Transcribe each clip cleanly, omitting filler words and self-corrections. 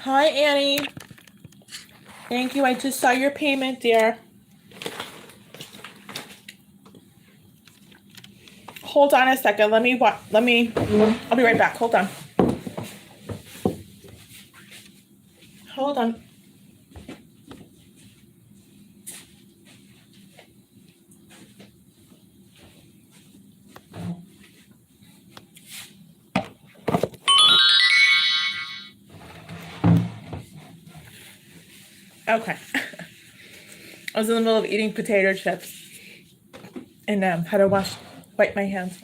Hi, Annie. Thank you. I just saw your payment, dear. Hold on a second. I'll be right back. Hold on. Hold on. Okay. I was in the middle of eating potato chips and had to wipe my hands.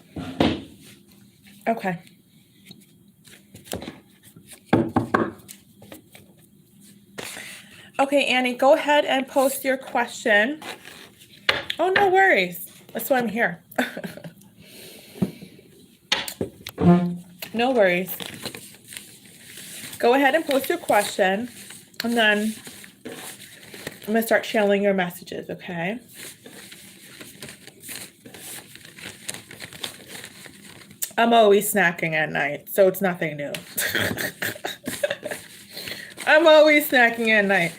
Okay. Okay, Annie, go ahead and post your question. Oh, no worries. That's why I'm here. No worries. Go ahead and post your question, and then I'm going to start channeling your messages, okay? I'm always snacking at night, so it's nothing new. I'm always snacking at night.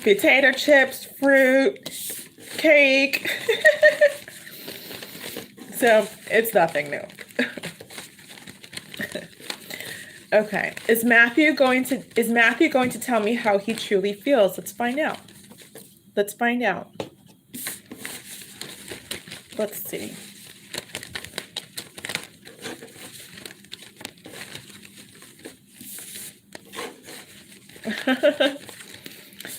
Potato chips, fruit, cake. So it's nothing new. Okay. Is Matthew going to tell me how he truly feels? Let's find out. Let's find out. Let's see.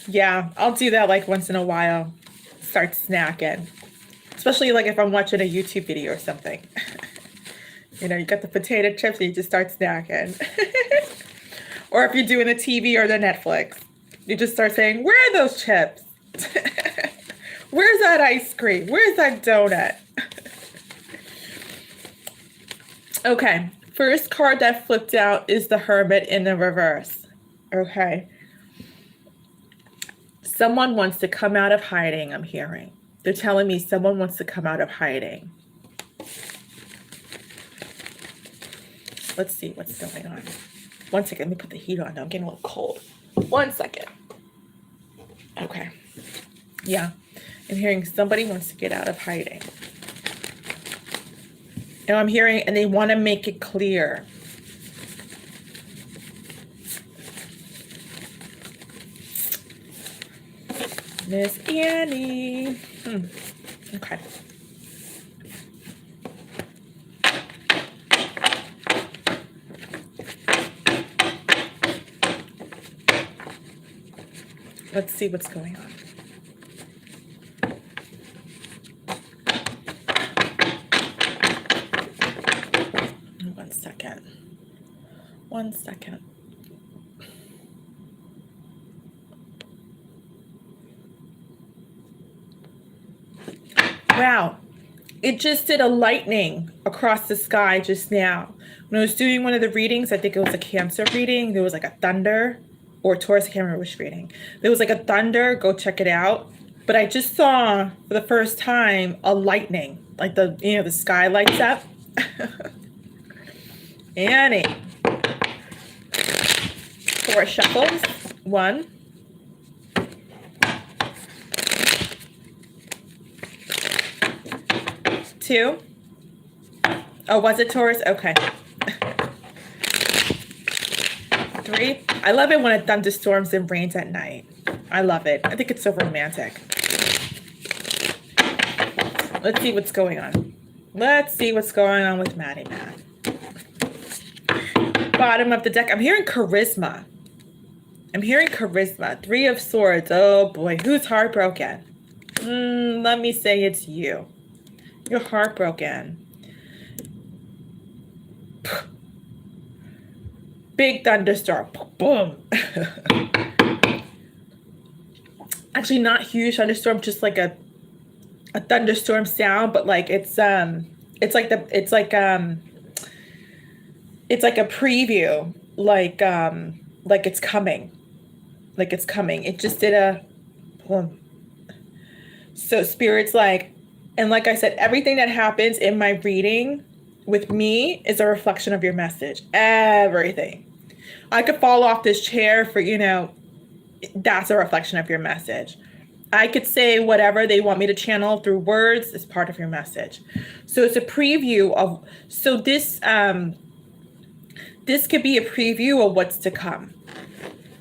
Yeah, I'll do that like once in a while. Start snacking. Especially like if I'm watching a YouTube video or something. You know, you got the potato chips and you just start snacking. Or if you're doing the TV or the Netflix, you just start saying, where are those chips? Where's that ice cream? Where's that donut? Okay, first card that flipped out is the Hermit in the reverse. Okay. Someone wants to come out of hiding, I'm hearing. They're telling me someone wants to come out of hiding. Let's see what's going on. One second, let me put the heat on. I'm getting a little cold. 1 second. Okay. Yeah, I'm hearing somebody wants to get out of hiding. And I'm hearing, and they want to make it clear. Miss Annie. Okay. Let's see what's going on. One second. Wow. It just did a lightning across the sky just now. When I was doing one of the readings, I think it was a Cancer reading, there was like a thunder, or Taurus, I can't remember which reading. There was like a thunder, go check it out. But I just saw for the first time a lightning, like the sky lights up. Annie. 4 shuffles. 1. 2. Oh, was it Taurus? Okay. 3. I love it when it thunderstorms and rains at night. I love it. I think it's so romantic. Let's see what's going on. Let's see what's going on with Maddie Matt. Bottom of the deck. I'm hearing charisma. 3 of Swords. Oh boy, who's heartbroken? Let me say it's you. You're heartbroken. Big thunderstorm. Boom. Actually, not huge thunderstorm, just like a thunderstorm sound, but like it's like a preview, like it's coming. Like it's coming. It just did a boom. So Spirit's like, and like I said, everything that happens in my reading with me is a reflection of your message. Everything. I could fall off this chair for, you know, that's a reflection of your message. I could say whatever they want me to channel through words as part of your message. So it's a preview of, so this could be a preview of what's to come,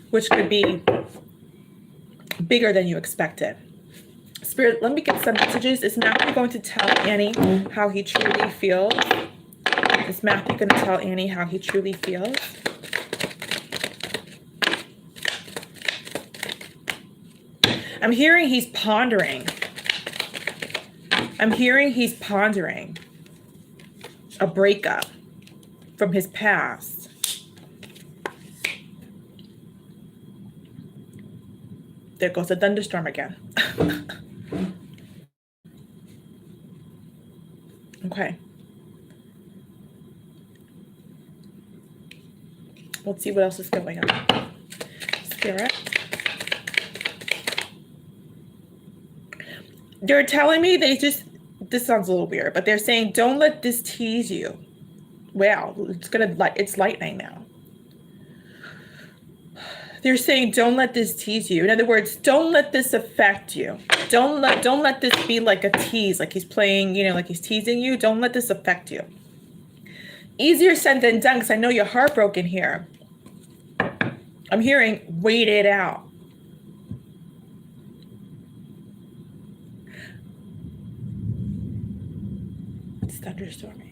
which could be bigger than you expected. Spirit, let me get some messages. Is Matthew going to tell Annie how he truly feels? Is Matthew going to tell Annie how he truly feels? I'm hearing he's pondering. I'm hearing he's pondering a breakup from his past. There goes a thunderstorm again. Okay. Let's see what else is going on. Spirit. They're telling me this sounds a little weird, but they're saying, don't let this tease you. Wow, it's lightning now. They're saying, don't let this tease you. In other words, don't let this affect you. Don't let this be like a tease, like he's playing, you know, like he's teasing you. Don't let this affect you. Easier said than done, because I know you're heartbroken here. I'm hearing, wait it out. It's thunderstorming.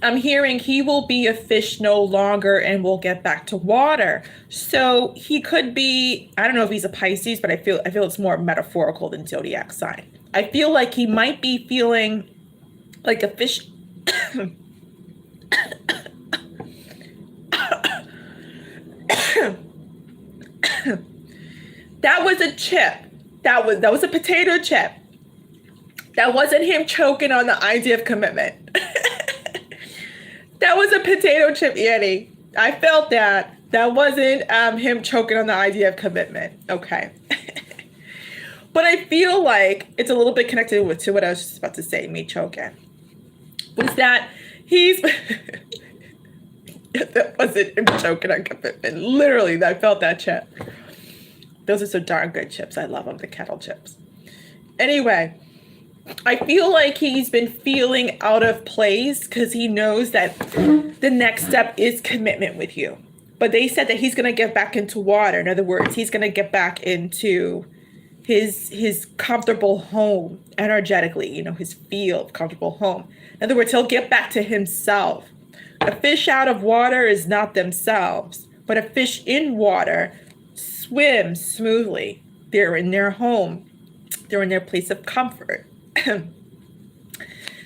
I'm hearing he will be a fish no longer and will get back to water. So he could be, I don't know if he's a Pisces, but I feel it's more metaphorical than zodiac sign. I feel like he might be feeling like a fish. That was a chip. That was a potato chip. That wasn't him choking on the idea of commitment. That was a potato chip, Annie. I felt that. That wasn't him choking on the idea of commitment. Okay. But I feel like it's a little bit connected to what I was just about to say, me choking. Was that he's... That wasn't him choking on commitment. Literally, I felt that chip. Those are some darn good chips. I love them, the kettle chips. Anyway, I feel like he's been feeling out of place because he knows that the next step is commitment with you. But they said that he's going to get back into water. In other words, he's going to get back into his comfortable home energetically, you know, his field, comfortable home. In other words, he'll get back to himself. A fish out of water is not themselves, but a fish in water swims smoothly. They're in their home. They're in their place of comfort.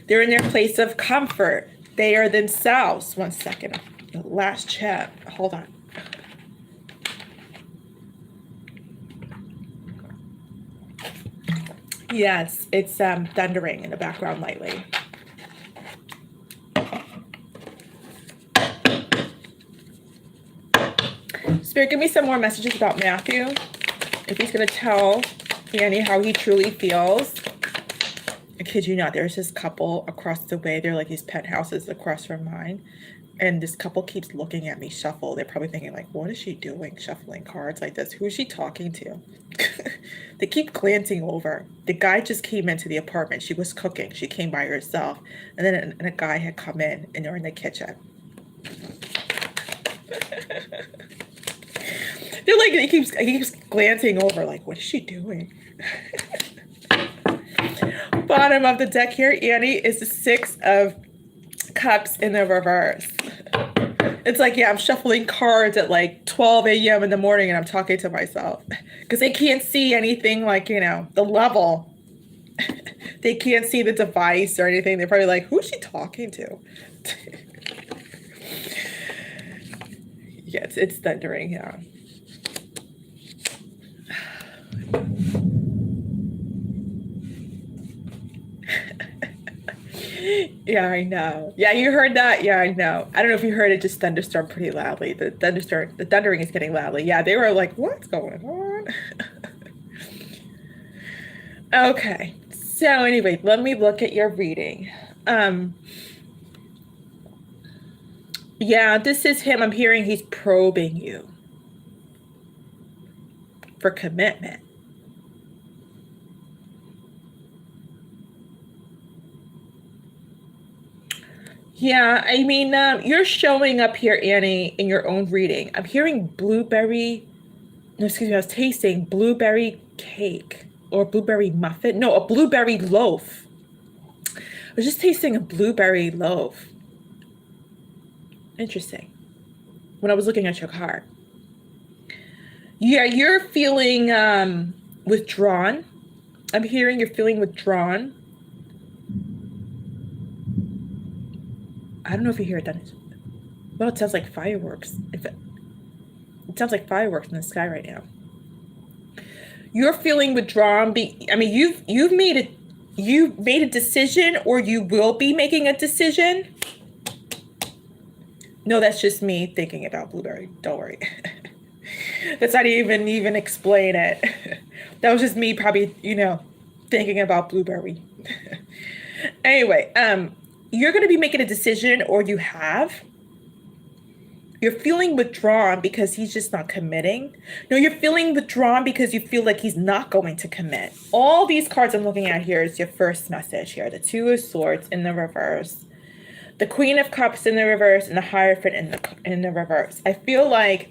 They're in their place of comfort. They are themselves. 1 second. The last chat. Hold on. Yes, it's thundering in the background lightly. Spirit, give me some more messages about Matthew. If he's going to tell Annie how he truly feels. I kid you not, there's this couple across the way. They're like these penthouses across from mine. And this couple keeps looking at me shuffle. They're probably thinking like, what is she doing shuffling cards like this? Who is she talking to? They keep glancing over. The guy just came into the apartment. She was cooking. She came by herself. And then a guy had come in and they're in the kitchen. They're like, he keeps glancing over like, what is she doing? Bottom of the deck here, Annie, is the 6 of Cups in the reverse. It's like, yeah, I'm shuffling cards at like 12 a.m. in the morning and I'm talking to myself because they can't see anything like, you know, the level. They can't see the device or anything. They're probably like, who's she talking to? Yeah, it's thundering, yeah. Yeah, I know. Yeah, you heard that? Yeah, I know. I don't know if you heard it, just thunderstorm pretty loudly. The thundering is getting loudly. Yeah, they were like, what's going on? Okay. So anyway, let me look at your reading. Yeah, this is him. I'm hearing he's probing you for commitment. Yeah, I mean, you're showing up here, Annie, in your own reading. I'm hearing blueberry, no, excuse me, I was tasting blueberry cake or blueberry muffin. No, a blueberry loaf. I was just tasting a blueberry loaf. Interesting. When I was looking at your card. Yeah, you're feeling withdrawn. I'm hearing you're feeling withdrawn. I don't know if you hear it done. Well, it sounds like fireworks. It sounds like fireworks in the sky right now. You're feeling withdrawn. I mean, you've made a decision, or you will be making a decision. No, that's just me thinking about blueberry. Don't worry. That's not even explain it. That was just me probably, thinking about blueberry. Anyway, you're going to be making a decision, or you have. You're feeling withdrawn because he's just not committing. No, you're feeling withdrawn because you feel like he's not going to commit. All these cards I'm looking at here is your first message here. The Two of Swords in the reverse. The Queen of Cups in the reverse, and the Hierophant in the reverse. I feel like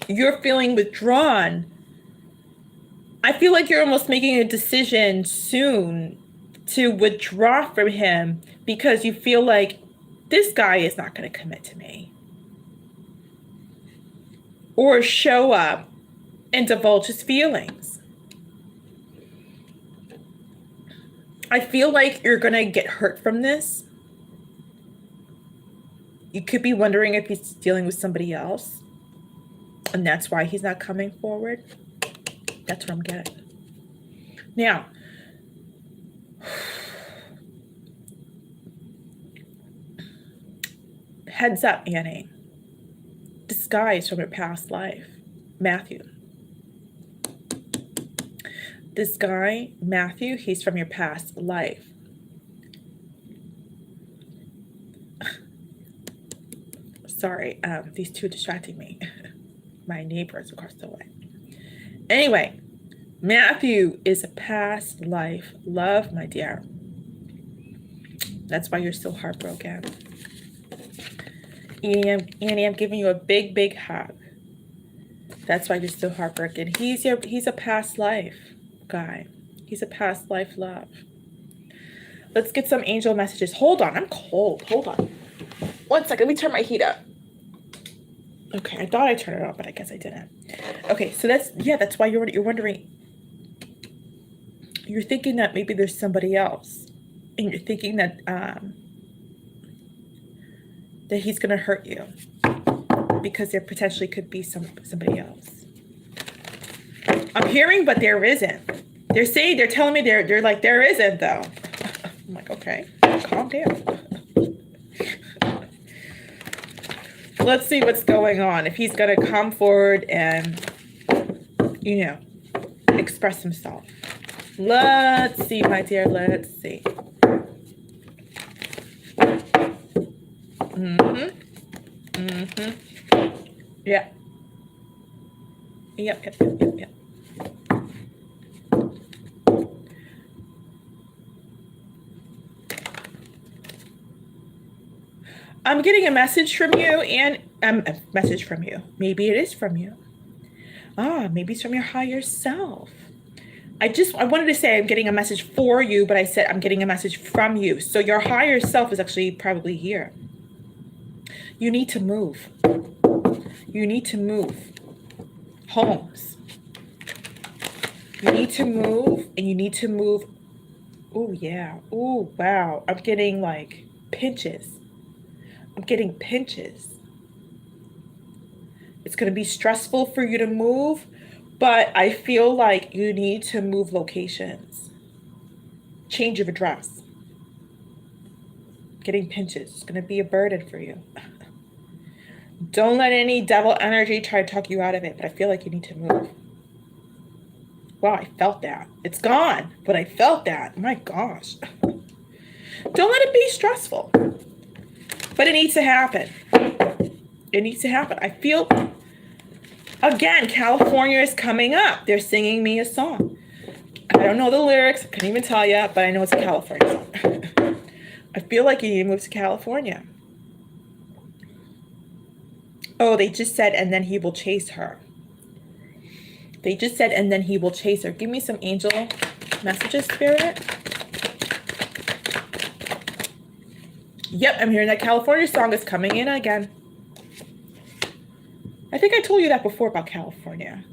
you're feeling withdrawn. I feel like you're almost making a decision soon to withdraw from him because you feel like this guy is not going to commit to me. Or show up and divulge his feelings. I feel like you're going to get hurt from this. You could be wondering if he's dealing with somebody else, and that's why he's not coming forward. That's what I'm getting. Now, heads up, Annie. This guy is from your past life. Matthew. This guy, Matthew, he's from your past life. Sorry, these two are distracting me. My neighbors across the way. Anyway, Matthew is a past life love, my dear. That's why you're still heartbroken. Annie, I'm giving you a big, big hug. That's why you're still heartbroken. He's a past life guy. He's a past life love. Let's get some angel messages. Hold on, I'm cold. Hold on. 1 second, let me turn my heat up. Okay, I thought I turned it on, but I guess I didn't. Okay, so that's why you're wondering. You're thinking that maybe there's somebody else, and you're thinking that that he's gonna hurt you because there potentially could be somebody else. I'm hearing, but there isn't. They're telling me they're like there isn't though. I'm like, okay, calm down. Let's see what's going on. If he's going to come forward and, express himself. Let's see, my dear. Let's see. Yeah. Yep. I'm getting a message from you, and a message from you. Maybe it is from you. Maybe it's from your higher self. I wanted to say I'm getting a message for you, but I said I'm getting a message from you. So your higher self is actually probably here. You need to move. You need to move homes. You need to move, and you need to move. Oh, yeah. Oh, wow. I'm getting like pinches. I'm getting pinches. It's going to be stressful for you to move, but I feel like you need to move locations. Change of address. Getting pinches. It's going to be a burden for you. Don't let any devil energy try to talk you out of it, but I feel like you need to move. Wow, I felt that. It's gone, but I felt that. My gosh. Don't let it be stressful. But it needs to happen. It needs to happen. I feel, again, California is coming up. They're singing me a song. I don't know the lyrics. I couldn't even tell you, but I know it's a California song. I feel like you need to move to California. Oh, they just said, and then he will chase her. They just said, and then he will chase her. Give me some angel messages, Spirit. Yep, I'm hearing that California song is coming in again. I think I told you that before about California.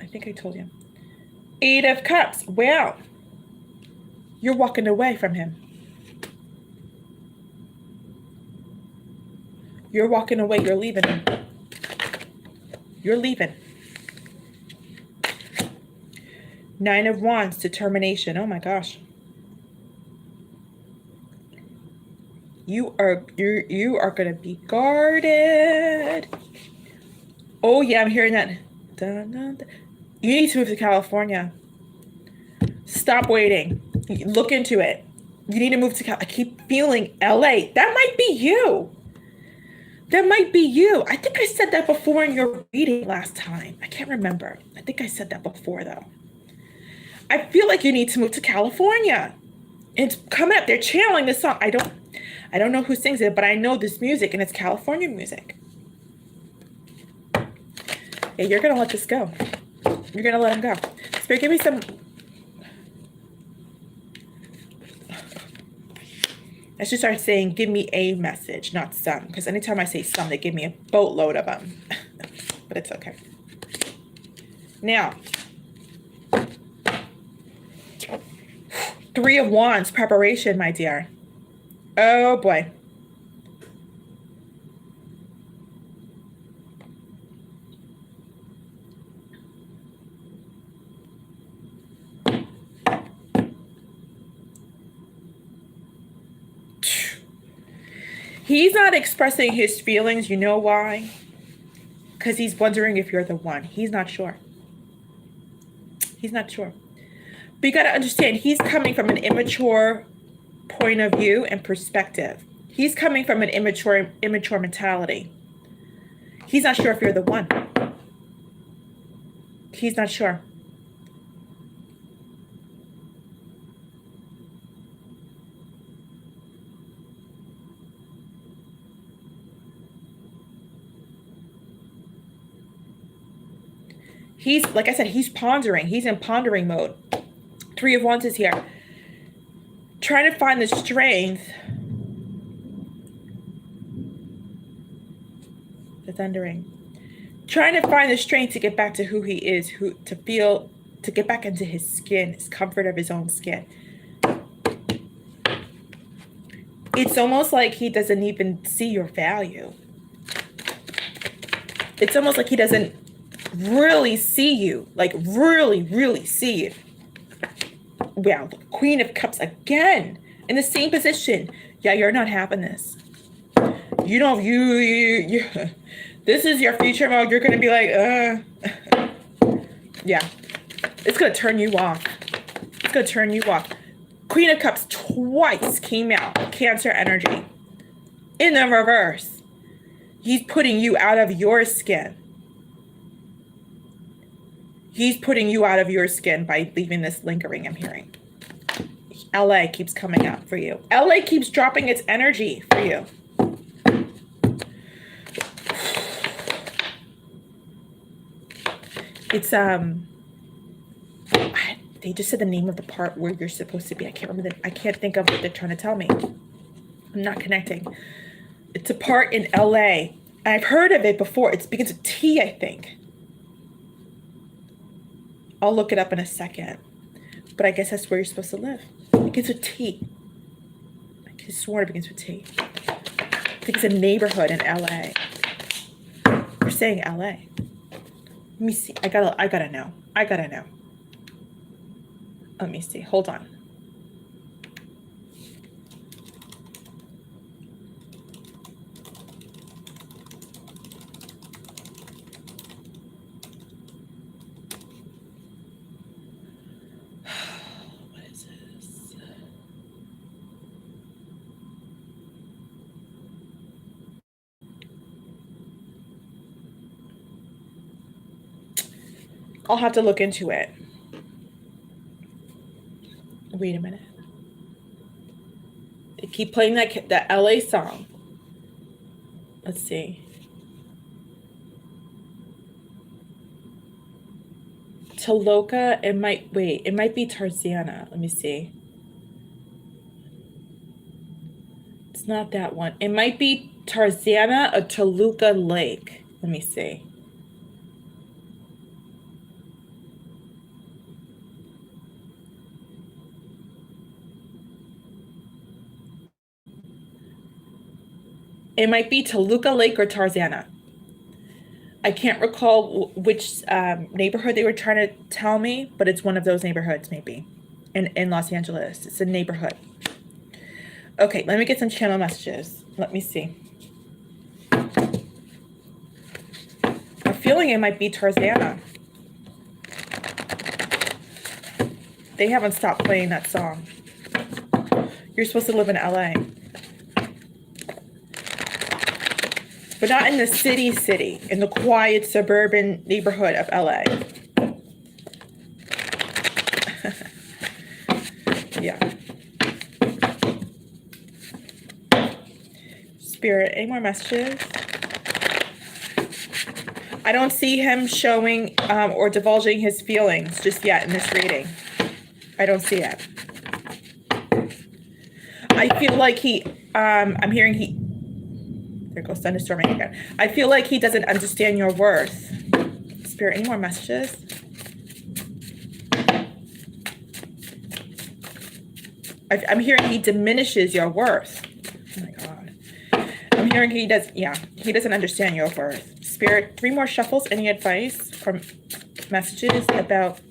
I think I told you. 8 of Cups. Wow. You're walking away from him. You're walking away. You're leaving him. You're leaving. 9 of Wands. Determination. Oh my gosh. You are going to be guarded. Oh yeah, I'm hearing that. Dun, dun, dun. You need to move to California. Stop waiting. Look into it. You need to move to California. I keep feeling LA. That might be you. That might be you. I think I said that before in your reading last time. I can't remember. I think I said that before though. I feel like you need to move to California. It's coming up. They're channeling this song. I don't know who sings it, but I know this music and it's California music. Yeah, you're going to let this go. You're going to let him go. Spirit, give me some. I should start saying, give me a message, not some. Because anytime I say some, they give me a boatload of them. But it's okay. Now, 3 of Wands, preparation, my dear. Oh, boy. He's not expressing his feelings. You know why? Because he's wondering if you're the one. He's not sure. He's not sure. But you got to understand, he's coming from an immature point of view and perspective. He's coming from an immature mentality. He's not sure if you're the one. He's not sure. He's, like I said, he's pondering. He's in pondering mode. 3 of Wands is here. Trying to find the strength. The thundering. Trying to find the strength to get back to who he is, to get back into his skin, his comfort of his own skin. It's almost like he doesn't even see your value. It's almost like he doesn't really see you, like really see you. Wow, Queen of Cups again in the same position. Yeah, you're not having this. You don't, you this is your future mode. You're gonna be like, yeah, it's gonna turn you off. It's gonna turn you off. Queen of Cups twice came out. Cancer energy in the reverse. He's putting you out of your skin. He's putting you out of your skin by leaving this lingering, I'm hearing. LA keeps coming out for you. LA keeps dropping its energy for you. It's, they just said the name of the part where you're supposed to be. I can't remember I can't think of what they're trying to tell me. I'm not connecting. It's a part in LA. I've heard of it before. It begins with T, I think. I'll look it up in a second. But I guess that's where you're supposed to live. It begins with T. I could have sworn it begins with T. I think it's a neighborhood in LA. You're saying LA. Let me see. I gotta know. Let me see. Hold on. I'll have to look into it. Wait a minute. They keep playing that LA song. Let's see. Taloka, it might be Tarzana. Let me see. It's not that one. It might be Tarzana or Toluca Lake. Let me see. It might be Toluca Lake or Tarzana. I can't recall which neighborhood they were trying to tell me, but it's one of those neighborhoods maybe in Los Angeles. It's a neighborhood. Okay, let me get some channel messages. Let me see. I'm feeling it might be Tarzana. They haven't stopped playing that song. You're supposed to live in LA. But not in the city, in the quiet suburban neighborhood of LA. Yeah. Spirit, any more messages? I don't see him showing or divulging his feelings just yet in this reading. I don't see it. I feel like I'm hearing there goes thunderstorming again. I feel like he doesn't understand your worth. Spirit, any more messages? I'm hearing he diminishes your worth. Oh my God. I'm hearing he doesn't understand your worth. Spirit, 3 more shuffles. Any advice or messages about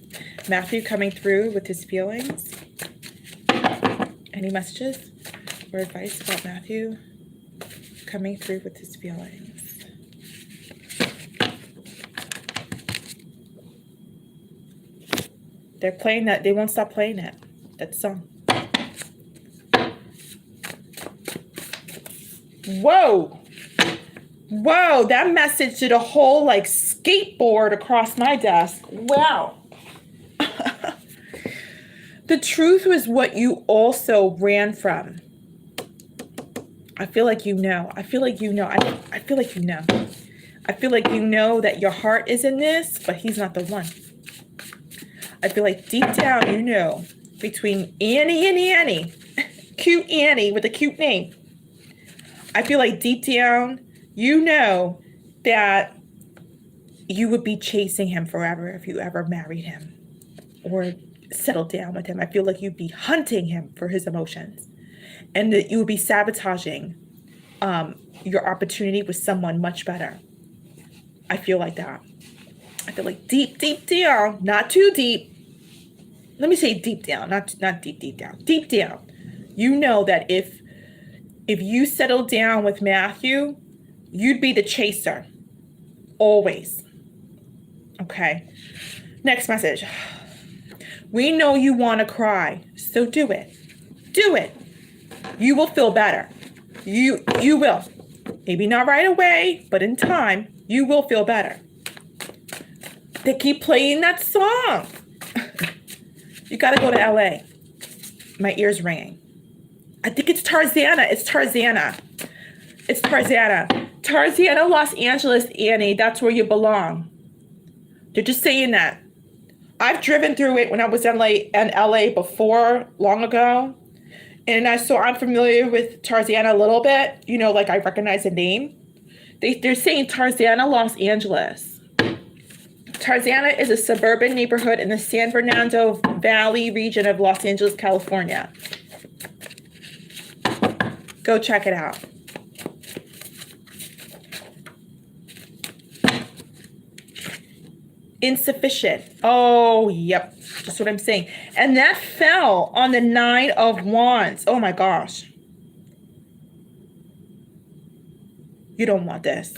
Matthew coming through with his feelings? Any messages or advice about Matthew coming through with his feelings? They're playing that. They won't stop playing it. That song. Whoa. Whoa, that message did a whole like skateboard across my desk. Wow. The truth was what you also ran from. I feel like you know. I feel like you know. I feel like you know. I feel like you know that your heart is in this, but he's not the one. I feel like deep down you know between Annie and Annie, cute Annie with a cute name. I feel like deep down you know that you would be chasing him forever if you ever married him or settled down with him. I feel like you'd be hunting him for his emotions. And that you would be sabotaging your opportunity with someone much better. I feel like that. I feel like deep, deep down, not too deep. Let me say deep down, not deep, deep down. Deep down, you know that if you settle down with Matthew, you'd be the chaser, always. Okay. Next message. We know you want to cry, so do it. Do it. You will feel better. You will. Maybe not right away, but in time, you will feel better. They keep playing that song. You got to go to LA. My ear's ringing. I think it's Tarzana. It's Tarzana. It's Tarzana. Tarzana, Los Angeles, Annie. That's where you belong. They're just saying that. I've driven through it when I was in LA before, long ago. And I'm familiar with Tarzana a little bit. You know, like I recognize the name. They're saying Tarzana, Los Angeles. Tarzana is a suburban neighborhood in the San Fernando Valley region of Los Angeles, California. Go check it out. Insufficient. Oh, yep. That's what I'm saying. And that fell on the 9 of Wands. Oh my gosh. You don't want this.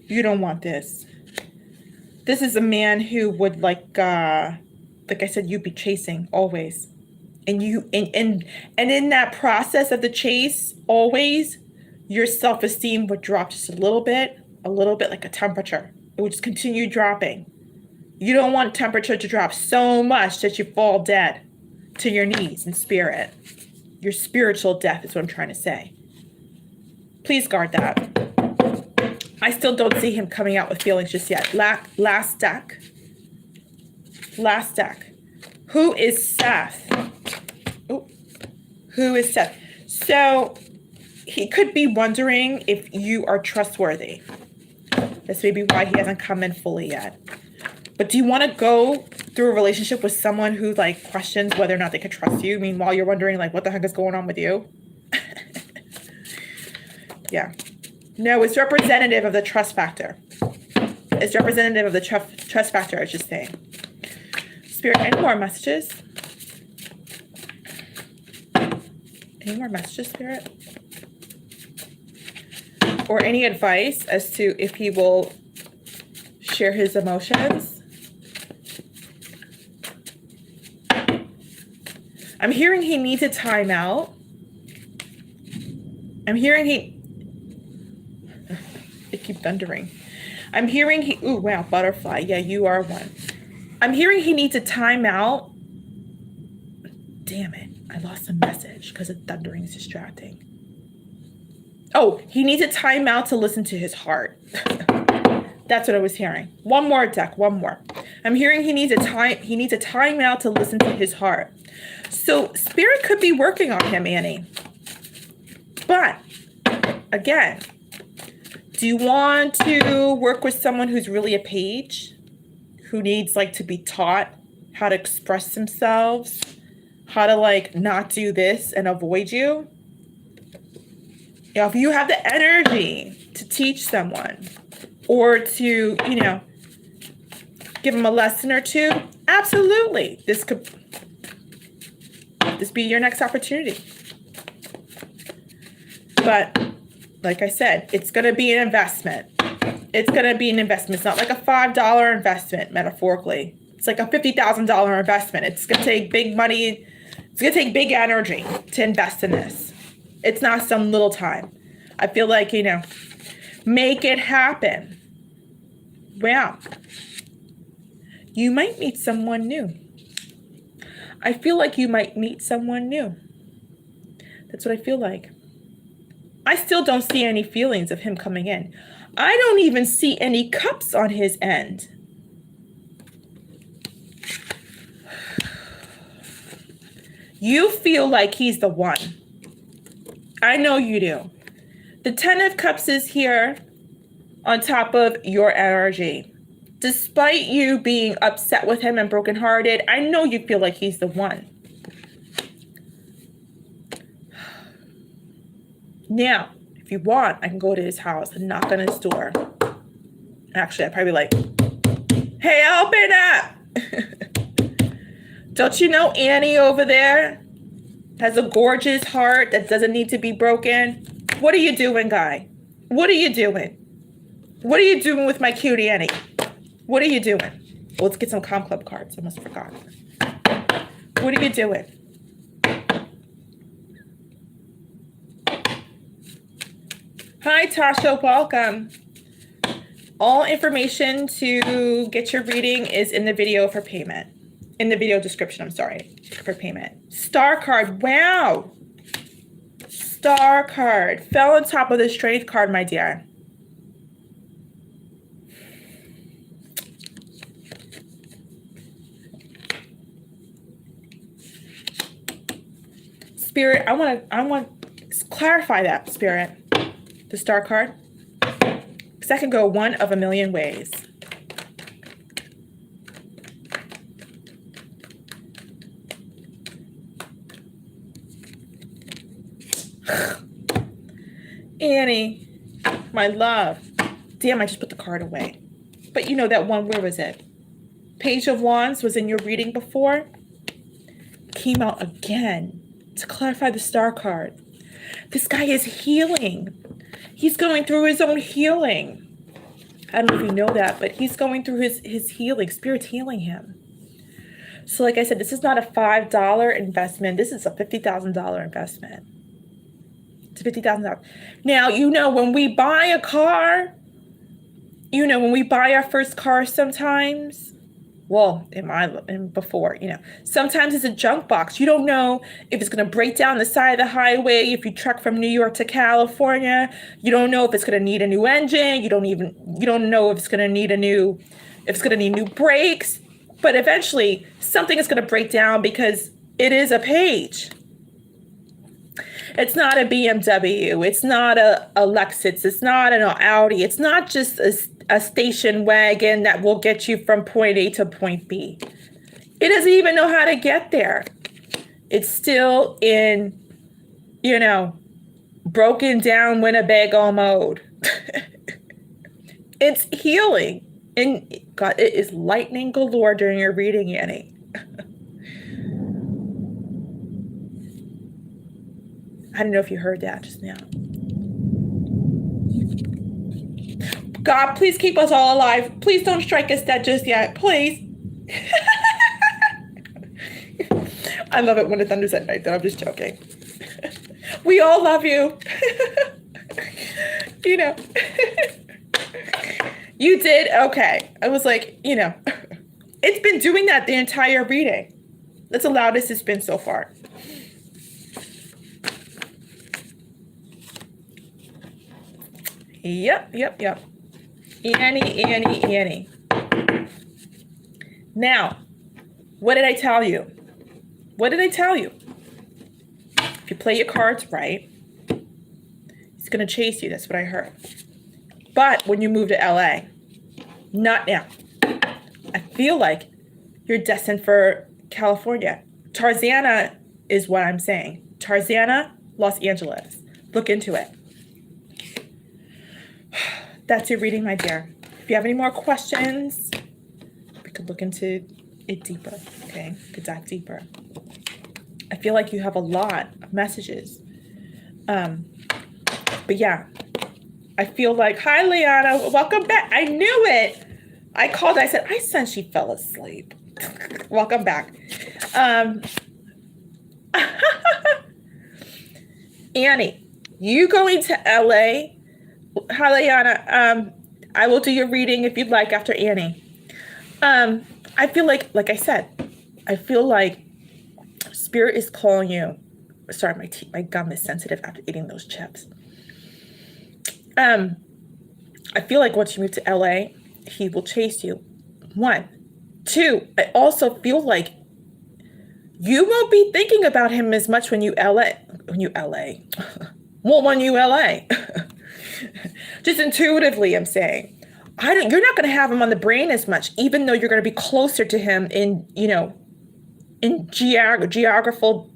You don't want this. This is a man who would like I said, you'd be chasing always. And in that process of the chase, always your self-esteem would drop just a little bit like a temperature. It would just continue dropping. You don't want temperature to drop so much that you fall dead to your knees in spirit. Your spiritual death is what I'm trying to say. Please guard that. I still don't see him coming out with feelings just yet. Last deck. Last deck. Who is Seth? Oh, who is Seth? So he could be wondering if you are trustworthy. This may be why he hasn't come in fully yet. But do you want to go through a relationship with someone who like questions whether or not they can trust you? Meanwhile, you're wondering like, what the heck is going on with you? Yeah. No, it's representative of the trust factor. It's representative of the trust factor, I was just saying. Spirit, any more messages? Any more messages, Spirit? Or any advice as to if he will share his emotions? I'm hearing he needs a timeout. I'm hearing I keep thundering. I'm hearing ooh, wow, butterfly. Yeah, you are one. I'm hearing he needs a timeout. Damn it. I lost a message because the thundering is distracting. Oh, he needs a timeout to listen to his heart. That's what I was hearing. One more deck, one more. I'm hearing he needs a timeout to listen to his heart. So Spirit could be working on him, Annie. But again, do you want to work with someone who's really a page, who needs like to be taught how to express themselves, how to like not do this and avoid you? You know, if you have the energy to teach someone or to, you know, give them a lesson or two, absolutely. This could be your next opportunity. But like I said, it's going to be an investment. It's going to be an investment. It's not like a $5 investment, metaphorically. It's like a $50,000 investment. It's going to take big money. It's going to take big energy to invest in this. It's not some little time. I feel like, you know, make it happen. Wow. You might meet someone new. I feel like you might meet someone new. That's what I feel like. I still don't see any feelings of him coming in. I don't even see any cups on his end. You feel like he's the one. I know you do. The 10 of Cups is here on top of your energy. Despite you being upset with him and brokenhearted, I know you feel like he's the one. Now, if you want, I can go to his house and knock on his door. Actually, I'd probably be like, hey, open up. Don't you know Annie over there has a gorgeous heart that doesn't need to be broken? What are you doing, guy? What are you doing? What are you doing with my cutie Annie? What are you doing? Well, let's get some Com Club cards. I almost forgot. What are you doing? Hi, Tasha. Welcome. All information to get your reading is in the video for payment. In the video description, I'm sorry, for payment. Star card. Wow. Star card. Fell on top of the Strength card, my dear. Spirit, I want to clarify that, Spirit. The Star card. Because that can go one of a million ways. Annie, my love. Damn, I just put the card away. But you know that one, where was it? Page of Wands was in your reading before. Came out again to clarify the Star card. This guy is healing. He's going through his own healing. I don't know if you know that, but he's going through his healing. Spirit's healing him. So like I said, this is not a $5 investment. This is a $50,000 investment. It's $50,000. Now, you know, when we buy a car, you know, when we buy our first car sometimes, Well, before, sometimes it's a junk box. You don't know if it's going to break down the side of the highway. If you truck from New York to California, you don't know if it's going to need a new engine. You don't know if it's going to need new brakes. But eventually something is going to break down because it is a page. It's not a BMW. It's not a Lexus. It's not an Audi. It's not just a station wagon that will get you from point A to point B. It doesn't even know how to get there. It's still in, broken down Winnebago mode. It's healing. And God, it is lightning galore during your reading, Annie. I don't know if you heard that just now. God, please keep us all alive. Please don't strike us dead just yet. Please. I love it when it thunders at night, though. I'm just joking. We all love you. You did? Okay. I was like, it's been doing that the entire reading. That's the loudest it's been so far. Yep. Annie. Now, what did I tell you? If you play your cards right, he's going to chase you. That's what I heard. But when you move to LA, not now. I feel like you're destined for California. Tarzana is what I'm saying. Tarzana, Los Angeles. Look into it. That's your reading, my dear. If you have any more questions, we could look into it deeper, okay? We could dive deeper. I feel like you have a lot of messages. But yeah, I feel like, hi, Liana, welcome back. I knew it. I called, I said, I sense she fell asleep. Welcome back. Annie, you going to LA? Hi, Liana. I will do your reading if you'd like after Annie. I feel like I said, I feel like Spirit is calling you. Sorry, my gum is sensitive after eating those chips. I feel like once you move to LA, he will chase you. 1, 2, I also feel like you won't be thinking about him as much when you LA. Just intuitively, I'm saying. You're not going to have him on the brain as much, even though you're going to be closer to him in geographical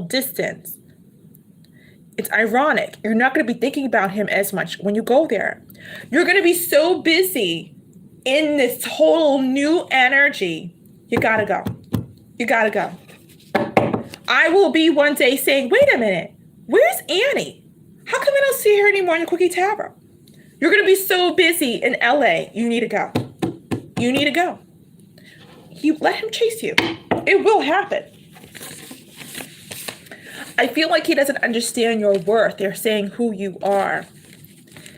distance. It's ironic. You're not going to be thinking about him as much when you go there. You're going to be so busy in this total new energy. You got to go. I will be one day saying, wait a minute, where's Annie? How come I don't see her anymore in the Quickie Tarot? You're going to be so busy in LA. You need to go. You let him chase you. It will happen. I feel like he doesn't understand your worth. They're saying who you are.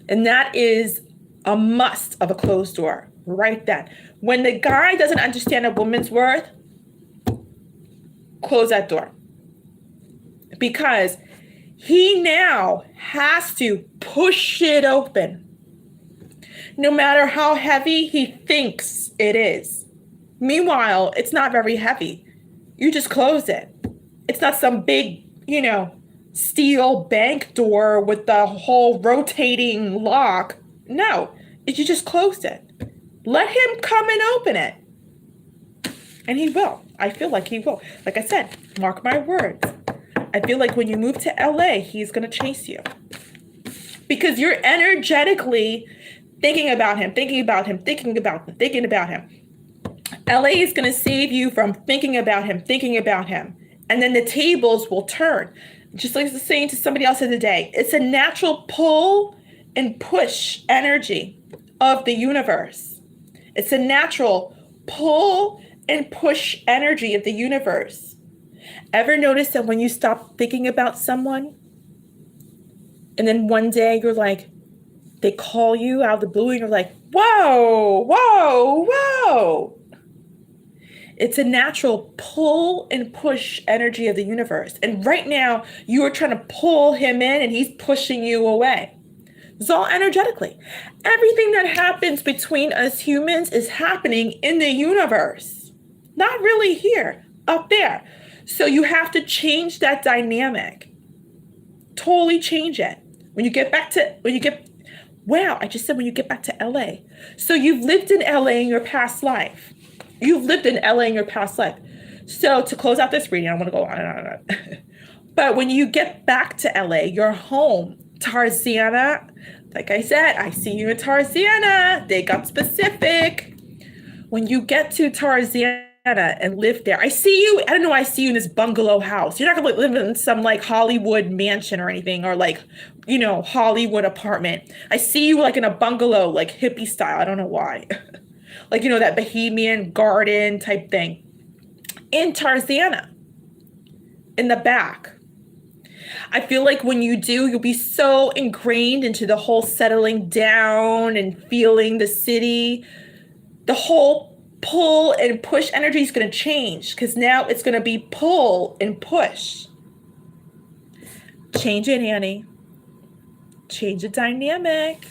And that is a must of a closed door. Right then. When the guy doesn't understand a woman's worth, close that door. Because he now has to push it open. No matter how heavy he thinks it is. Meanwhile, it's not very heavy. You just close it. It's not some big, steel bank door with the whole rotating lock. No, you just closed it. Let him come and open it. And he will. I feel like he will. Like I said, mark my words. I feel like when you move to LA, he's going to chase you. Because you're energetically thinking about him. LA is going to save you from thinking about him. And then the tables will turn. Just like I was saying to somebody else the other day, it's a natural pull and push energy of the universe. It's a natural pull and push energy of the universe. Ever notice that when you stop thinking about someone, and then one day you're like, they call you out of the blue and you're like, whoa. It's a natural pull and push energy of the universe. And right now, you are trying to pull him in and he's pushing you away. It's all energetically. Everything that happens between us humans is happening in the universe. Not really here, up there. So you have to change that dynamic. Totally change it. When you get back to LA. So you've lived in LA in your past life. So to close out this reading, I want to go on and on and on. But when you get back to LA, your home, Tarzana, like I said, I see you in Tarzana. They got specific. When you get to Tarzana and live there, I see you in this bungalow house. You're not going to live in some like Hollywood mansion or anything, or like, Hollywood apartment. I see you like in a bungalow, like hippie style. I don't know why. Like, that bohemian garden type thing. In Tarzana, in the back. I feel like when you do, you'll be so ingrained into the whole settling down and feeling the city. The whole pull and push energy is going to change, because now it's going to be pull and push. Change it, Annie. Change the dynamic.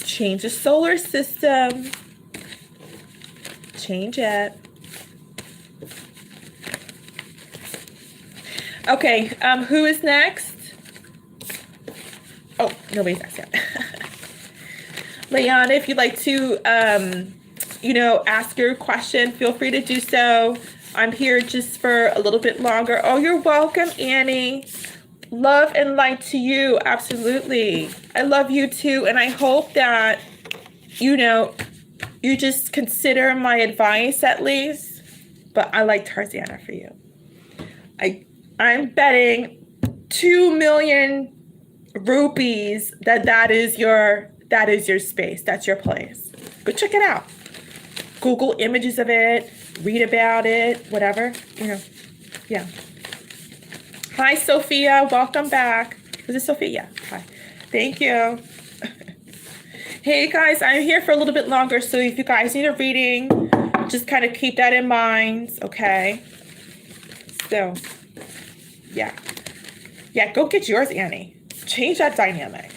Change the solar system. Change it. Okay, who is next? Oh, nobody's next yet. Leanna, if you'd like to, ask your question, feel free to do so. I'm here just for a little bit longer. Oh, you're welcome, Annie. Love and light to you. Absolutely. I love you too. And I hope that, you just consider my advice at least. But I like Tarzana for you. I'm betting 2 million rupees that is your space. That's your place. Go check it out. Google images of it, read about it, whatever, yeah. Hi, Sophia. Welcome back. Is it Sophia? Yeah. Hi. Thank you. Hey, guys, I'm here for a little bit longer. So if you guys need a reading, just kind of keep that in mind. Okay. So, yeah. Yeah, go get yours, Annie. Change that dynamic.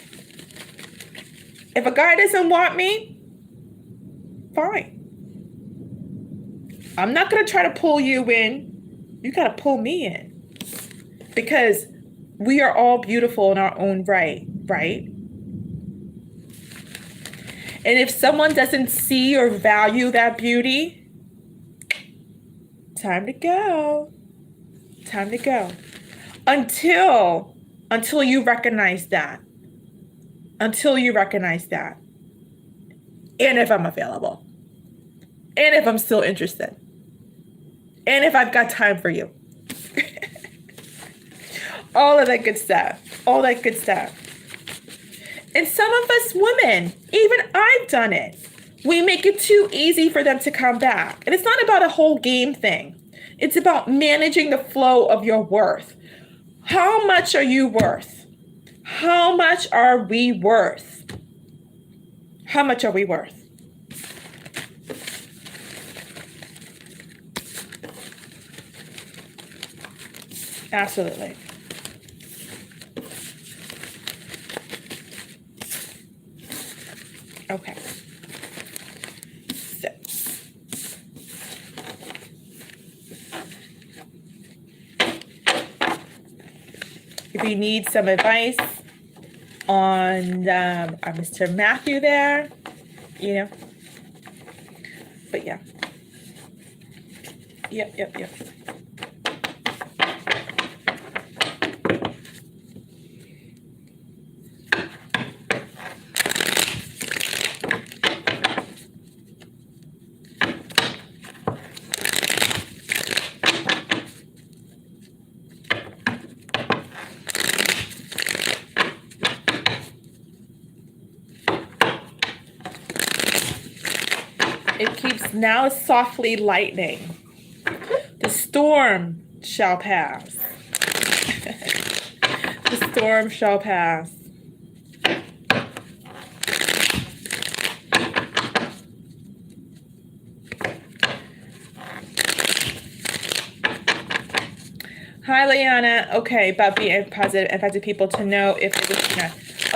If a guy doesn't want me, fine. I'm not going to try to pull you in. You got to pull me in. Because we are all beautiful in our own right? And if someone doesn't see or value that beauty, time to go. Time to go. Until you recognize that. Until you recognize that. And if I'm available. And if I'm still interested. And if I've got time for you. All of that good stuff. All that good stuff. And some of us women, even I've done it. We make it too easy for them to come back. And it's not about a whole game thing. It's about managing the flow of your worth. How much are you worth? How much are we worth? How much are we worth? Absolutely. Okay. So. If you need some advice on Mr. Matthew there, But yeah. Yep. It keeps now softly lightning. The storm shall pass. The storm shall pass. Hi, Leanna. Okay, about being positive, impacted people to know if it was not.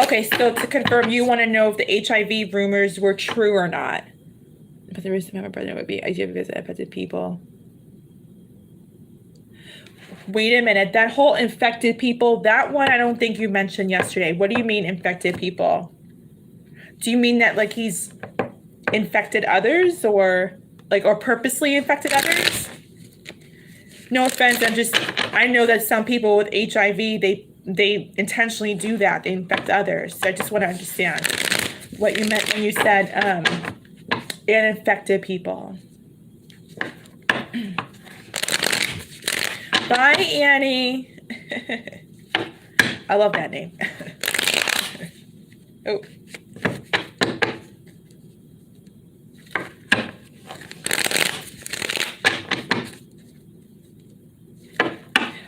Okay, so to confirm, you want to know if the HIV rumors were true or not. But the reason my brother would be HIV visit impacted people. Wait a minute. That whole infected people, that one I don't think you mentioned yesterday. What do you mean infected people? Do you mean that like he's infected others or purposely infected others? No offense, I know that some people with HIV, they intentionally do that. They infect others. So I just want to understand what you meant when you said infected people. Bye, Annie. I love that name. Oh.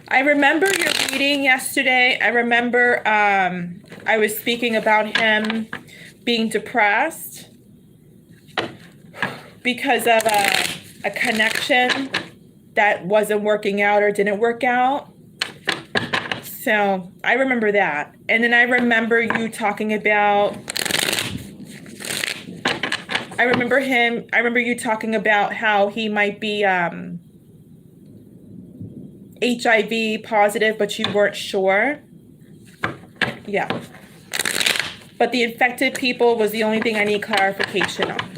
I remember your reading yesterday. I remember I was speaking about him being depressed because of a connection that wasn't working out or didn't work out. So I remember that. And then I remember you talking about, I remember you talking about how he might be HIV positive, but you weren't sure. Yeah. But the infected people was the only thing I need clarification on.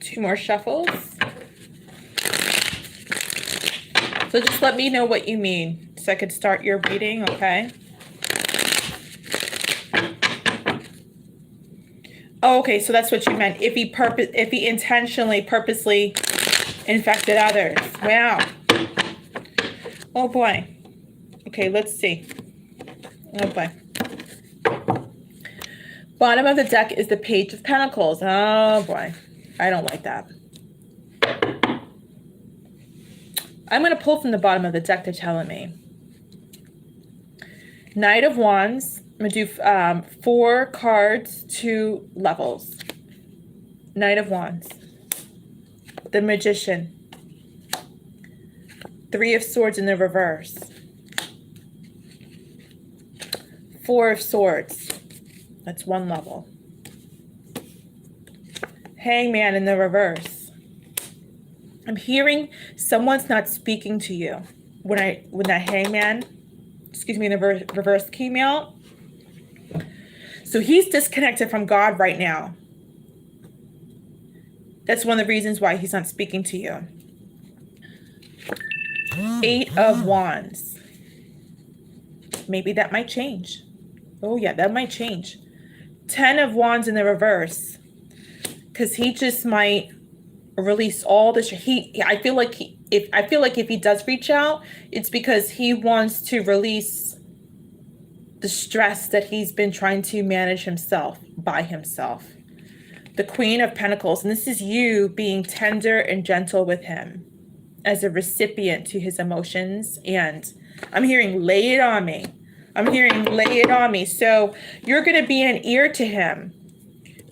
Two more shuffles. So just let me know what you mean so I could start your reading, okay? Oh, okay, so that's what you meant. If he intentionally, purposely infected others. Wow. Oh boy. Okay, let's see. Oh boy. Bottom of the deck is the Page of Pentacles. Oh boy. I don't like that. I'm going to pull from the bottom of the deck, they're telling me. Knight of Wands. I'm going to do 4 cards, 2 levels. Knight of Wands. The Magician. 3 of Swords in the reverse. 4 of Swords. That's 1 level. Hangman in the reverse. I'm hearing someone's not speaking to you. When that hangman, in the reverse came out. So he's disconnected from God right now. That's one of the reasons why he's not speaking to you. 8 of Wands. Maybe that might change. Oh yeah, that might change. 10 of Wands in the reverse. Because he just might release all this. I feel like if he does reach out, it's because he wants to release the stress that he's been trying to manage himself by himself. The Queen of Pentacles, and this is you being tender and gentle with him as a recipient to his emotions. And I'm hearing lay it on me. I'm hearing lay it on me. So you're going to be an ear to him.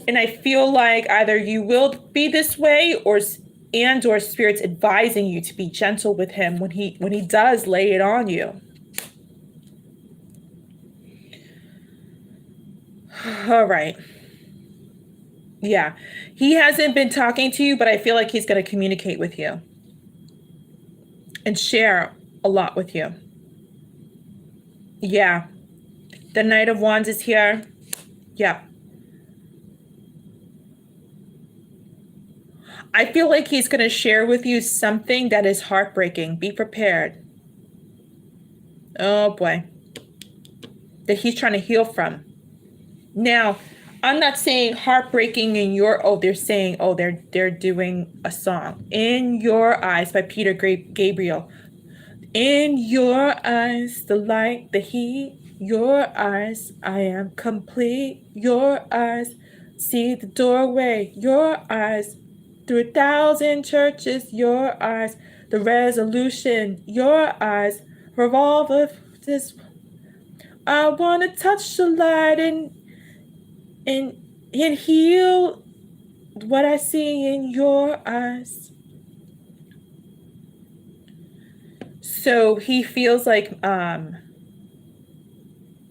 And I feel like either you will be this way or Spirit's advising you to be gentle with him when he does lay it on you. All right. Yeah. He hasn't been talking to you, but I feel like he's going to communicate with you and share a lot with you. Yeah. The Knight of Wands is here. Yeah. I feel like he's going to share with you something that is heartbreaking. Be prepared. Oh boy. That he's trying to heal from. Now, I'm not saying heartbreaking in your, they're saying, they're doing a song. In Your Eyes by Peter Gabriel. In your eyes, the light, the heat. Your eyes, I am complete. Your eyes, See the doorway, your eyes. Through 1,000 churches, your eyes. The resolution, your eyes. Revolve of this. I want to touch the light and heal what I see in your eyes. So he feels like,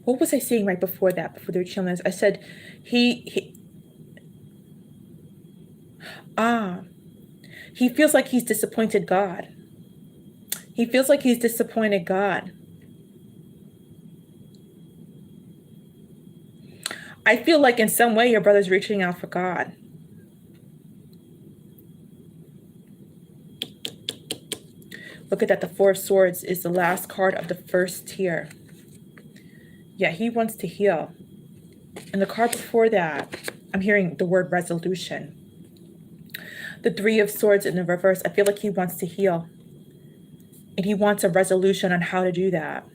what was I saying right before that, before they were chilling? I said, he feels like he's disappointed God. He feels like he's disappointed God. I feel like in some way your brother's reaching out for God. Look at that. The Four of Swords is the last card of the first tier. Yeah, he wants to heal. And the card before that, I'm hearing the word resolution. The Three of Swords in the reverse. I feel like he wants to heal. And he wants a resolution on how to do that.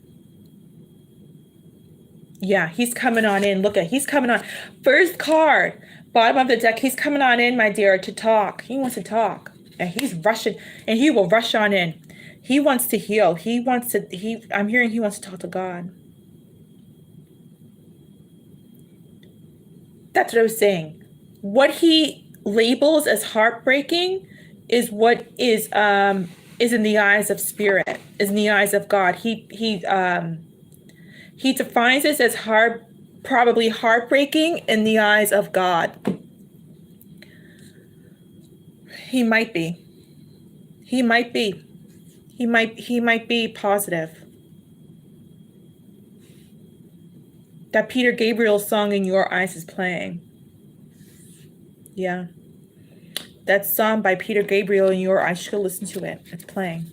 Yeah, he's coming on in. Look at, he's coming on. First card, bottom of the deck. He's coming on in, my dear, to talk. He wants to talk. And he's rushing, and he will rush on in. He wants to heal. He wants to, I'm hearing he wants to talk to God. That's what I was saying. What he labels as heartbreaking is what is in the eyes of spirit, is in the eyes of God. He defines this as probably heartbreaking in the eyes of God. He might be. He might be. He might be positive. That Peter Gabriel song In Your Eyes is playing. Yeah. That song by Peter Gabriel In Your Eyes, you should listen to it. It's playing.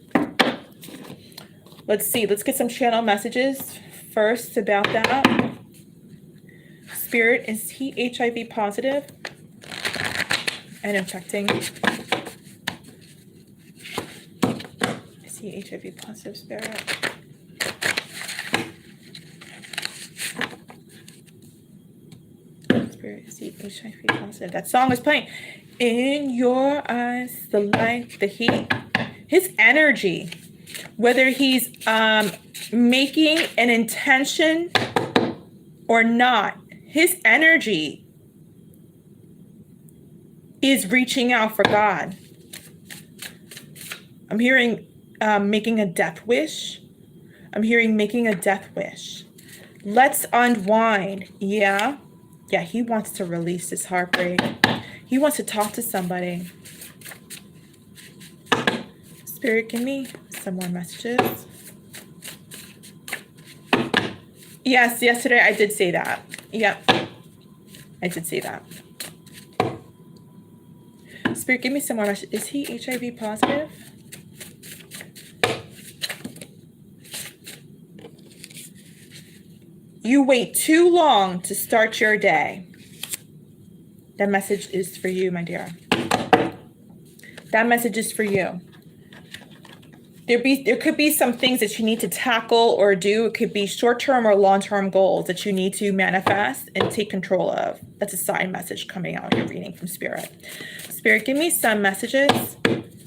Let's see. Let's get some channel messages first about that. Spirit, is he HIV positive and infecting? Is he HIV positive, Spirit? Spirit, is he HIV positive? That song is playing. In your eyes, the light, the heat, his energy, whether he's making an intention or not, his energy is reaching out for God. I'm hearing making a death wish. I'm hearing making a death wish. Let's unwind. Yeah. Yeah, he wants to release this heartbreak. He wants to talk to somebody. Spirit, give me some more messages. Yes, yesterday I did say that. Yep. I did say that. Spirit, give me some more messages. Is he HIV positive? You wait too long to start your day. That message is for you, my dear. That message is for you. There could be some things that you need to tackle or do. It could be short-term or long-term goals that you need to manifest and take control of. That's a sign message coming out in your reading from Spirit. Spirit, give me some messages.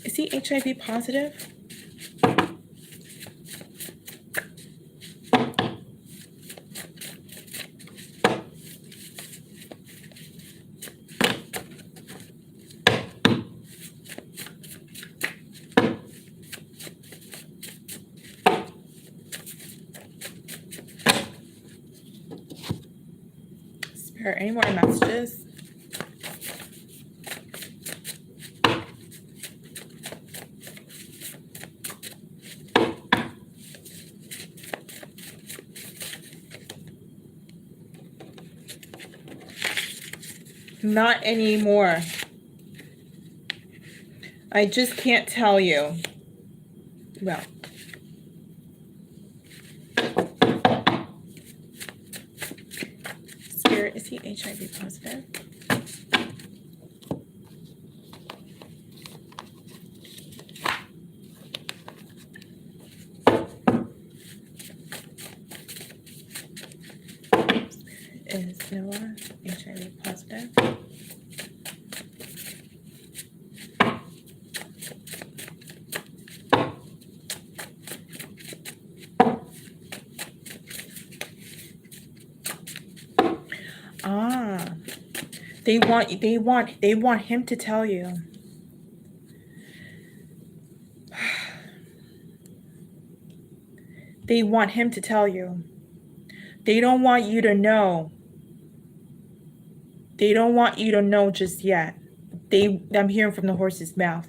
Is he HIV positive? Any more messages? Not anymore. I just can't tell you. Well. Spirit, is he HIV positive? is Noah HIV positive? Ah, they want him to tell you. They want him to tell you. They don't want you to know. They don't want you to know just yet. I'm hearing from the horse's mouth.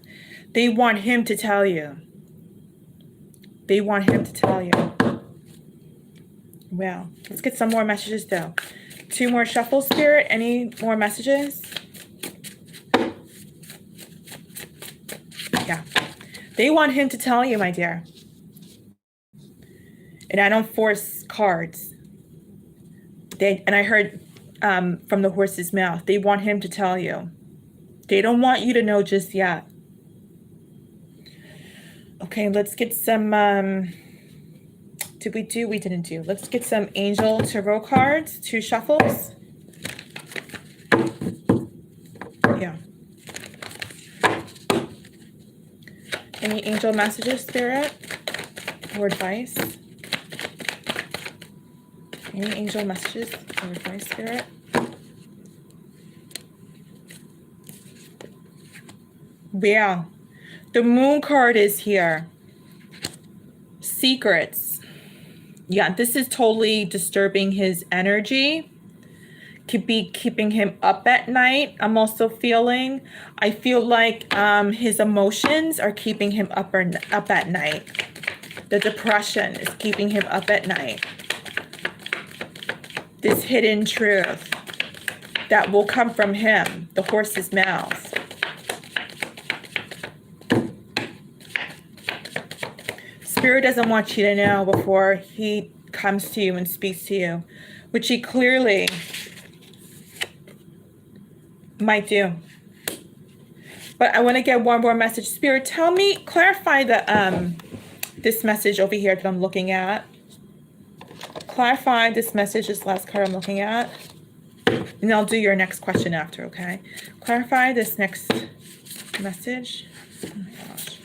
They want him to tell you. They want him to tell you. Well, let's get some more messages though. 2 more shuffles, Spirit. Any more messages? Yeah. They want him to tell you, my dear. And I don't force cards. And I heard from the horse's mouth, they want him to tell you. They don't want you to know just yet. Okay, let's get some, did we do? We didn't do. Let's get some angel tarot cards, 2 shuffles. Yeah. Any angel messages, Spirit, or advice? Any angel messages or advice, Spirit? Yeah. The moon card is here. Secrets. Yeah, this is totally disturbing his energy. Could be keeping him up at night. I'm also feeling. I feel like his emotions are keeping him up at night. The depression is keeping him up at night. This hidden truth that will come from him, the horse's mouth. Spirit doesn't want you to know before he comes to you and speaks to you, which he clearly might do. But I want to get one more message. Spirit, tell me, clarify the this message over here that I'm looking at. Clarify this message, this last card I'm looking at. And I'll do your next question after, okay? Clarify this next message. Oh my gosh.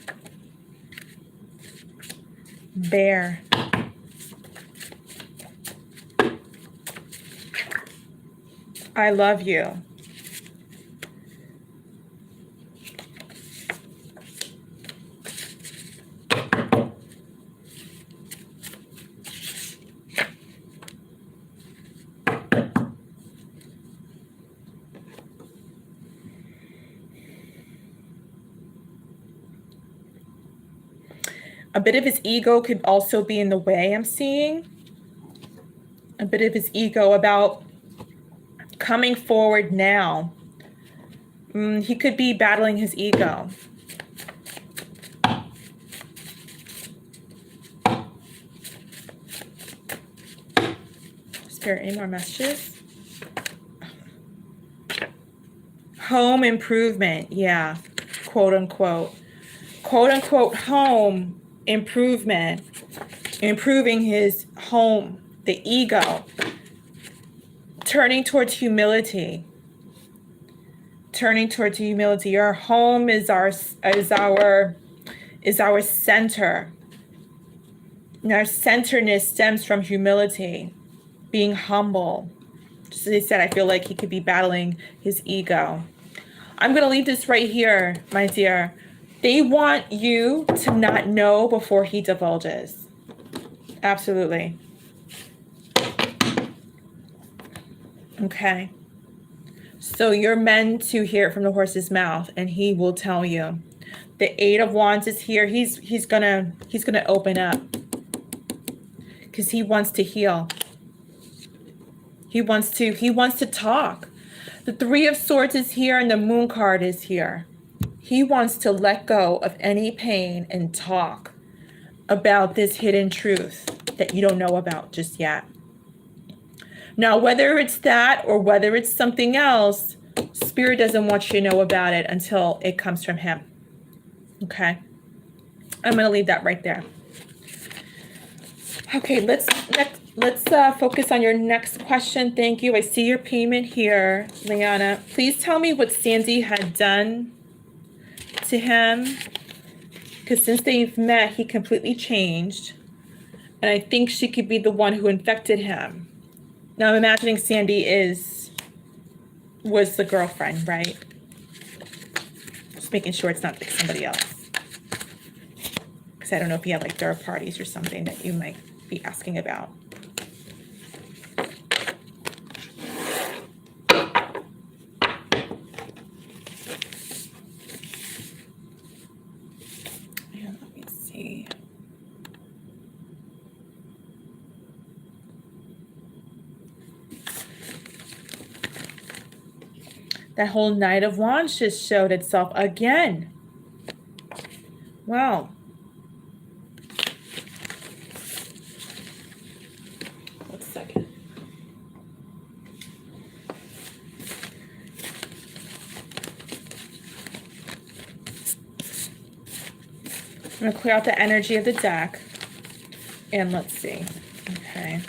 Bear. I love you. A bit of his ego could also be in the way, I'm seeing. A bit of his ego about coming forward now. He could be battling his ego. Spirit, any more messages? Home improvement, yeah, quote unquote. Quote unquote home improvement, improving his home, the ego, turning towards humility, Our home is our center, and our centeredness stems from humility, being humble. Just as I said, I feel like he could be battling his ego. I'm going to leave this right here, my dear. They want you to not know before he divulges. Absolutely. Okay. So you're meant to hear it from the horse's mouth, and he will tell you. The 8 of Wands is here. He's gonna open up because he wants to heal. He wants to talk. The 3 of Swords is here, and the Moon card is here. He wants to let go of any pain and talk about this hidden truth that you don't know about just yet. Now, whether it's that or whether it's something else, Spirit doesn't want you to know about it until it comes from him. Okay? I'm going to leave that right there. Okay, let's focus on your next question. Thank you. I see your payment here, Liana. Please tell me what Sandy had done to him, because since they've met, he completely changed. And I think she could be the one who infected him. Now I'm imagining Sandy was the girlfriend, right? Just making sure it's not like somebody else. Because I don't know if he had like third parties or something that you might be asking about. Yeah, let me see. That whole Knight of Wands just showed itself again. Wow. One second. I'm going to clear out the energy of the deck. And let's see. Okay.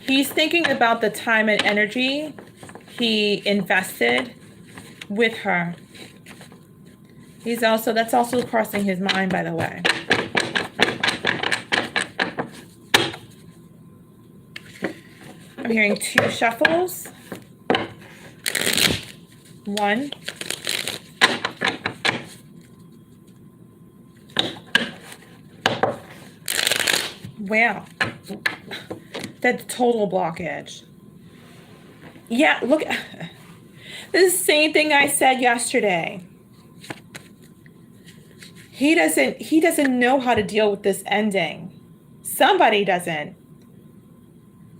He's thinking about the time and energy he invested with her. That's also crossing his mind, by the way. I'm hearing 2 shuffles. 1. Wow. That's total blockage. Yeah, look. This is the same thing I said yesterday. He doesn't know how to deal with this ending. Somebody doesn't.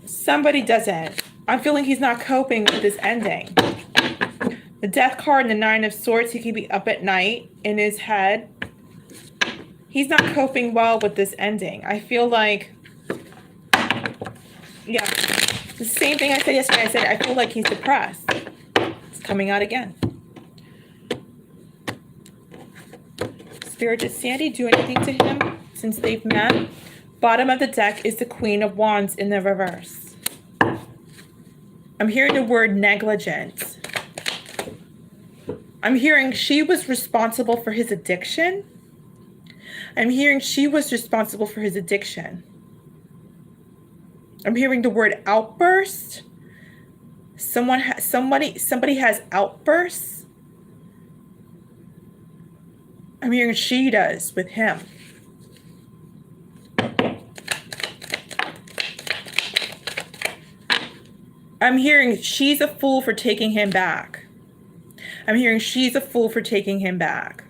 Somebody doesn't. I'm feeling he's not coping with this ending. The Death card and the 9 of Swords, he can be up at night in his head. He's not coping well with this ending. I feel like, yeah, the same thing I said yesterday. I said, I feel like he's depressed. It's coming out again. Spirit, did Sandy do anything to him since they've met? Bottom of the deck is the Queen of Wands in the reverse. I'm hearing the word negligent. I'm hearing she was responsible for his addiction. I'm hearing she was responsible for his addiction. I'm hearing the word outburst. Somebody has outbursts. I'm hearing she does with him. I'm hearing she's a fool for taking him back. I'm hearing she's a fool for taking him back.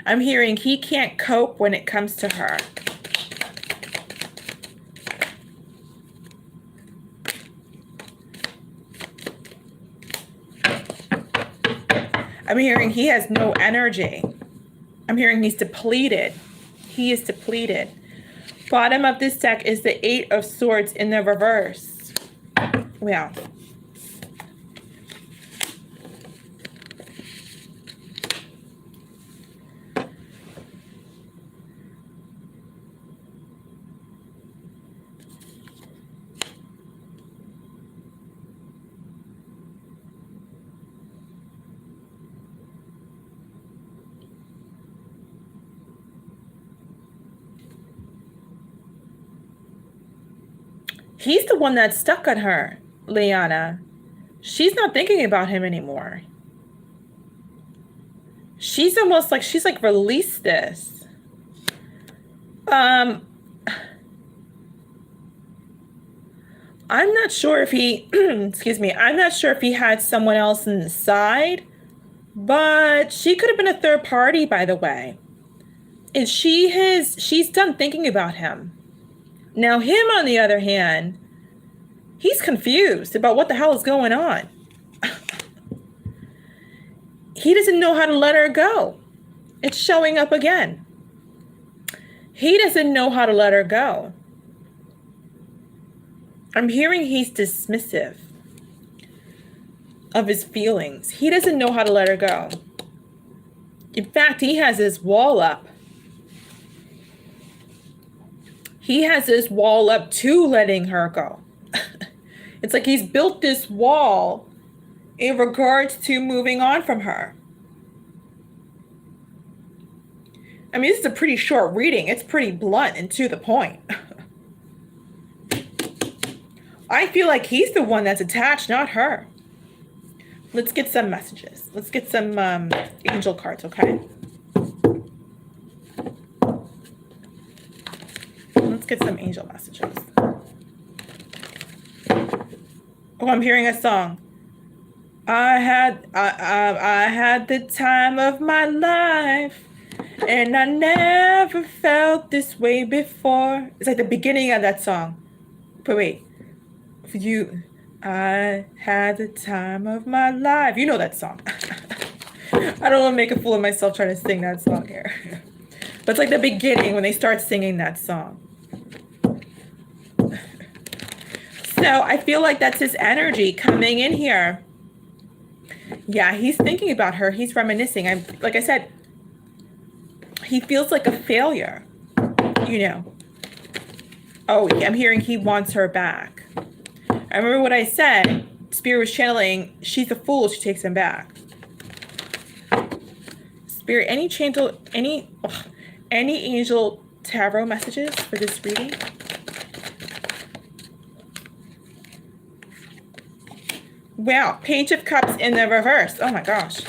I'm hearing he can't cope when it comes to her. I'm hearing he has no energy. I'm hearing he's depleted. He is depleted. Bottom of this deck is the 8 of Swords in the reverse. Wow. He's the one that's stuck on her, Liana. She's not thinking about him anymore. She's almost like, she's like, released this. I'm not sure if he, excuse me, I'm not sure if he had someone else inside, but she could have been a third party, by the way. And she's done thinking about him. Now him, on the other hand, he's confused about what the hell is going on. He doesn't know how to let her go. It's showing up again. He doesn't know how to let her go. I'm hearing he's dismissive of his feelings. He doesn't know how to let her go. In fact, he has his wall up. He has his wall up to letting her go. It's like he's built this wall in regards to moving on from her. I mean, this is a pretty short reading. It's pretty blunt and to the point. I feel like he's the one that's attached, not her. Let's get some messages. Let's get some angel cards, okay? Let's get some angel messages. Oh, I'm hearing a song. I had the time of my life, and I never felt this way before. It's like the beginning of that song. But wait, for you, I had the time of my life. You know that song. I don't want to make a fool of myself trying to sing that song here. But it's like the beginning when they start singing that song. So I feel like that's his energy coming in here. Yeah, he's thinking about her. He's reminiscing. Like I said, he feels like a failure, you know. Oh, I'm hearing he wants her back. I remember what I said. Spirit was channeling, she's a fool, she takes him back. Spirit, any angel tarot messages for this reading? Wow, Page of Cups in the reverse. Oh my gosh.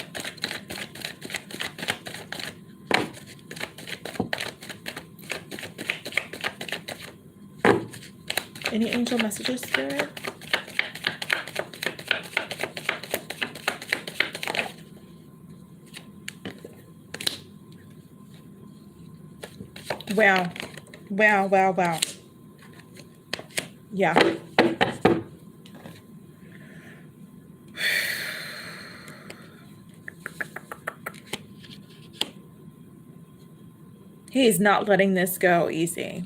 Any angel messages, Spirit? Wow. Wow, wow, wow. Yeah. He's not letting this go easy.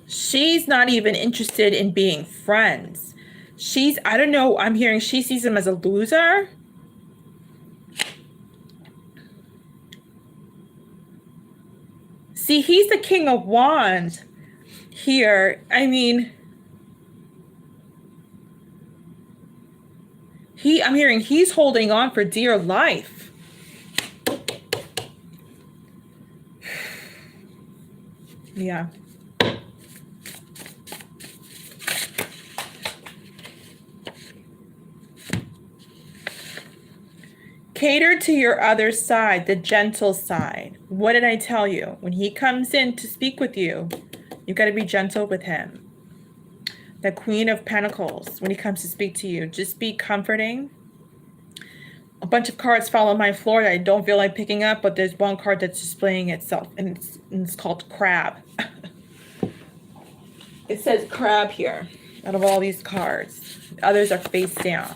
She's not even interested in being friends. I don't know, I'm hearing she sees him as a loser. See, he's the King of Wands here. I mean, I'm hearing he's holding on for dear life. Yeah. Cater to your other side, the gentle side. What did I tell you? When he comes in to speak with you, you've got to be gentle with him. The Queen of Pentacles, when he comes to speak to you, just be comforting. A bunch of cards fall on my floor that I don't feel like picking up, but there's one card that's displaying itself, and it's called Crab. It says Crab here out of all these cards. Others are face down.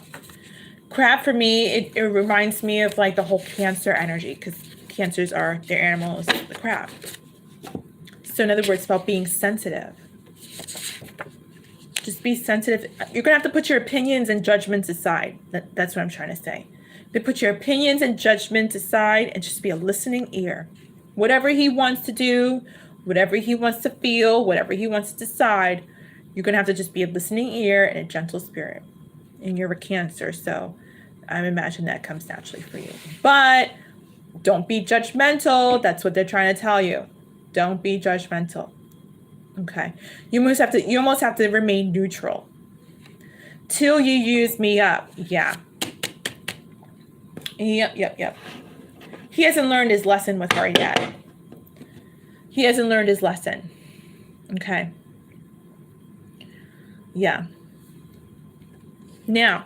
Crab for me, it reminds me of like the whole Cancer energy, because Cancers are their animals, the crab. So in other words, it's about being sensitive. Just be sensitive. You're going to have to put your opinions and judgments aside. That's what I'm trying to say. To put your opinions and judgments aside and just be a listening ear. Whatever he wants to do, whatever he wants to feel, whatever he wants to decide, you're going to have to just be a listening ear and a gentle spirit. And you're a Cancer, so I imagine that comes naturally for you. But don't be judgmental. That's what they're trying to tell you. Don't be judgmental. Okay. You almost have to remain neutral. Till you use me up. Yeah. Yep. He hasn't learned his lesson with her yet. He hasn't learned his lesson. Okay. Yeah. Now,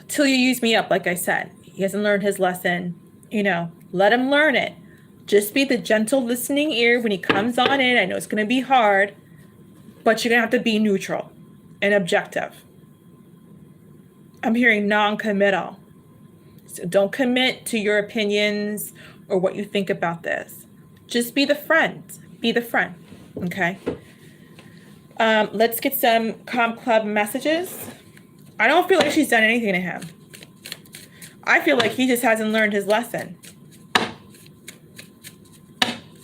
till you use me up, like I said, he hasn't learned his lesson. You know, let him learn it. Just be the gentle listening ear when he comes on in. I know it's going to be hard, but you're going to have to be neutral and objective. I'm hearing non-committal. So don't commit to your opinions or what you think about this. Just be the friend. Be the friend. Okay. Let's get some Calm Club messages. I don't feel like she's done anything to him. I feel like he just hasn't learned his lesson.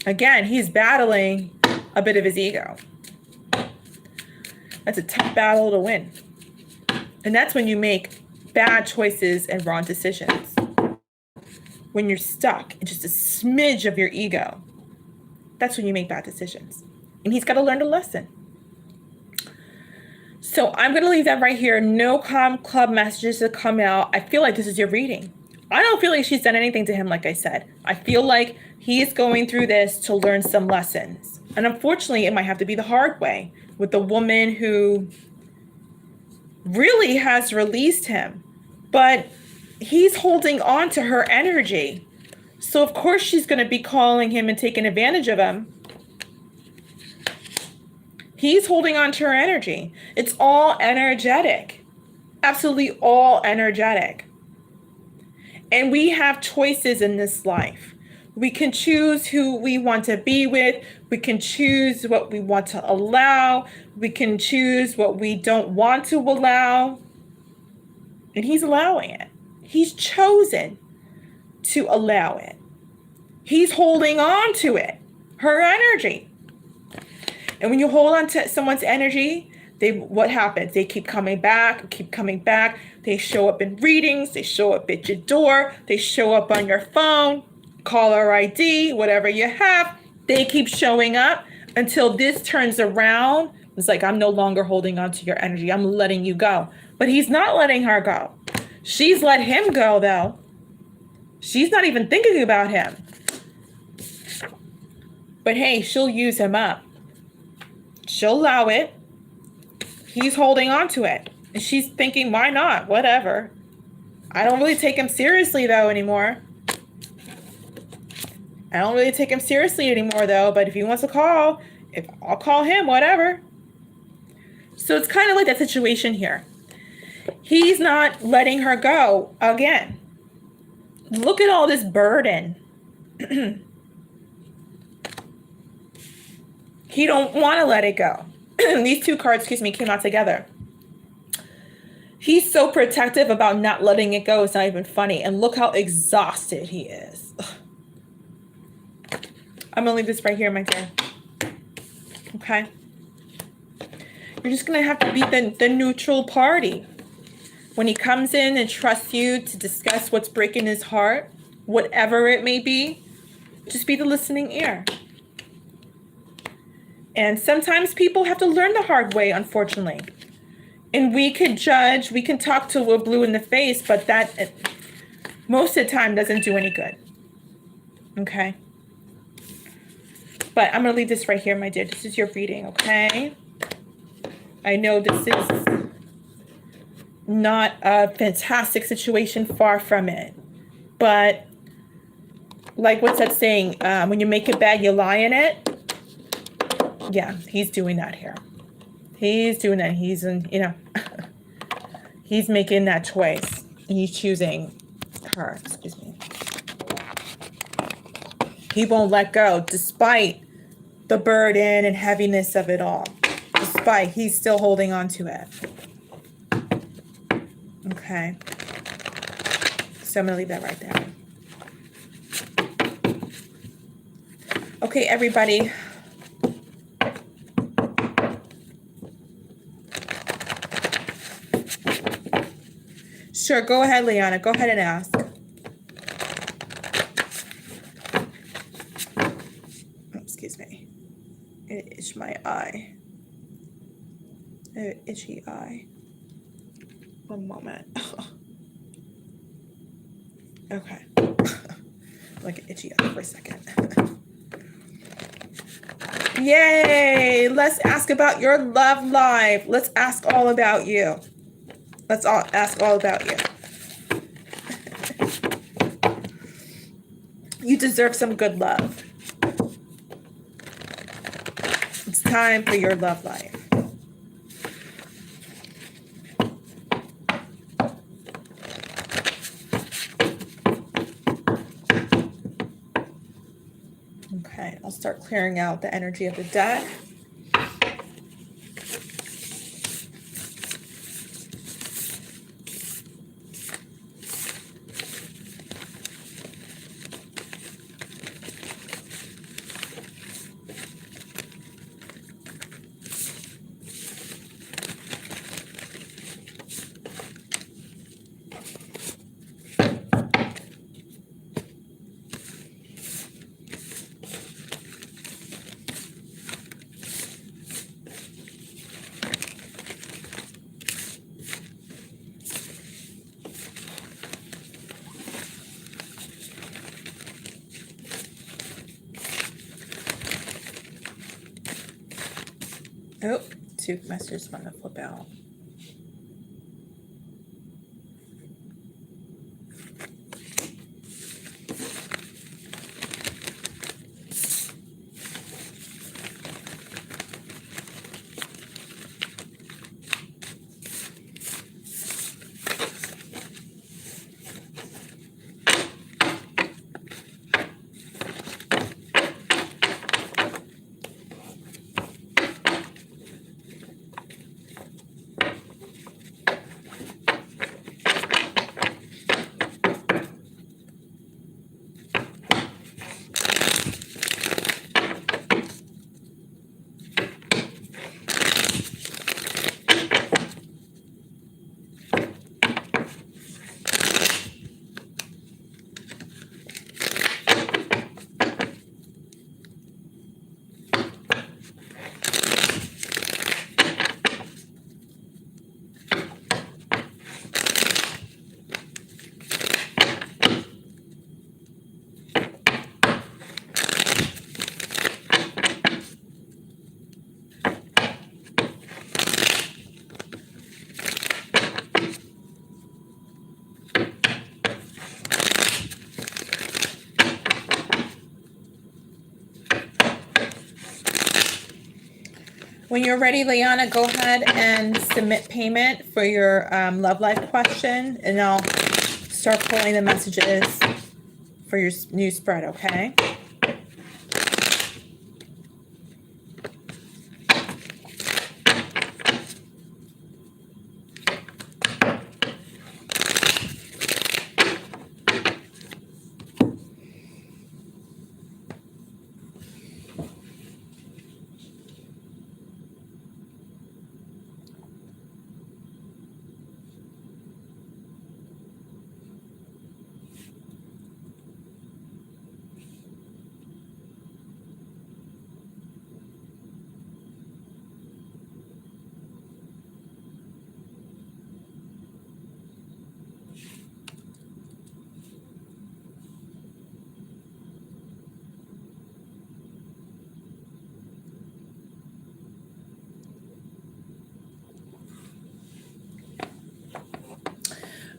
Again, he's battling a bit of his ego. That's a tough battle to win. And that's when you make bad choices and wrong decisions. When you're stuck in just a smidge of your ego, that's when you make bad decisions. And he's got to learn the lesson. So I'm going to leave that right here. No Calm Club messages to come out. I feel like this is your reading. I don't feel like she's done anything to him, like I said. I feel like he's going through this to learn some lessons. And unfortunately, it might have to be the hard way with the woman who really has released him. But he's holding on to her energy. So of course she's going to be calling him and taking advantage of him. He's holding on to her energy. It's all energetic. Absolutely all energetic. And we have choices in this life. We can choose who we want to be with. We can choose what we want to allow. We can choose what we don't want to allow. And he's allowing it. He's chosen to allow it. He's holding on to it. Her energy. And when you hold on to someone's energy, what happens? They keep coming back, keep coming back. They show up in readings. They show up at your door. They show up on your phone, caller ID, whatever you have. They keep showing up until this turns around. It's like, I'm no longer holding on to your energy. I'm letting you go. But he's not letting her go. She's let him go, though. She's not even thinking about him. But hey, she'll use him up. She'll allow it. He's holding on to it. And she's thinking, why not? Whatever. I don't really take him seriously, though, anymore. I don't really take him seriously anymore, though. But if he wants to call, I'll call him, whatever. So it's kind of like that situation here. He's not letting her go again. Look at all this burden. He don't want to let it go. These two cards, came out together. He's so protective about not letting it go. It's not even funny. And look how exhausted he is. Ugh. I'm going to leave this right here, my dear. Okay? You're just going to have to be the neutral party. When he comes in and trusts you to discuss what's breaking his heart, whatever it may be, just be the listening ear. And sometimes people have to learn the hard way, unfortunately. And we could judge, we can talk till we're blue in the face, but that most of the time doesn't do any good. Okay? But I'm going to leave this right here, my dear. This is your reading, okay? I know this is not a fantastic situation, far from it. But like what's that saying? When you make it bad, you lie in it. Yeah, he's doing that here. He's doing that. He's he's making that choice. He's choosing her. Excuse me. He won't let go despite the burden and heaviness of it all. Despite, he's still holding on to it. Okay. So I'm going to leave that right there. Okay, everybody. Sure, go ahead, Liana. Go ahead and ask. Excuse me. It itch my eye. Itchy eye. One moment. Okay. Like an itchy eye for a second. Yay! Let's ask about your love life. Let's ask all about you. Let's all ask all about you. You deserve some good love. It's time for your love life. Okay, I'll start clearing out the energy of the deck. Oh, two messages want to flip out. When you're ready, Liana, go ahead and submit payment for your love life question, and I'll start pulling the messages for your new spread, okay?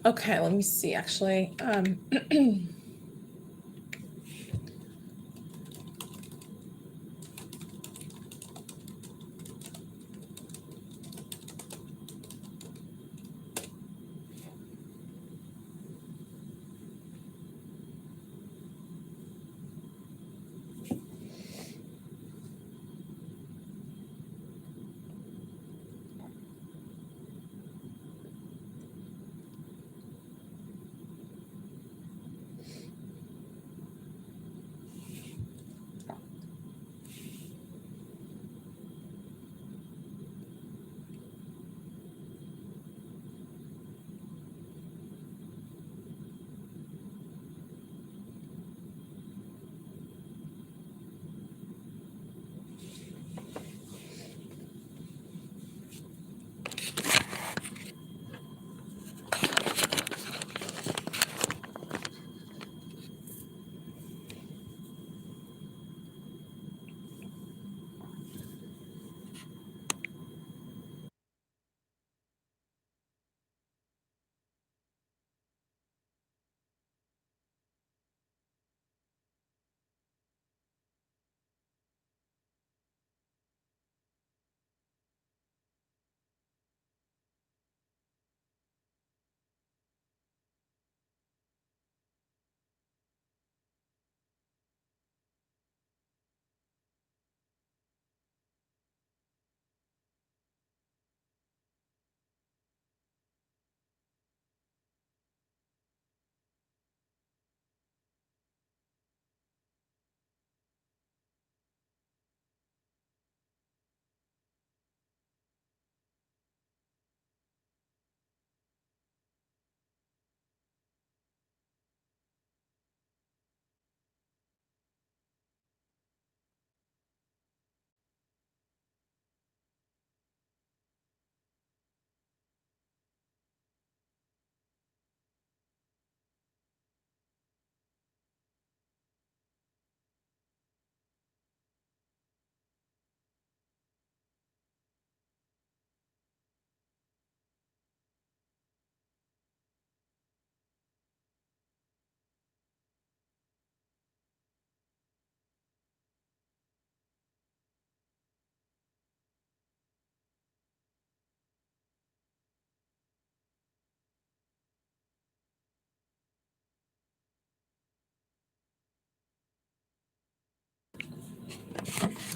Okay, let me see, actually.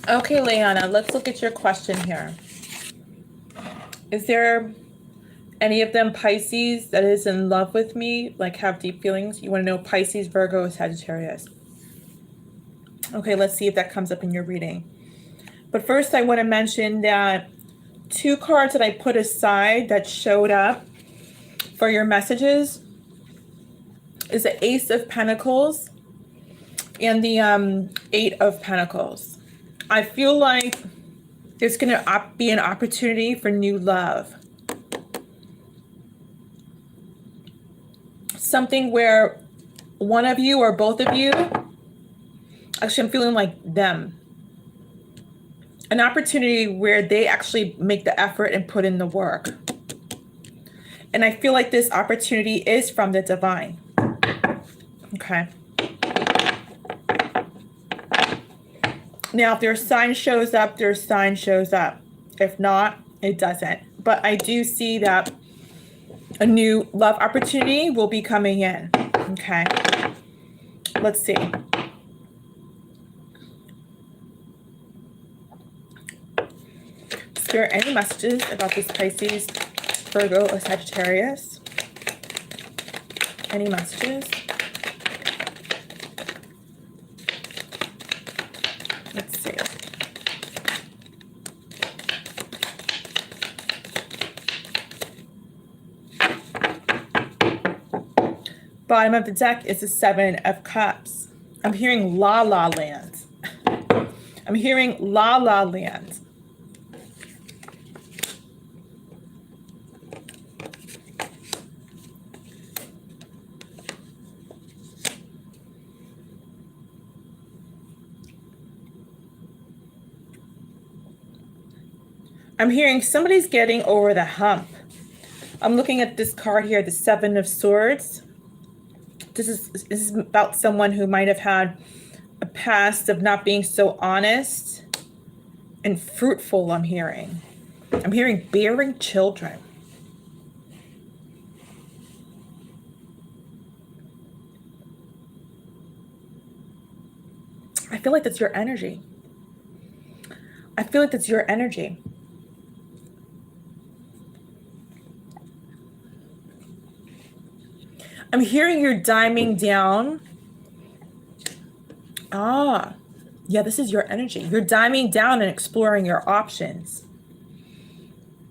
Okay, Leanna, let's look at your question here. Is there any of them Pisces that is in love with me, like have deep feelings? You want to know Pisces, Virgo, Sagittarius. Okay, let's see if that comes up in your reading. But first I want to mention that 2 cards that I put aside that showed up for your messages is the Ace of Pentacles and the 8 of Pentacles. I feel like there's going to be an opportunity for new love. Something where one of you or both of you, actually I'm feeling like them. An opportunity where they actually make the effort and put in the work. And I feel like this opportunity is from the divine. Okay. Now, if their sign shows up, their sign shows up. If not, it doesn't. But I do see that a new love opportunity will be coming in. Okay. Let's see. Is there any messages about this Pisces, Virgo, or Sagittarius? Any messages? Let's see. Bottom of the deck is the 7 of Cups. I'm hearing La La Land. I'm hearing La La Land. I'm hearing somebody's getting over the hump. I'm looking at this card here, the 7 of Swords. This is about someone who might have had a past of not being so honest and fruitful, I'm hearing. I'm hearing bearing children. I feel like that's your energy. I feel like that's your energy. I'm hearing you're diming down. Ah, yeah, this is your energy. You're diming down and exploring your options.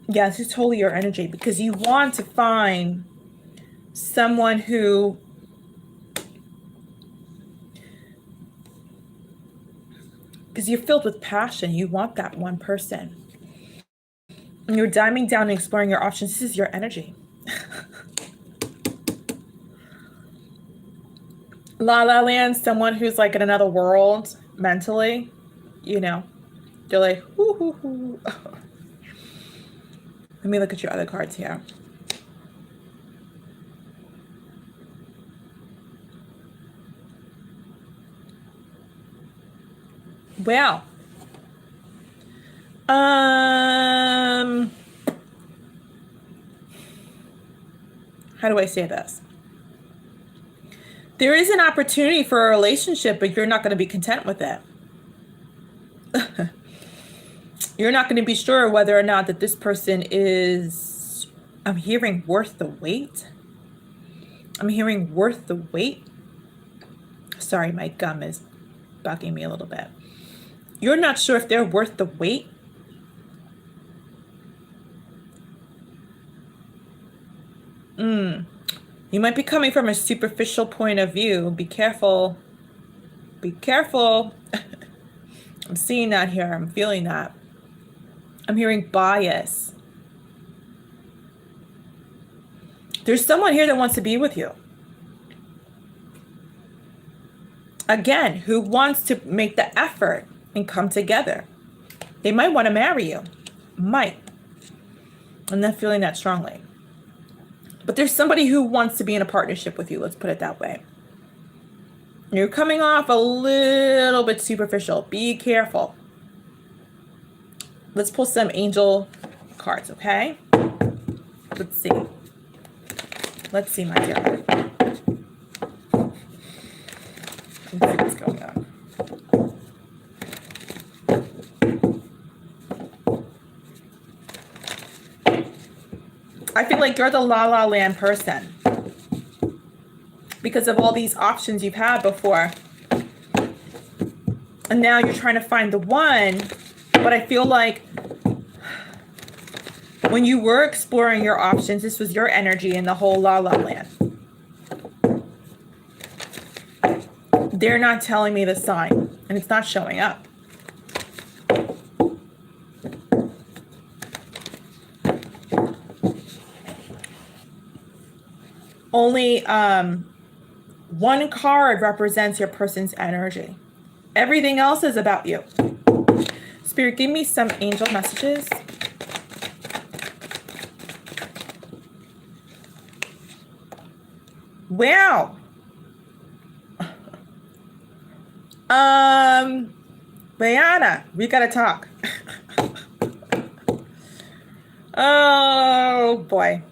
Yeah, this is totally your energy because you want to find someone who because you're filled with passion. You want that one person. And you're diming down and exploring your options. This is your energy. La La Land, someone who's like in another world mentally, you know, they're like, hoo, hoo, hoo. Let me look at your other cards here. Wow. How do I say this? There is an opportunity for a relationship, but you're not going to be content with it. You're not going to be sure whether or not that this person is, I'm hearing worth the wait. I'm hearing worth the wait. Sorry, my gum is bugging me a little bit. You're not sure if they're worth the wait. You might be coming from a superficial point of view. Be careful. Be careful. I'm seeing that here. I'm feeling that. I'm hearing bias. There's someone here that wants to be with you. Again, who wants to make the effort and come together. They might want to marry you. Might. I'm not feeling that strongly. But there's somebody who wants to be in a partnership with you. Let's put it that way. You're coming off a little bit superficial. Be careful. Let's pull some angel cards, okay? Let's see. Let's see, my dear. Let's see what's going on. I feel like you're the la la land person because of all these options you've had before. And now you're trying to find the one, but I feel like when you were exploring your options, this was your energy in the whole la la land. They're not telling me the sign, and it's not showing up. Only one card represents your person's energy. Everything else is about you. Spirit, give me some angel messages. Wow. Bayana, we gotta talk. Oh boy.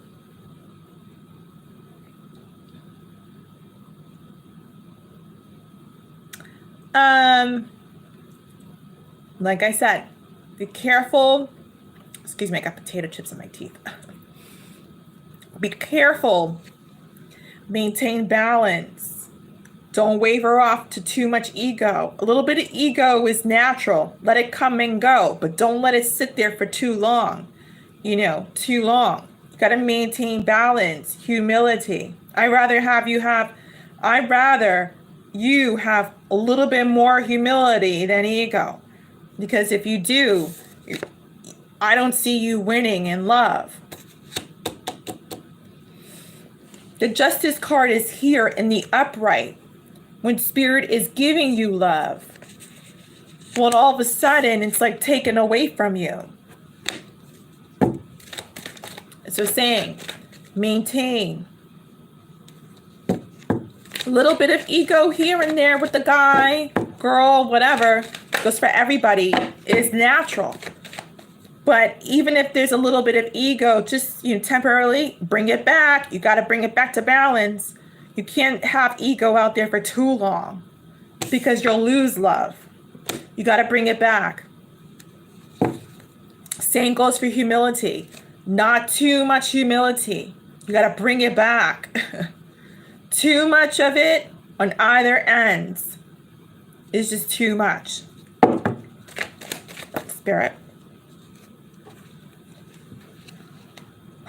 Like I said, be careful. Excuse me, I got potato chips in my teeth. Be careful. Maintain balance. Don't waver off to too much ego. A little bit of ego is natural. Let it come and go, but don't let it sit there for too long. You know, too long. You got to maintain balance, humility. I'd rather you have a little bit more humility than ego. Because if you do, I don't see you winning in love. The Justice card is here in the upright when Spirit is giving you love. Well, all of a sudden, it's like taken away from you. So saying, maintain. A little bit of ego here and there with the guy, girl, whatever. Goes for everybody. It is natural. But even if there's a little bit of ego, just, you know, temporarily bring it back. You got to bring it back to balance. You can't have ego out there for too long because you'll lose love. You got to bring it back. Same goes for humility. Not too much humility. You got to bring it back. Too much of it on either ends is just too much. Spirit.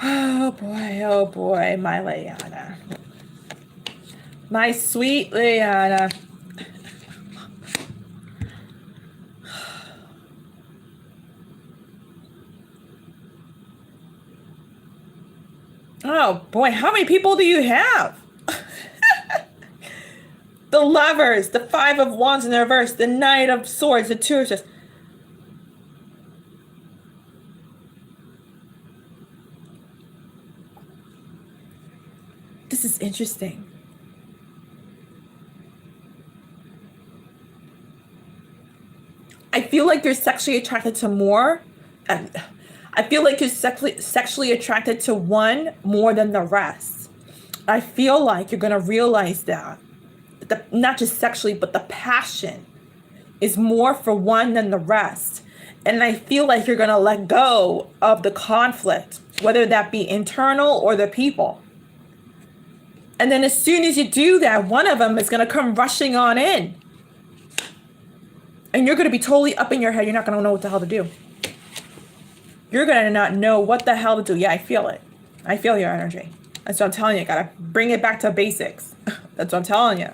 Oh boy, my Liana. My sweet Liana. Oh boy, how many people do you have? The Lovers, the Five of Wands in the reverse, the Knight of Swords, the Two of Swords. This is interesting. I feel like you're sexually attracted to more. I feel like you're sexually attracted to one more than the rest. I feel like you're going to realize that. Not just sexually, but the passion is more for one than the rest. And I feel like you're going to let go of the conflict, whether that be internal or the people. And then as soon as you do that, one of them is going to come rushing on in. And you're going to be totally up in your head. You're not going to know what the hell to do. You're going to not know what the hell to do. Yeah, I feel it. I feel your energy. That's what I'm telling you. You got to bring it back to basics. That's what I'm telling you.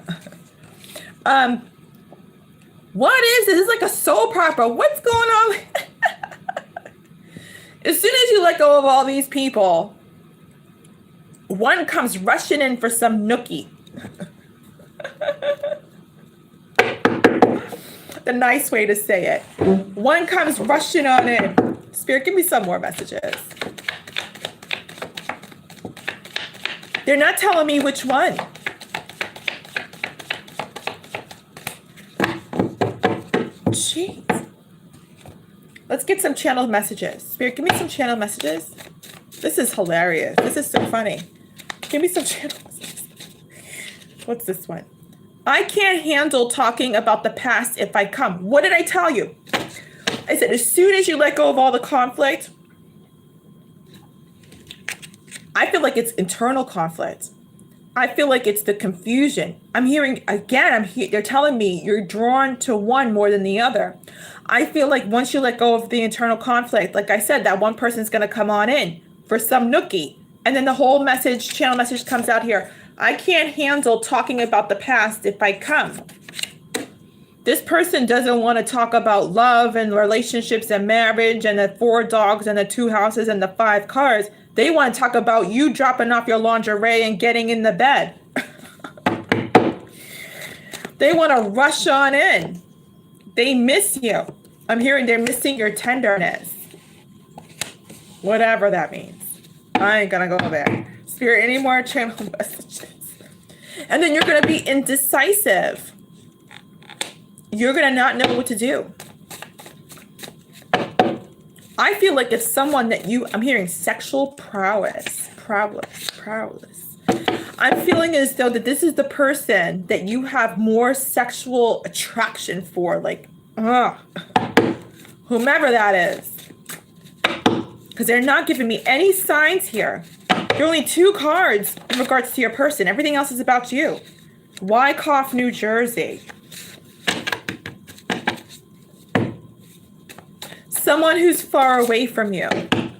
What is this? This is like a soap opera. What's going on? As soon as you let go of all these people, one comes rushing in for some nookie. The nice way to say it. One comes rushing on in. Spirit, give me some more messages. They're not telling me which one. Jeez. Let's get some channeled messages. Spirit, give me some channeled messages. This is hilarious. This is so funny. Give me some channeled messages. What's this one? I can't handle talking about the past if I come. What did I tell you? I said, as soon as you let go of all the conflict, I feel like it's internal conflict. I feel like it's the confusion. I'm hearing, again, they're telling me you're drawn to one more than the other. I feel like once you let go of the internal conflict, like I said, that one person's going to come on in for some nookie. And then the whole channel message comes out here. I can't handle talking about the past if I come. This person doesn't want to talk about love and relationships and marriage and the 4 dogs and the 2 houses and the 5 cars. They want to talk about you dropping off your lingerie and getting in the bed. They want to rush on in. They miss you. I'm hearing they're missing your tenderness. Whatever that means. I ain't going to go there. Spirit, any more channel messages? And then you're going to be indecisive. You're going to not know what to do. I feel like it's someone that I'm hearing sexual prowess. I'm feeling as though that this is the person that you have more sexual attraction for, like, whomever that is. Because they're not giving me any signs here. There are only 2 cards in regards to your person. Everything else is about you. Wyckoff, New Jersey. Someone who's far away from you.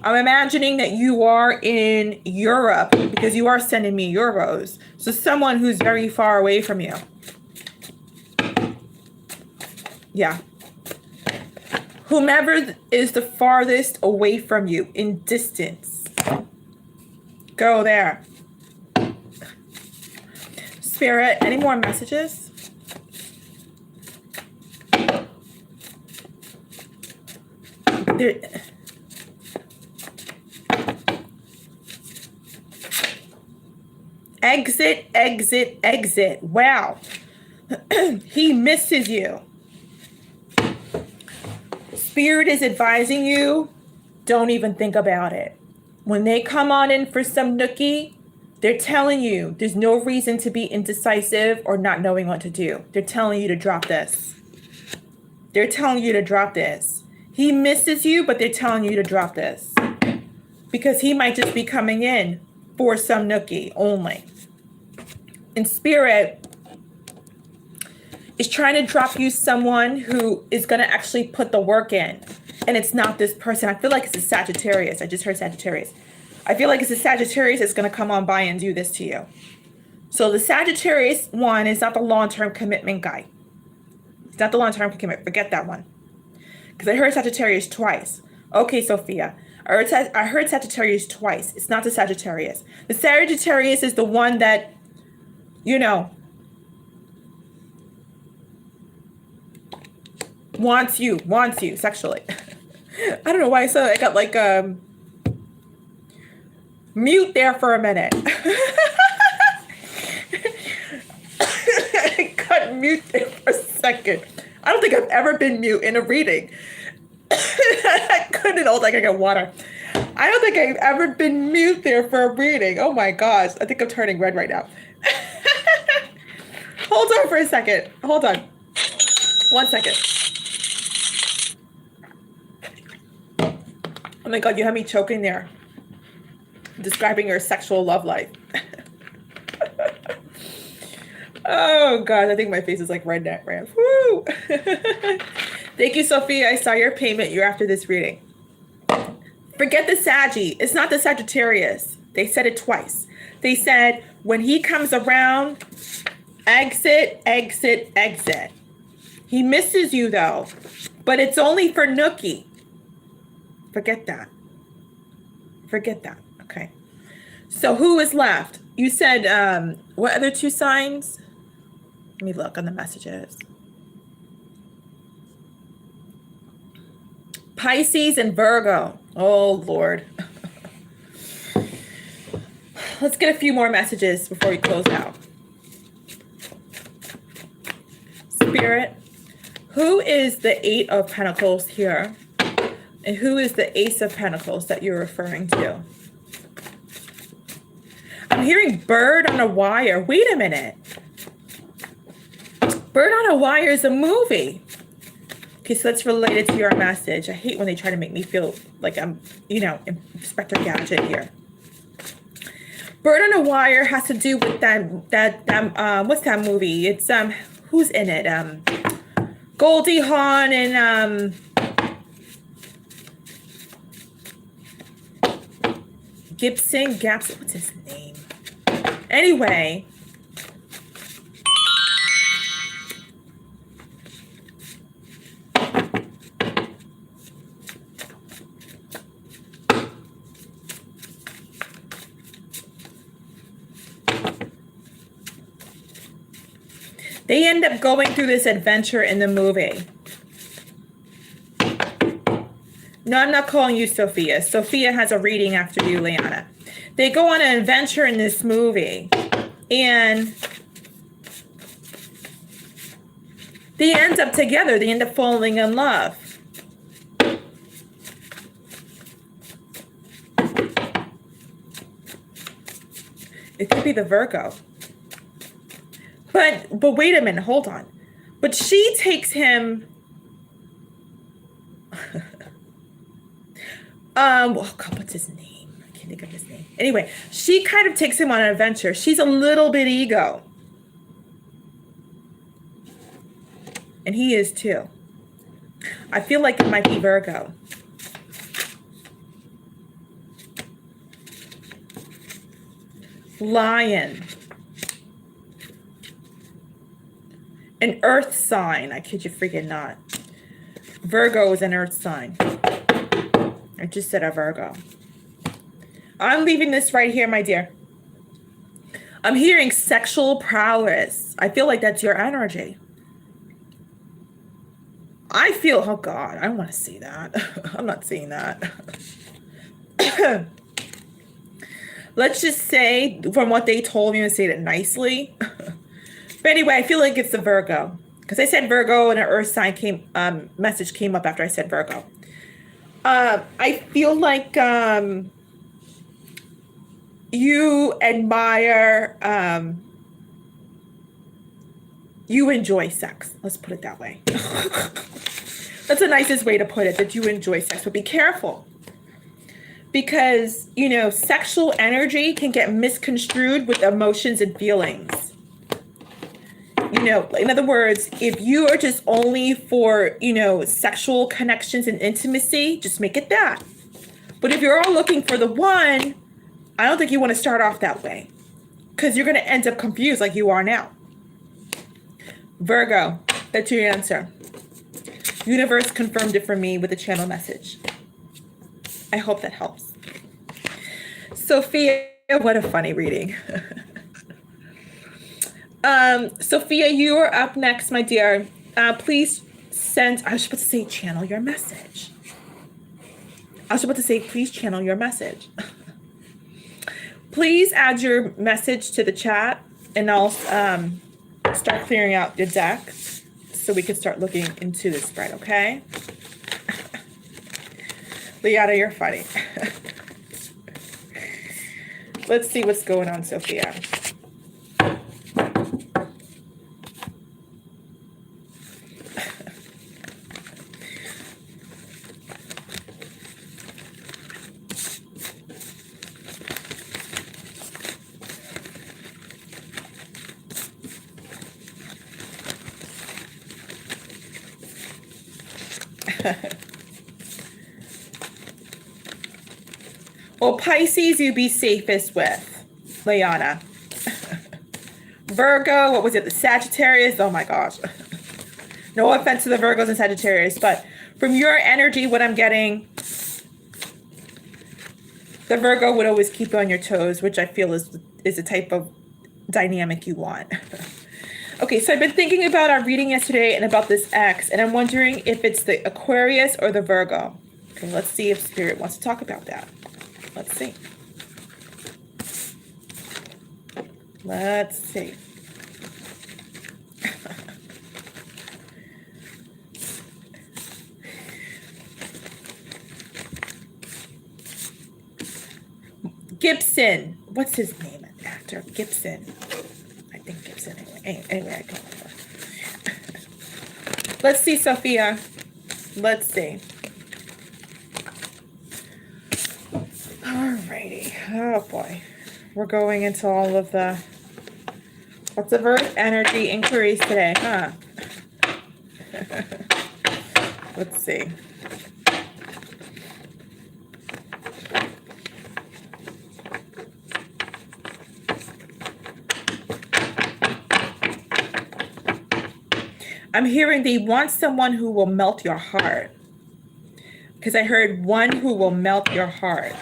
I'm imagining that you are in Europe because you are sending me euros. So someone who's very far away from you. Yeah. Whomever is the farthest away from you in distance. Go there. Spirit, any more messages? Exit, exit, exit. Wow. He misses you. Spirit is advising you, don't even think about it. When they come on in for some nookie, they're telling you there's no reason to be indecisive or not knowing what to do. They're telling you to drop this. They're telling you to drop this. He misses you, but they're telling you to drop this. Because he might just be coming in for some nookie only. And Spirit is trying to drop you someone who is going to actually put the work in. And it's not this person. I feel like it's a Sagittarius. I just heard Sagittarius. I feel like it's a Sagittarius that's going to come on by and do this to you. So the Sagittarius one is not the long-term commitment guy. It's not the long-term commitment. Forget that one. Because I heard Sagittarius twice. Okay, Sophia. I heard Sagittarius twice. It's not the Sagittarius. The Sagittarius is the one that, you know, wants you sexually. I don't know why I got like mute there for a minute. I got mute there for a second. I don't think I've ever been mute in a reading. I couldn't hold, like I got water. I don't think I've ever been mute there for a reading. Oh my gosh. I think I'm turning red right now. Hold on for a second. Hold on. 1 second. Oh my God, you have me choking there. Describing your sexual love life. Oh God, I think my face is like redneck red. Woo! Thank you, Sophia. I saw your payment. You're after this reading. Forget the Saggy. It's not the Sagittarius. They said it twice. They said when he comes around, exit, exit, exit. He misses you though, but it's only for nookie. Forget that. Forget that. Okay. So who is left? You said, what other 2 signs? Let me look on the messages. Pisces and Virgo. Oh, Lord. Let's get a few more messages before we close out. Spirit, who is the 8 of Pentacles here? And who is the Ace of Pentacles that you're referring to? I'm hearing bird on a wire. Wait a minute. Bird on a Wire is a movie. Okay, so that's related to your message. I hate when they try to make me feel like I'm, you know, Inspector Gadget here. Bird on a Wire has to do with that what's that movie? It's who's in it? Goldie Hawn and Gibson Gaps. What's his name? Anyway. They end up going through this adventure in the movie. No, I'm not calling you Sophia. Sophia has a reading after you, Liana. They go on an adventure in this movie. And they end up together. They end up falling in love. It could be the Virgo. But wait a minute, hold on. But she takes him. What's his name? I can't think of his name. Anyway, she kind of takes him on an adventure. She's a little bit ego. And he is too. I feel like it might be Virgo. Lion. An earth sign. I kid you freaking not. Virgo is an earth sign. I just said a Virgo. I'm leaving this right here, my dear. I'm hearing sexual prowess. I feel like that's your energy. I feel, oh God, I don't want to see that. I'm not seeing that. Let's just say, from what they told me, to say it nicely. But anyway, I feel like it's the Virgo. Because I said Virgo and an earth sign message came up after I said Virgo. I feel like you admire, you enjoy sex. Let's put it that way. That's the nicest way to put it, that you enjoy sex. But be careful. Because, you know, sexual energy can get misconstrued with emotions and feelings. You know, in other words, if you are just only for, you know, sexual connections and intimacy, just make it that. But if you're all looking for the one, I don't think you want to start off that way. Because you're going to end up confused like you are now. Virgo, that's your answer. Universe confirmed it for me with a channel message. I hope that helps. Sophia, what a funny reading. Sophia, you are up next, my dear. Please send, I was supposed to say channel your message. I was about to say, please channel your message. Please add your message to the chat and I'll start clearing out your deck so we can start looking into this spread, okay? Liana, you're funny. Let's see what's going on, Sophia. Well, Pisces, you be safest with, Liana. Virgo, what was it? The Sagittarius? Oh my gosh. No offense to the Virgos and Sagittarius, but from your energy, what I'm getting, the Virgo would always keep you on your toes, which I feel is the type of dynamic you want. Okay, so I've been thinking about our reading yesterday and about this X, and I'm wondering if it's the Aquarius or the Virgo. Okay, let's see if Spirit wants to talk about that. Let's see. Let's see. Gibson. What's his name? Actor Gibson. I think Gibson. Anyway, I can't remember. Let's see, Sophia. Let's see. Alrighty. Oh boy. we're going into all of the, what's the Earth energy inquiries today, huh? Let's see. I'm hearing they want someone who will melt your heart. Because I heard one who will melt your heart.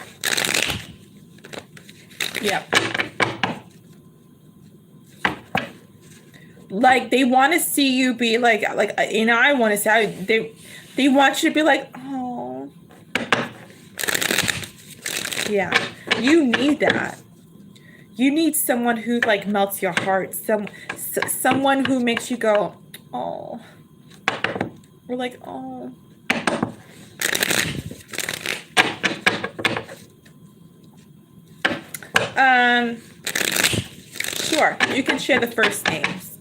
Yep. Like they want to see you be like, and I want to say, they want you to be like, oh. Yeah. You need that. You need someone who like melts your heart. Someone who makes you go, oh. We're like, oh. Sure. You can share the first names.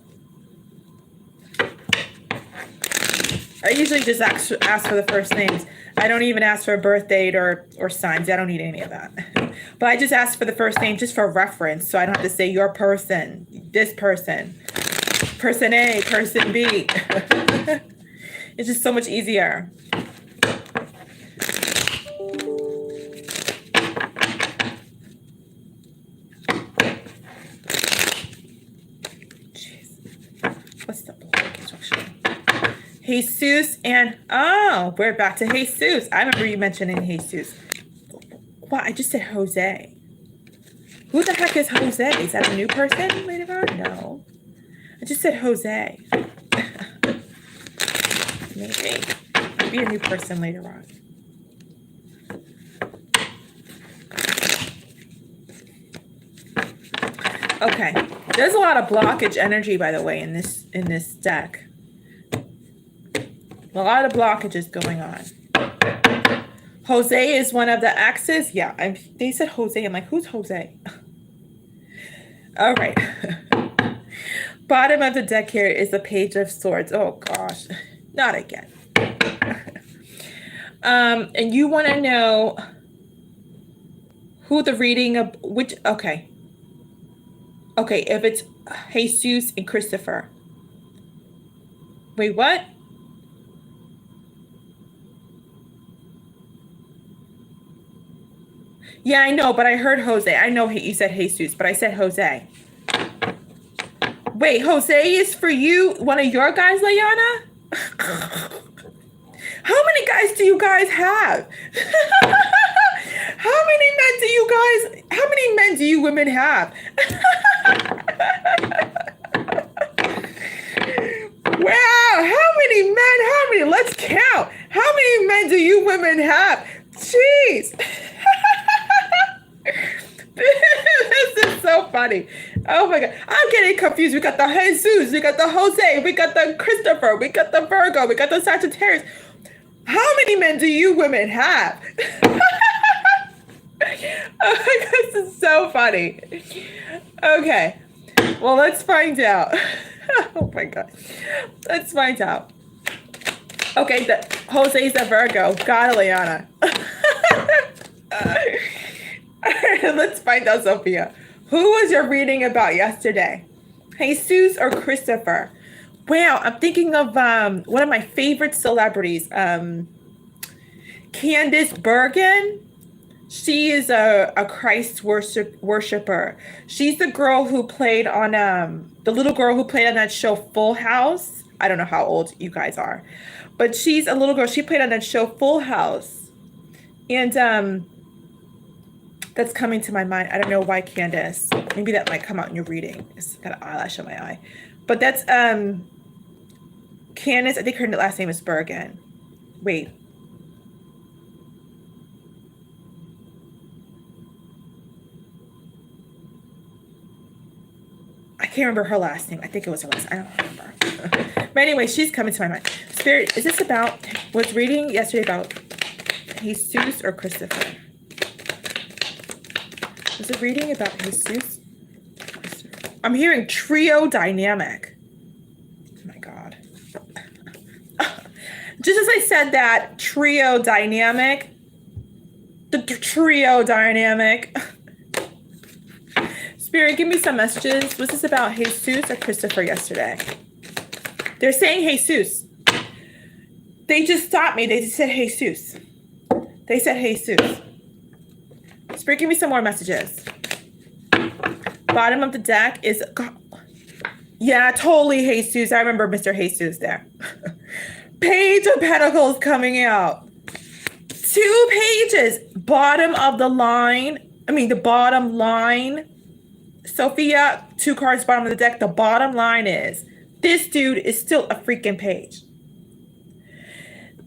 I usually just ask for the first names. I don't even ask for a birth date or signs. I don't need any of that. But I just ask for the first name just for reference, so I don't have to say your person, this person, person A, person B. It's just so much easier. What's the block instruction? Jesus and, oh, we're back to Jesus. I remember you mentioning Jesus. Wow, I just said Jose. Who the heck is Jose? Is that a new person later on? No. I just said Jose. Maybe a new person later on. Okay. There's a lot of blockage energy, by the way, in this deck. A lot of blockages going on. Jose is one of the exes. Yeah, they said Jose. I'm like, who's Jose? All right. Bottom of the deck here is the Page of Swords. Oh, gosh. Not again. And you want to know who the reading of which... Okay. Okay, if it's Jesus and Christopher. Wait, what? Yeah, I know, but I heard Jose. I know you said Jesus, but I said Jose. Wait, Jose is for you, one of your guys, Layana? How many guys do you guys have? How many men do you women have? Wow, how many men? Let's count. How many men do you women have? Jeez. This is so funny. Oh my God. I'm getting confused. We got the Jesus, we got the Jose, we got the Christopher, we got the Virgo, we got the Sagittarius. How many men do you women have? Oh my God, this is so funny. Okay. Well, let's find out. Oh my God. Let's find out. Okay, Jose's a Virgo. Got it, Liana. All right, let's find out, Sophia. Who was your reading about yesterday? Jesus or Christopher? Wow, I'm thinking of one of my favorite celebrities, Candace Bergen. She is a Christ worshiper. She's the girl who played on the little girl who played on that show Full House. I don't know how old you guys are, but she's a little girl. She played on that show Full House, and that's coming to my mind. I don't know why Candace. Maybe that might come out in your reading. It's got an eyelash on my eye, but that's Candace. I think her last name is Bergen. Wait. I can't remember her last name. I think it was her last name. I don't remember. But anyway, she's coming to my mind. Spirit, is this about, was reading yesterday about Jesus or Christopher? Was it reading about Jesus? I'm hearing trio dynamic. Oh my God. Just as I said that, trio dynamic. The trio dynamic. Spirit, give me some messages. Was this about Jesus or Christopher yesterday? They're saying Jesus. They just stopped me. They just said Jesus. They said Jesus. Spirit, give me some more messages. Bottom of the deck is... Yeah, totally Jesus. I remember Mr. Jesus there. Page of Pentacles coming out. 2 pages. Bottom of the line. I mean, the bottom line. Sophia, 2 cards bottom of the deck. The bottom line is, this dude is still a freaking page.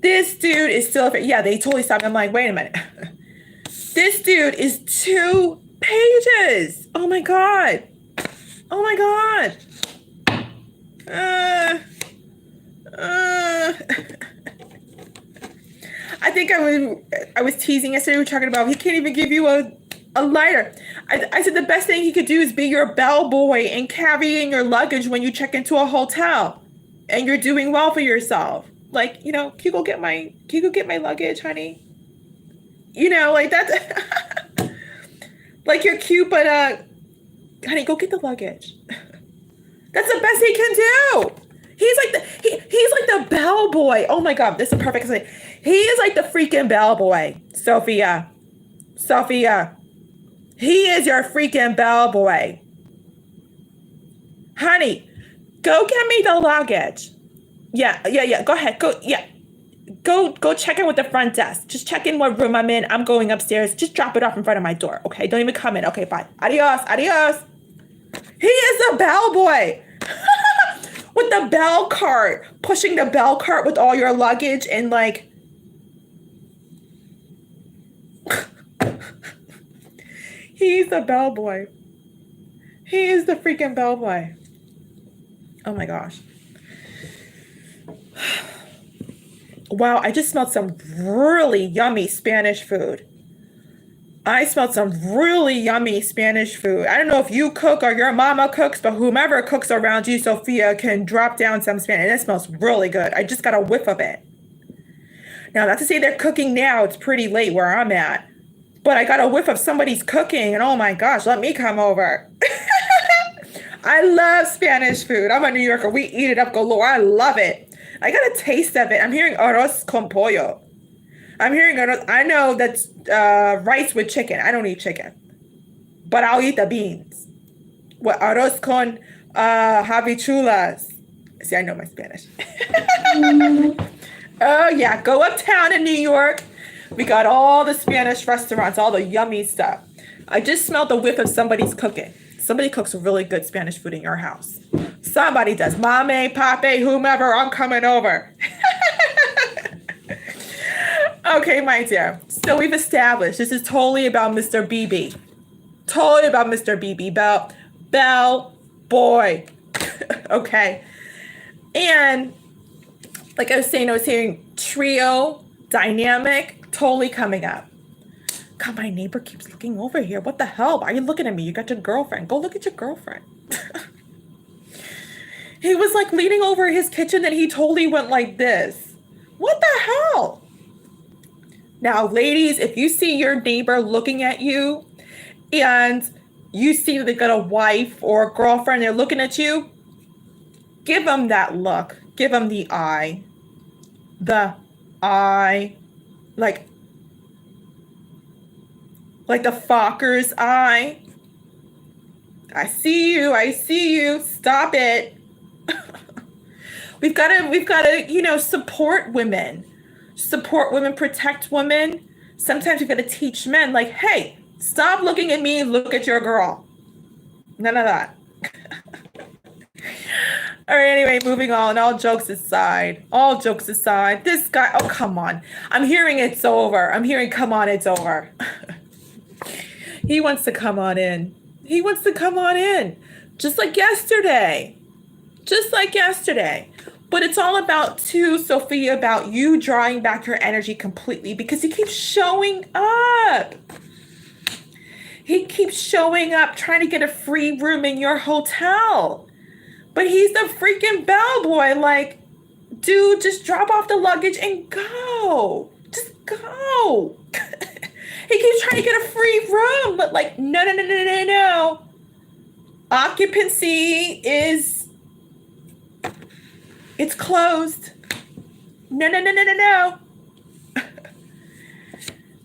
This dude is still a... Yeah, they totally stopped. I'm like, wait a minute. This dude is 2 pages. Oh my God. Oh my God. I think I was teasing yesterday. We were talking about he can't even give you a lighter. I said the best thing he could do is be your bellboy and carrying your luggage when you check into a hotel and you're doing well for yourself. Like, you know, can you go get my luggage, honey? You know, like that. Like, you're cute, but honey, go get the luggage. That's the best he can do. He's like the bellboy. Oh my God, this is perfect. He is like the freaking bellboy, Sophia. He is your freaking bellboy. Honey, go get me the luggage. Yeah. Go ahead. Go check in with the front desk. Just check in what room I'm in. I'm going upstairs. Just drop it off in front of my door. Okay, don't even come in. Okay, bye. Adios. He is a bellboy. With the bell cart, pushing the bell cart with all your luggage and like... He's the bellboy. He is the freaking bellboy. Oh my gosh. Wow, I just smelled some really yummy Spanish food. I smelled some really yummy Spanish food. I don't know if you cook or your mama cooks, but whomever cooks around you, Sophia, can drop down some Spanish. And it smells really good. I just got a whiff of it. Now, not to say they're cooking now. It's pretty late where I'm at. But I got a whiff of somebody's cooking. And oh my gosh, let me come over. I love Spanish food. I'm a New Yorker. We eat it up galore. I love it. I got a taste of it. I'm hearing arroz con pollo. I know that's rice with chicken. I don't eat chicken, but I'll eat the beans. What, arroz con habichuelas. See, I know my Spanish. Oh yeah, go uptown in New York. We got all the Spanish restaurants, all the yummy stuff. I just smelled the whiff of somebody's cooking. Somebody cooks really good Spanish food in your house. Somebody does. Mame, pape, whomever, I'm coming over. Okay, my dear. So we've established this is totally about Mr. BB. Totally about Mr. BB. Bell boy. Okay. And like I was saying trio, dynamic, totally coming up. God, my neighbor keeps looking over here. What the hell? Why are you looking at me? You got your girlfriend. Go look at your girlfriend. He was like leaning over his kitchen and he totally went like this. What the hell? Now, ladies, if you see your neighbor looking at you and you see that they got a wife or a girlfriend, they're looking at you, give them that look. Give them the eye. The eye. Like the Fokker's eye. I see you. Stop it. We've got to, support women. Support women, protect women. Sometimes we've got to teach men, like, hey, stop looking at me, look at your girl. None of that. All right, anyway, moving on. All jokes aside. This guy, oh, come on. I'm hearing it's over. Come on, it's over. He wants to come on in. Just like yesterday. But it's all about, too, Sophia, about you drawing back your energy completely because he keeps showing up. Trying to get a free room in your hotel. But he's the freaking bellboy. Like, dude, just drop off the luggage and go. Just go. He keeps trying to get a free room. But like, no. Occupancy is, it's closed. No, no, no, no, no, no.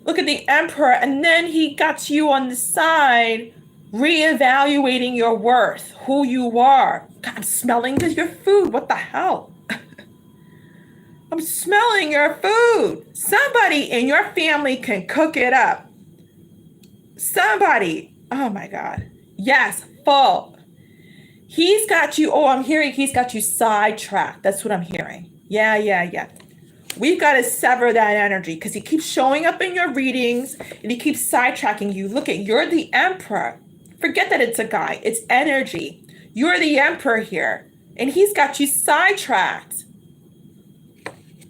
Look at the Emperor, and then he got you on the side, reevaluating your worth, who you are. God, I'm smelling your food. What the hell? I'm smelling your food. Somebody in your family can cook it up. Somebody. Oh my God. Yes, full. He's got you. Oh, I'm hearing he's got you sidetracked. That's what I'm hearing. Yeah. We've got to sever that energy because he keeps showing up in your readings and he keeps sidetracking you. Look at, you're the Emperor. Forget that it's a guy. It's energy. You're the Emperor here. And he's got you sidetracked.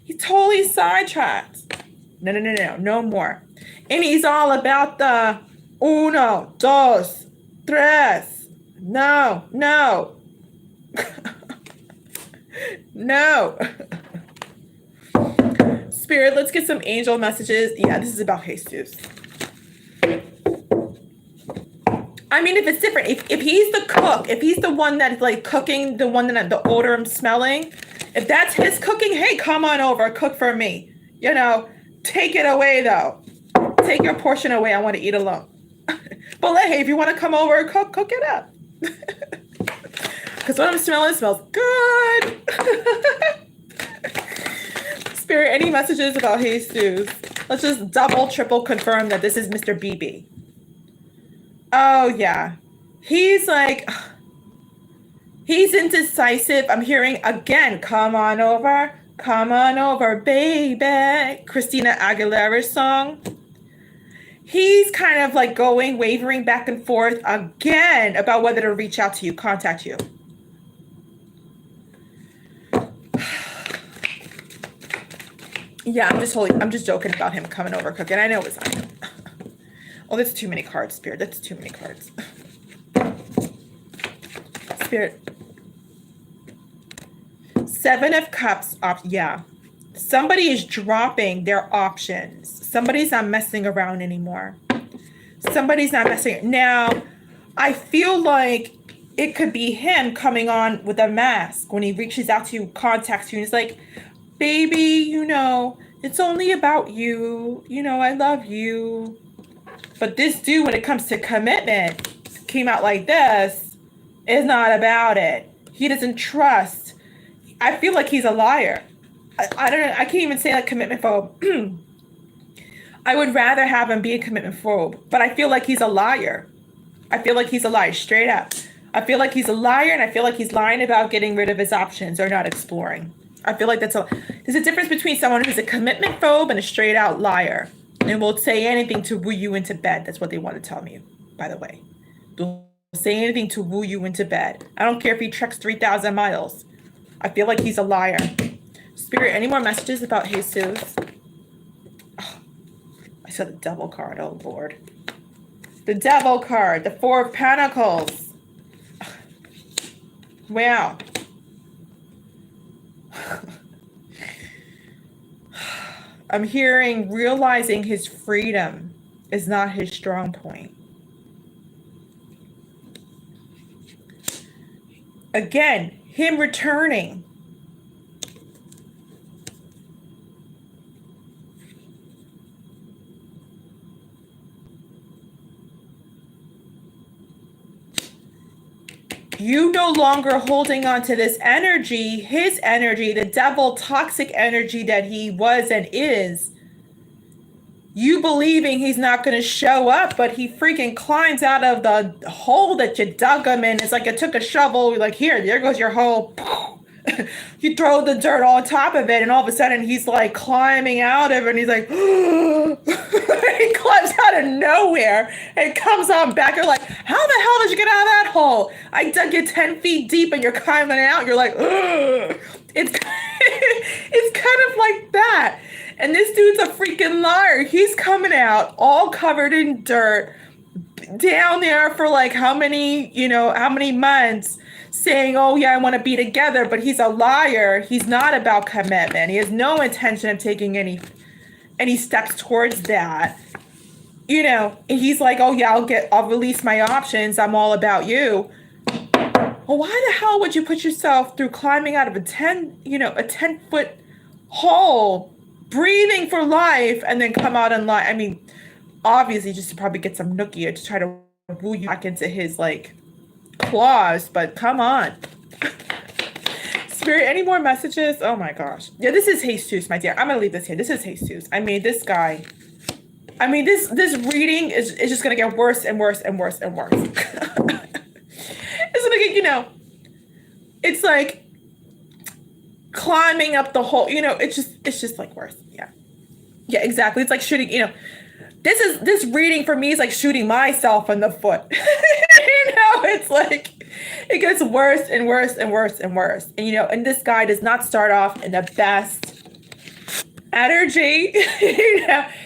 He's totally sidetracked. No more. And he's all about the uno, dos, tres. No. No. Spirit, let's get some angel messages. Yeah, this is about Jesus. I mean, if it's different, if he's the cook, if he's the one that's like cooking, the one that the odor I'm smelling, if that's his cooking, hey, come on over, cook for me. You know, take it away though. Take your portion away. I want to eat alone. But hey, if you want to come over and cook it up. Because what I'm smelling smells good. Spirit, any messages about Jesus? Let's just double, triple confirm that this is Mr. BB. Oh, yeah. He's like, he's indecisive. I'm hearing again, come on over, baby. Christina Aguilera's song. He's kind of like going, wavering back and forth again about whether to reach out to you, contact you. Yeah, I'm just joking about him coming over cooking. I know it's not him. Oh, that's too many cards, Spirit. That's too many cards. Spirit. Seven of Cups. Yeah. Somebody is dropping their options. Somebody's not messing around anymore. Somebody's not messing. Now, I feel like it could be him coming on with a mask when he reaches out to you, contacts you, and he's like, baby, you know, it's only about you. You know, I love you. But this dude, when it comes to commitment, came out like this, is not about it. He doesn't trust. I feel like he's a liar. I don't know. I can't even say like commitment phobe. I would rather have him be a commitment phobe, but I feel like he's a liar. I feel like he's a liar, straight up. I feel like he's a liar, and I feel like he's lying about getting rid of his options or not exploring. I feel like there's a difference between someone who's a commitment phobe and a straight out liar. And will say anything to woo you into bed. That's what they want to tell me, by the way. They'll say anything to woo you into bed. I don't care if he treks 3,000 miles. I feel like he's a liar. Spirit, any more messages about Jesus? Oh, I saw the Devil card. Oh, Lord. The Devil card. The Four of Pentacles. Wow. I'm hearing realizing his freedom is not his strong point. Again, him returning. You no longer holding on to this energy, his energy, the devil toxic energy that he was and is. You believing he's not going to show up, but he freaking climbs out of the hole that you dug him in. It's like you took a shovel, you're like, here, there goes your hole. You throw the dirt on top of it, and all of a sudden he's like climbing out of it, and he's like, he climbs out of nowhere and comes on back. You're like, how the hell did you get out of that hole? I dug you 10 feet deep and you're climbing out. You're like, ugh. It's kind of like that. And this dude's a freaking liar. He's coming out all covered in dirt, down there for like how many months, saying, oh yeah, I want to be together, but he's a liar. He's not about commitment. He has no intention of taking any steps towards that. You know, and he's like, oh yeah, I'll release my options. I'm all about you. Well, why the hell would you put yourself through climbing out of a 10-foot hole, breathing for life, and then come out in life? I mean, obviously just to probably get some nookie to try to woo you back into his like claws, but come on. Spirit, any more messages? Oh my gosh. Yeah, this is Jesus, my dear. I'm gonna leave this here. This is Jesus. I mean, this guy. I mean, this reading is just gonna get worse and worse and worse and worse. It's gonna get, it's like climbing up the hole. It's just like worse. Yeah. Yeah, exactly. It's like shooting, this reading for me is like shooting myself in the foot. It's like it gets worse and worse and worse and worse. And this guy does not start off in the best energy.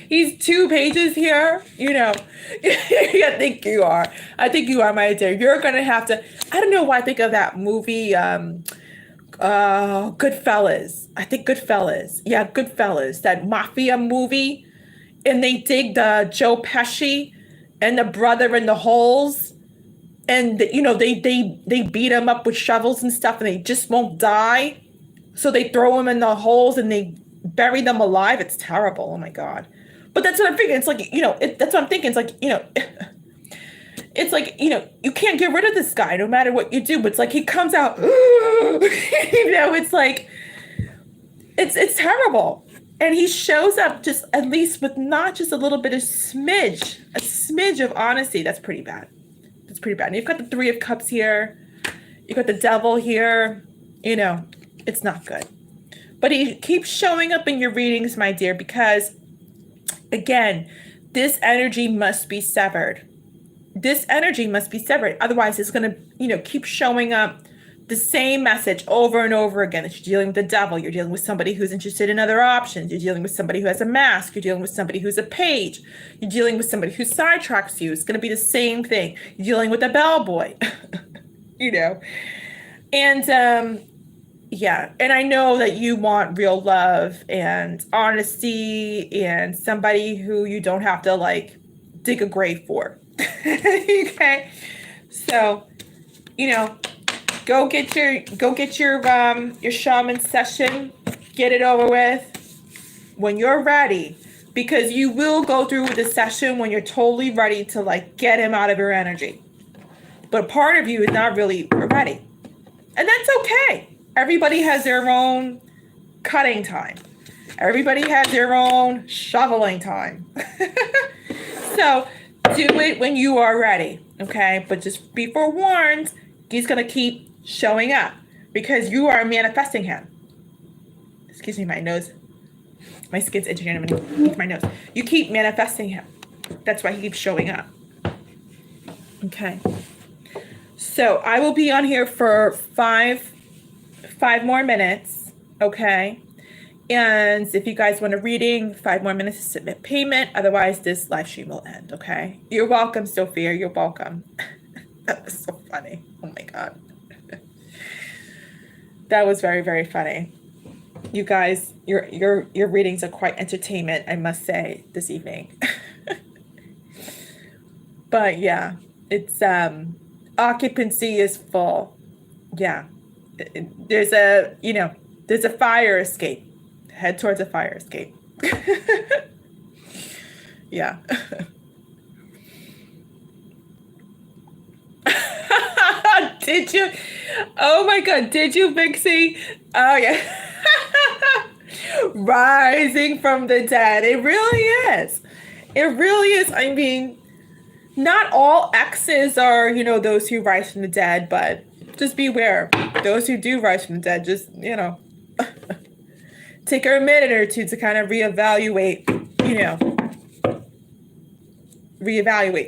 He's 2 pages here. I think you are. I think you are, my dear. You're gonna have to. I don't know why I think of that movie. Goodfellas. I think Goodfellas. Yeah, Goodfellas. That mafia movie, and they dig the Joe Pesci and the brother in the holes, and they beat him up with shovels and stuff, and they just won't die, so they throw him in the holes and they bury them alive. It's terrible. Oh my god. But that's what I'm thinking. It's like, that's what I'm thinking. It's like, it's like, you can't get rid of this guy no matter what you do. But it's like he comes out, it's like, it's terrible. And he shows up just at least with not just a little bit of smidge of honesty. That's pretty bad. That's pretty bad. And you've got the 3 of Cups here. You've got the Devil here. It's not good. But he keeps showing up in your readings, my dear, because, again, this energy must be severed. This energy must be severed. Otherwise, it's going to, keep showing up the same message over and over again, that you're dealing with the devil. You're dealing with somebody who's interested in other options. You're dealing with somebody who has a mask. You're dealing with somebody who's a page. You're dealing with somebody who sidetracks you. It's going to be the same thing. You're dealing with a bellboy, And, yeah, and I know that you want real love and honesty and somebody who you don't have to like dig a grave for. Okay, so go get your shaman session, get it over with when you're ready, because you will go through the session when you're totally ready to like get him out of your energy. But part of you is not really ready, and that's okay. Everybody has their own cutting time. Everybody has their own shoveling time. So do it when you are ready, okay? But just be forewarned, he's going to keep showing up because you are manifesting him. Excuse me, my nose. My skin's itching with my nose. You keep manifesting him. That's why he keeps showing up. Okay. So I will be on here for 5 more minutes, okay? And if you guys want a reading, 5 more minutes to submit payment. Otherwise, this live stream will end, okay? You're welcome, Sophia. You're welcome. That was so funny. Oh my god. That was very, very funny. You guys, your readings are quite entertainment, I must say, this evening. But yeah, it's occupancy is full. Yeah. There's a fire escape. Head towards a fire escape. Yeah. Did you? Oh my god, did you, Vixie? Oh yeah. Rising from the dead. It really is. It really is. I mean, not all exes are, those who rise from the dead, but just beware. Those who do rise from the dead, just, take a minute or two to kind of reevaluate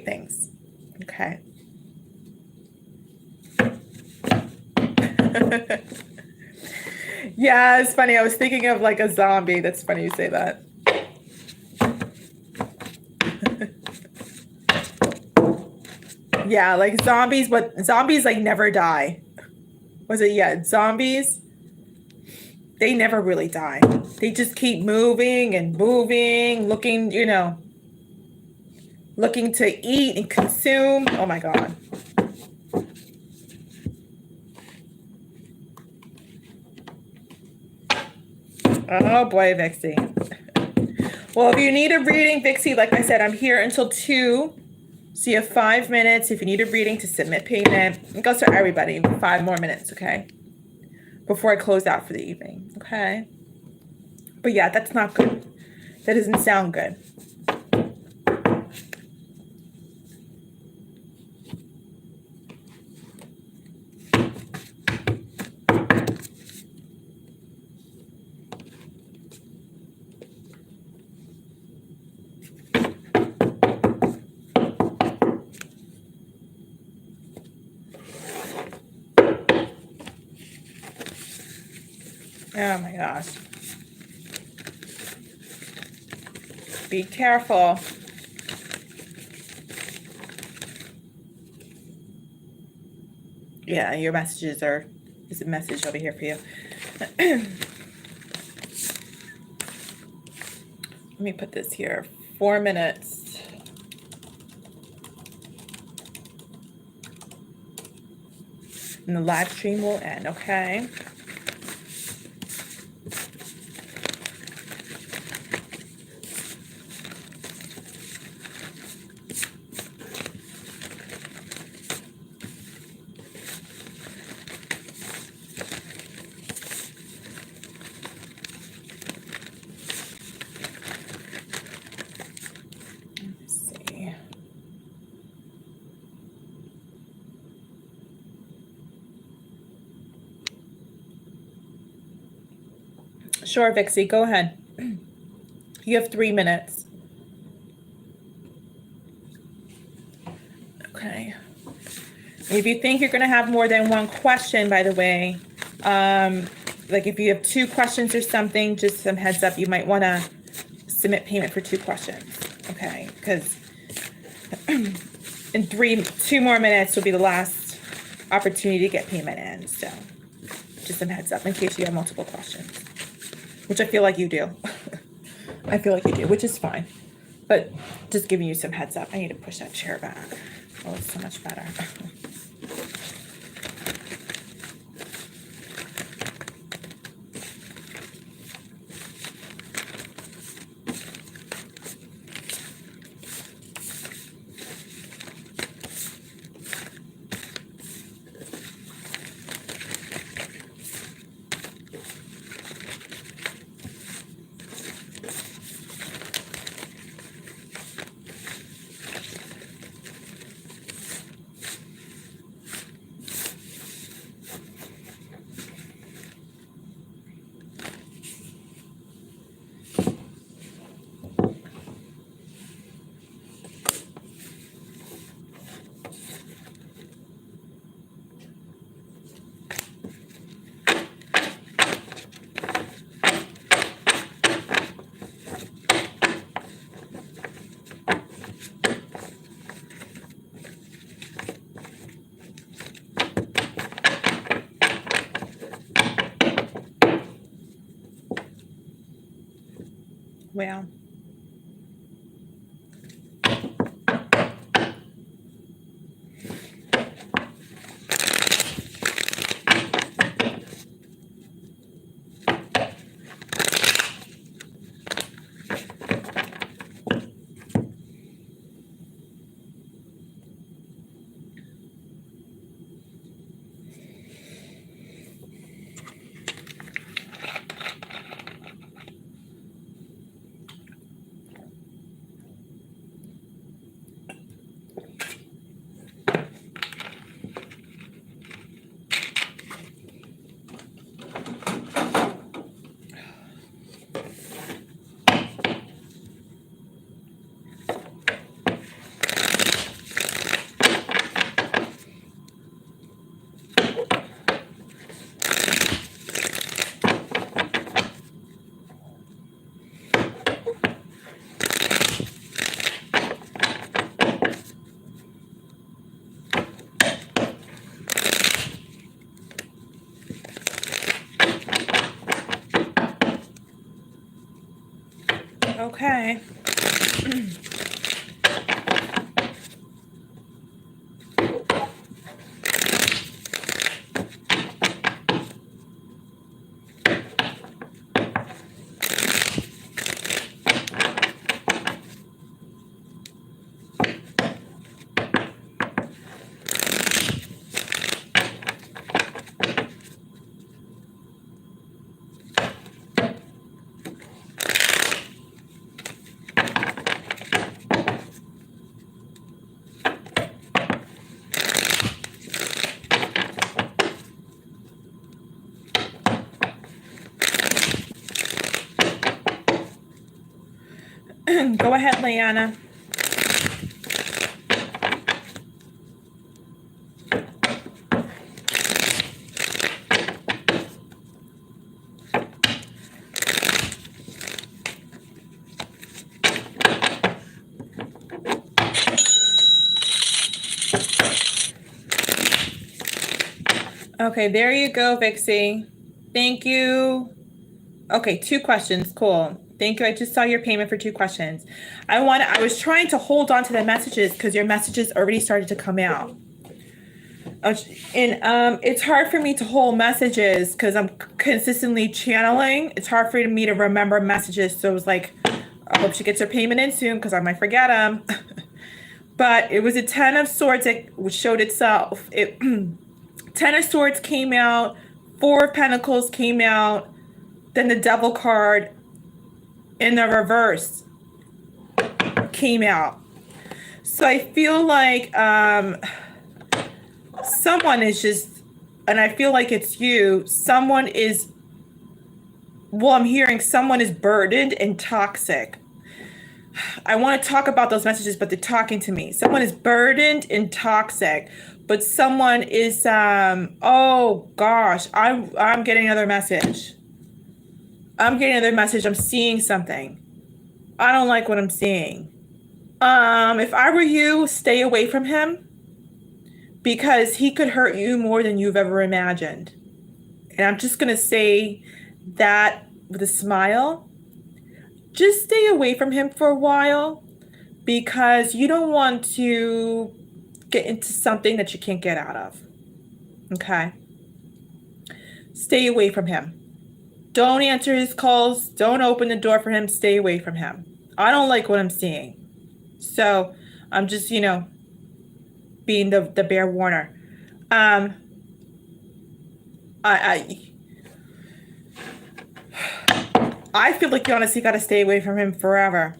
things. Okay. Yeah, it's funny. I was thinking of like a zombie. That's funny you say that. Yeah, like zombies, but zombies like never die. Was it? Yeah, zombies. They never really die. They just keep moving and moving, looking to eat and consume. Oh my God. Oh boy, Vixie. Well, if you need a reading, Vixie, like I said, I'm here until 2. So you have 5 minutes if you need a reading to submit payment. It goes for everybody. 5 more minutes, okay? Before I close out for the evening, okay? But yeah, that's not good. That doesn't sound good. Oh my gosh. Be careful. Yeah, your messages are, there's a message over here for you. Let me put this here. 4 minutes. And the live stream will end, okay? Sure, Vixie, go ahead. You have 3 minutes. Okay. If you think you're going to have more than one question, by the way, like if you have 2 questions or something, just some heads up, you might want to submit payment for 2 questions. Okay, because in 2 more minutes will be the last opportunity to get payment in. So just some heads up in case you have multiple questions. Which I feel like you do. I feel like you do, which is fine. But just giving you some heads up. I need to push that chair back. Oh, it's so much better. Well, okay. Go ahead, Leanna. Okay, there you go, Vixie. Thank you. Okay, 2 questions. Cool. Thank you. I just saw your payment for 2 questions. I was trying to hold on to the messages because your messages already started to come out. And it's hard for me to hold messages because I'm consistently channeling. It's hard for me to remember messages. So it was like, I hope she gets her payment in soon because I might forget them. But it was a 10 of Swords that showed itself. 10 of Swords came out, 4 of Pentacles came out, then the Devil card in the reverse came out. So I feel like someone is just, and I feel like it's you, someone is, well, I'm hearing someone is burdened and toxic. I want to talk about those messages, but they're talking to me. Someone is burdened and toxic, but someone is, oh gosh, I'm getting another message. I'm getting another message. I'm seeing something. I don't like what I'm seeing. If I were you, stay away from him because he could hurt you more than you've ever imagined. And I'm just going to say that with a smile. Just stay away from him for a while because you don't want to get into something that you can't get out of. Okay? Stay away from him. Don't answer his calls. Don't open the door for him. Stay away from him. I don't like what I'm seeing. So I'm just, being the bear warner. I feel like you honestly got to stay away from him forever.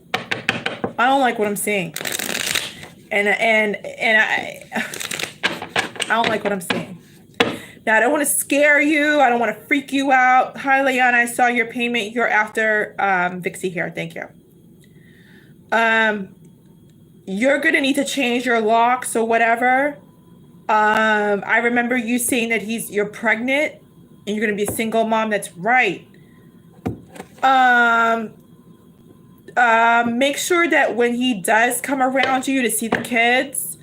I don't like what I'm seeing. And I don't like what I'm seeing. Now, I don't want to scare you. I don't want to freak you out. Hi, Leon. I saw your payment. You're after Vixie here. Thank you. You're going to need to change your locks or whatever. I remember you saying that you're pregnant and you're going to be a single mom. That's right. Make sure that when he does come around you to see the kids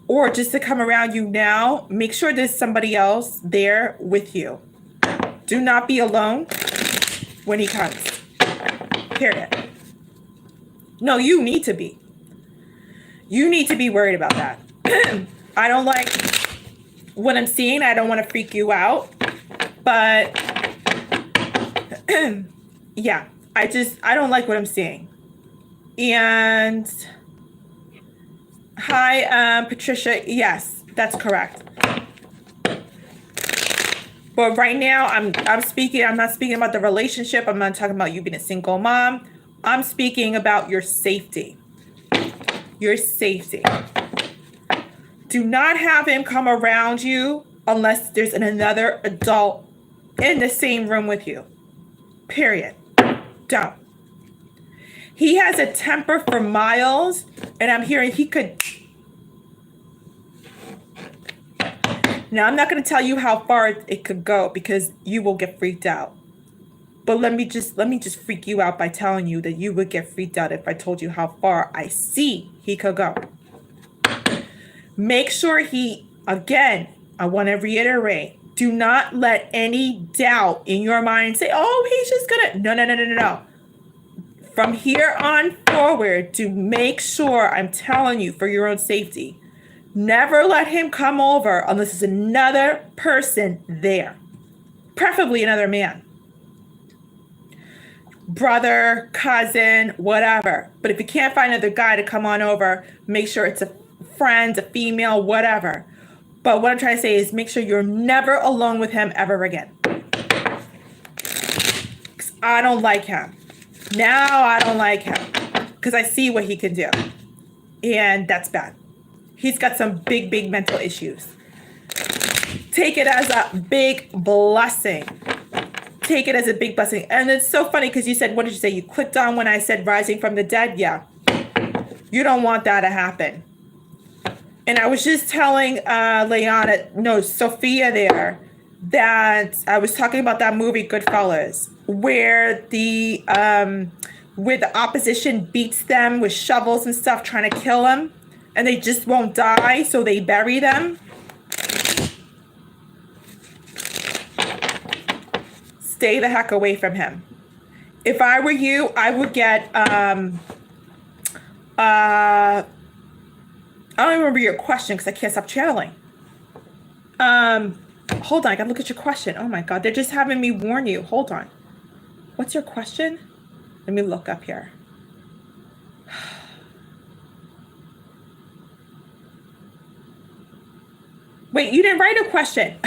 or just to come around you now, make sure there's somebody else there with you. Do not be alone when he comes. Period. No, you need to be. You need to be worried about that. I don't like what I'm seeing. I don't want to freak you out. But yeah, I don't like what I'm seeing. And hi, Patricia. Yes, that's correct. But right now, I'm not speaking about the relationship. I'm not talking about you being a single mom. I'm speaking about your safety. Your safety. Do not have him come around you unless there's another adult in the same room with you. Period. Don't. He has a temper for miles, and I'm hearing he could. Now, I'm not going to tell you how far it could go because you will get freaked out. But let me just freak you out by telling you that you would get freaked out if I told you how far I see he could go. Make sure again, I want to reiterate, do not let any doubt in your mind say, oh, he's just going to, no. From here on forward, to make sure, I'm telling you, for your own safety, never let him come over unless there's another person there, preferably another man. Brother, cousin, whatever. But if you can't find another guy to come on over, make sure it's a friend, a female, whatever. But what I'm trying to say is make sure you're never alone with him ever again. 'Cause I don't like him. Now I don't like him because I see what he can do. And that's bad. He's got some big, big mental issues. Take it as a big blessing. take it as a big blessing. And it's so funny because you said, what did you say? You clicked on when I said rising from the dead. Yeah. You don't want that to happen. And I was just telling Sophia there, that I was talking about that movie Goodfellas, where the opposition beats them with shovels and stuff trying to kill them, and they just won't die, so they bury them. Stay the heck away from him. If I were you, I would get I don't even remember your question because I can't stop channeling. Hold on, I gotta look at your question. Oh my God, they're just having me warn you. Hold on. What's your question? Let me look up here. Wait, you didn't write a question.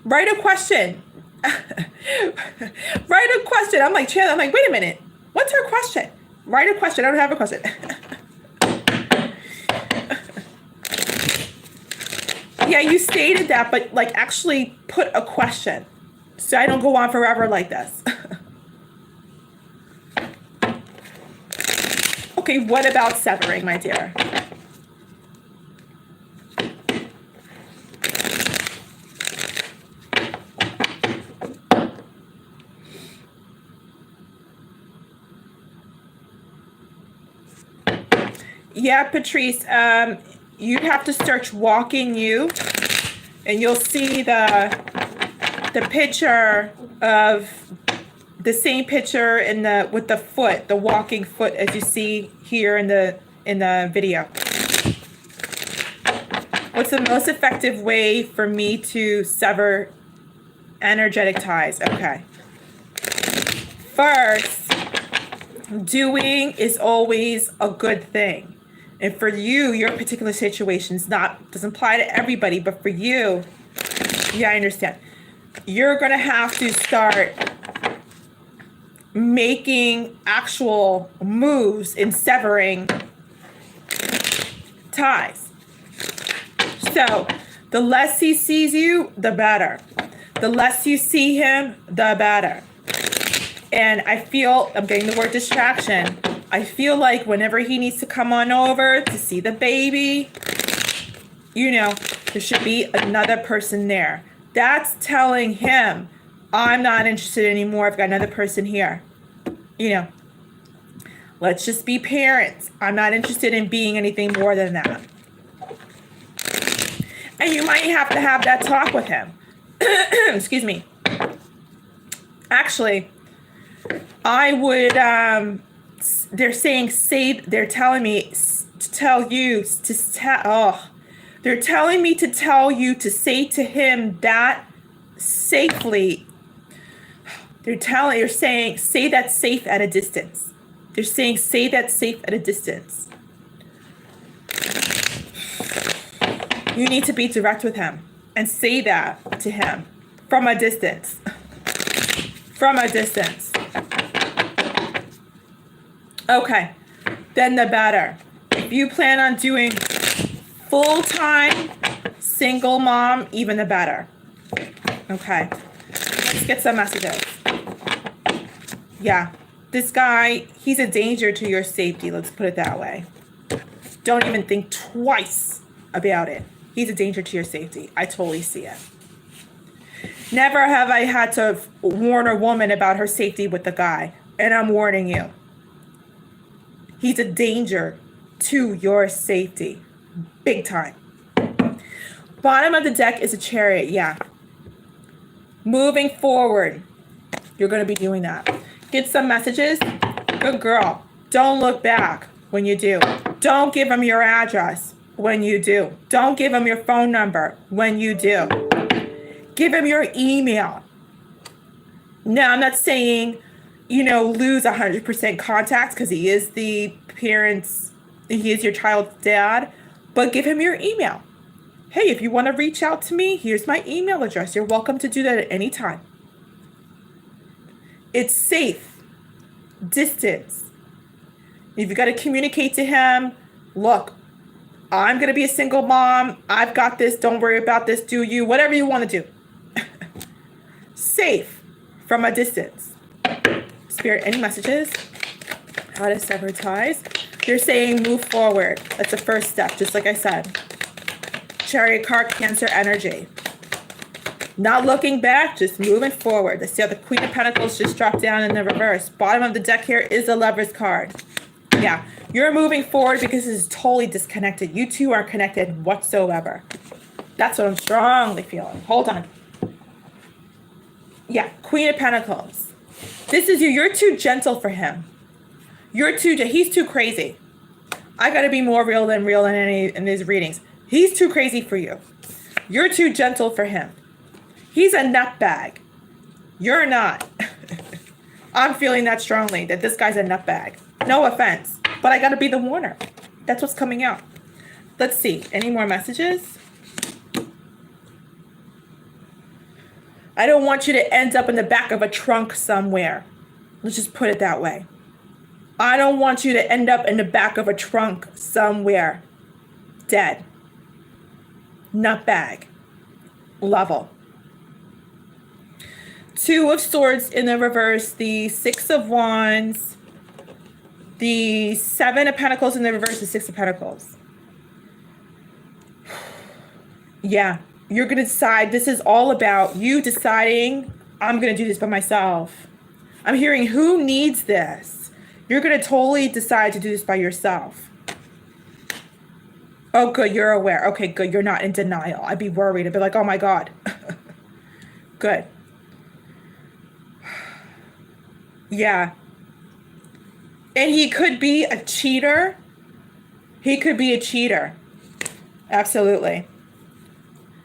Write a question. Write a question. I'm like, Chan, I'm like, wait a minute. What's her question? Write a question. I don't have a question. Yeah, you stated that, but like actually put a question so I don't go on forever like this. Okay, what about severing, my dear? Yeah, Patrice, you have to search Walking You, and you'll see the picture of the same picture in the with the foot, the walking foot, as you see here in the video. What's the most effective way for me to sever energetic ties? Okay. First, doing is always a good thing. And for you, your particular situation doesn't apply to everybody, but for you, yeah, I understand. You're going to have to start making actual moves in severing ties. So the less he sees you, the better. The less you see him, the better. And I feel, I'm getting the word distraction. I feel like whenever he needs to come on over to see the baby, there should be another person there. That's telling him, I'm not interested anymore. I've got another person here. Let's just be parents. I'm not interested in being anything more than that. And you might have to have that talk with him. Excuse me. Actually, I would, they're telling me to tell you they're telling me to tell you to say to him that safely. They're saying, say that safe at a distance. They're saying, say that safe at a distance. You need to be direct with him and say that to him from a distance. From a distance. Okay, then the better. If you plan on doing full-time single mom, even the better. Okay, let's get some messages. Yeah, this guy, he's a danger to your safety. Let's put it that way. Don't even think twice about it. He's a danger to your safety. I totally see it. Never have I had to warn a woman about her safety with the guy, and I'm warning you. He's a danger to your safety. Big time. Bottom of the deck is a Chariot. Yeah. Moving forward, you're going to be doing that. Get some messages. Good girl. Don't look back when you do. Don't give him your address when you do. Don't give him your phone number when you do. Give him your email. Now, I'm not saying, lose 100% contact because he is the parents, he is your child's dad, but give him your email. Hey, if you want to reach out to me, here's my email address. You're welcome to do that at any time. It's safe. Distance. If you got to communicate to him, look, I'm going to be a single mom. I've got this. Don't worry about this. Do you? Whatever you want to do. Safe from a distance. Spirit, any messages? How to sever ties? They're saying move forward. That's the first step, just like I said. Chariot card, Cancer energy. Not looking back, just moving forward. Let's see how the Queen of Pentacles just dropped down in the reverse. Bottom of the deck here is the Lover's card. Yeah, you're moving forward because this is totally disconnected. You two aren't connected whatsoever. That's what I'm strongly feeling. Hold on. Yeah, Queen of Pentacles. This is you. You're too gentle for him. He's too crazy. I got to be more real than any in these readings. He's too crazy for you. You're too gentle for him. He's a nutbag. You're not. I'm feeling that strongly, that this guy's a nutbag. No offense, but I got to be the warner. That's what's coming out. Let's see. Any more messages? I don't want you to end up in the back of a trunk somewhere. Let's just put it that way. I don't want you to end up in the back of a trunk somewhere. Dead. Nutbag. Level. Two of Swords in the reverse. The Six of Wands. The Seven of Pentacles in the reverse. The Six of Pentacles. Yeah. You're going to decide. This is all about you deciding, I'm going to do this by myself. I'm hearing who needs this. You're going to totally decide to do this by yourself. Oh, good. You're aware. Okay, good. You're not in denial. I'd be worried. I'd be like, oh my God. Good. Yeah. And he could be a cheater. He could be a cheater. Absolutely.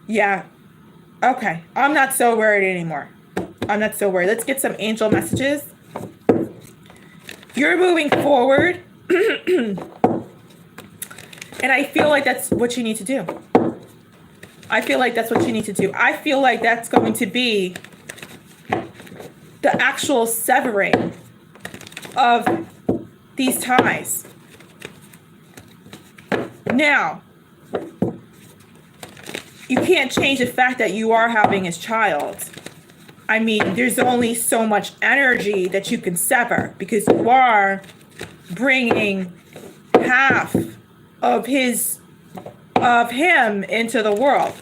Yeah. Okay. I'm not so worried anymore. I'm not so worried. Let's get some angel messages. You're moving forward. And I feel like that's what you need to do. I feel like that's what you need to do. I feel like that's going to be the actual severing of these ties. Now, you can't change the fact that you are having his child. I mean, there's only so much energy that you can sever because you are bringing half of him into the world.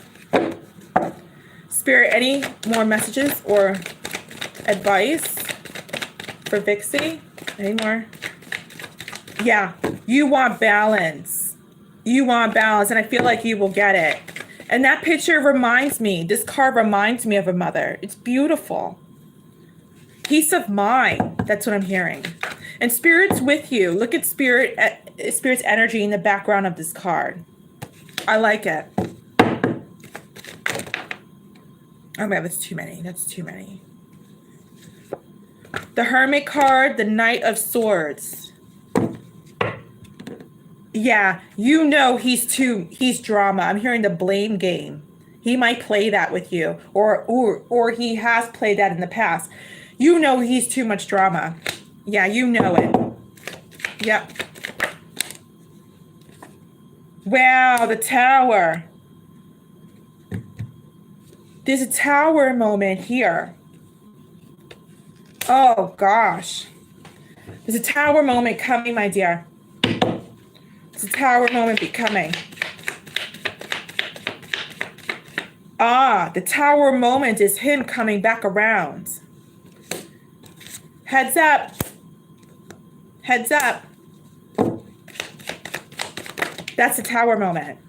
Spirit, any more messages or advice for Vixie? Any more? Yeah, you want balance. You want balance, and I feel like you will get it. And that picture reminds me, this card reminds me of a mother. It's beautiful. Peace of mind. That's what I'm hearing. And Spirit's with you. Look at Spirit's energy in the background of this card. I like it. Oh man, that's too many. That's too many. The Hermit card, the Knight of Swords. Yeah, you know he's drama. I'm hearing the blame game. He might play that with you, or he has played that in the past. You know he's too much drama. Yeah, you know it. Yep. Wow, the Tower. There's a Tower moment here. Oh gosh. There's a Tower moment coming, my dear. It's a Tower moment becoming. Ah, the Tower moment is him coming back around. Heads up. Heads up. That's the Tower moment.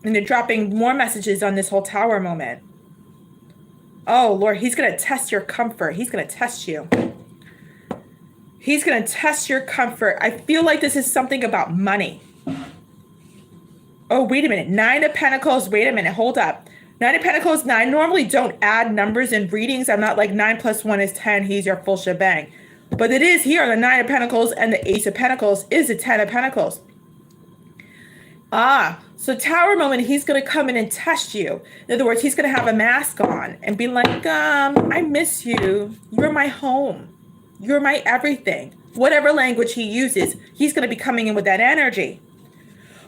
And they're dropping more messages on this whole Tower moment. Oh, Lord, he's going to test your comfort. He's going to test you. He's going to test your comfort. I feel like this is something about money. Oh, wait a minute. Nine of Pentacles. Wait a minute. Hold up. Nine of Pentacles. Now, I normally don't add numbers in readings. I'm not like 9 + 1 is 10. He's your full shebang. But it is here. The Nine of Pentacles and the Ace of Pentacles is the 10 of Pentacles. Ah, so Tower moment, he's going to come in and test you. In other words, he's going to have a mask on and be like, I miss you. You're my home. You're my everything. Whatever language he uses, he's going to be coming in with that energy.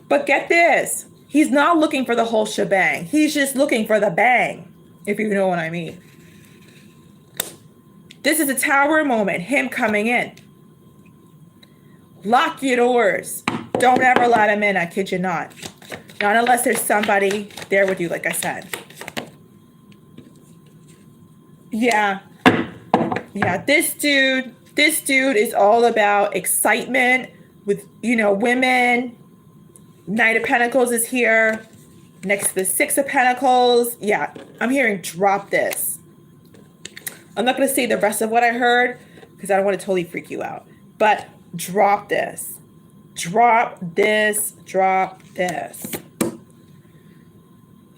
But get this, he's not looking for the whole shebang. He's just looking for the bang, if you know what I mean. This is a Tower moment, him coming in. Lock your doors. Don't ever let him in, I kid you not. Not unless there's somebody there with you, like I said. Yeah. Yeah, this dude is all about excitement with, you know, women. Knight of Pentacles is here next to the Six of Pentacles. Yeah, I'm hearing drop this. I'm not going to say the rest of what I heard because I don't want to totally freak you out. But drop this. Drop this. Drop this.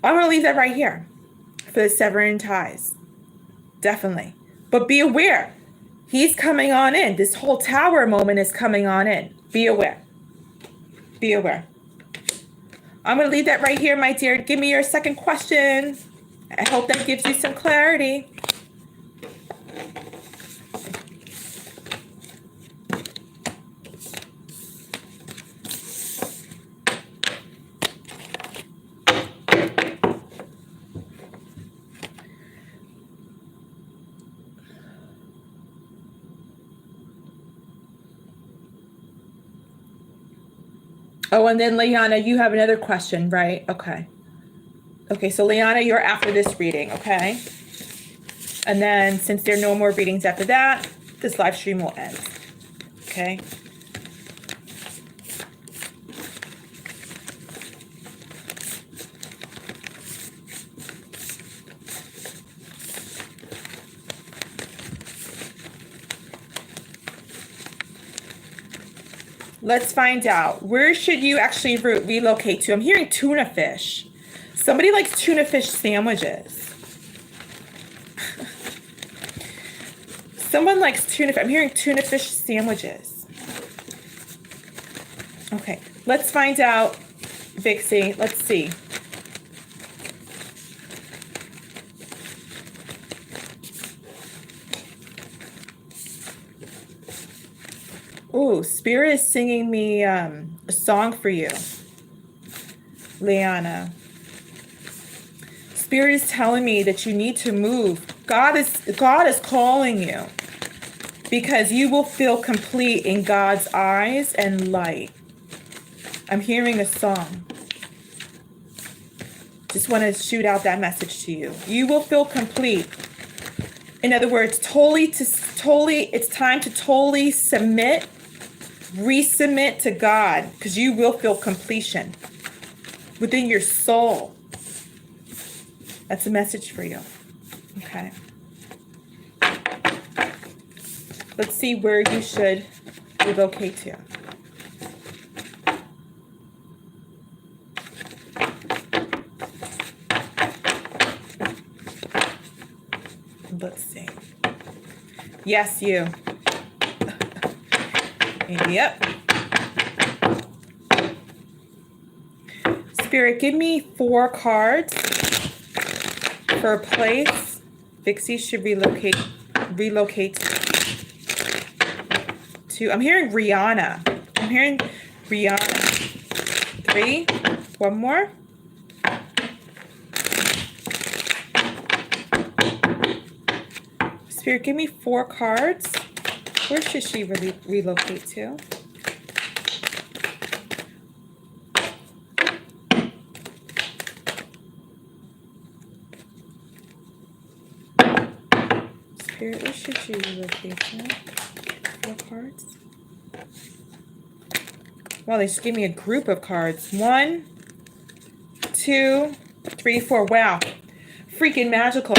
I'm going to leave that right here for the severing ties. Definitely. But be aware. He's coming on in. This whole Tower moment is coming on in. Be aware. Be aware. I'm going to leave that right here, my dear. Give me your second question. I hope that gives you some clarity. Oh, and then Liana, you have another question, right? Okay. Okay, so Liana, you're after this reading, okay? And then since there are no more readings after that, this live stream will end. Okay? Let's find out. Where should you actually relocate to? I'm hearing tuna fish. Somebody likes tuna fish sandwiches. Someone likes tuna fish. I'm hearing tuna fish sandwiches. Okay, let's find out, Vixie. Let's see. Ooh, Spirit is singing me a song for you, Liana. Spirit is telling me that you need to move. God is calling you because you will feel complete in God's eyes and light. I'm hearing a song. Just want to shoot out that message to you. You will feel complete. In other words, it's time to totally submit, resubmit to God, because you will feel completion within your soul. That's a message for you. Okay. Let's see where you should relocate to. Let's see. Yes, you. Yep. Spirit, give me 4 cards for a place Vixie should relocate to. I'm hearing Rihanna. I'm hearing Rihanna. 3. One more. Spirit, give me 4 cards. Where should she relocate to? Spirit, where should she relocate to? 4 cards. Wow, they just gave me a group of cards. 1, 2, 3, 4. Wow. Freaking magical.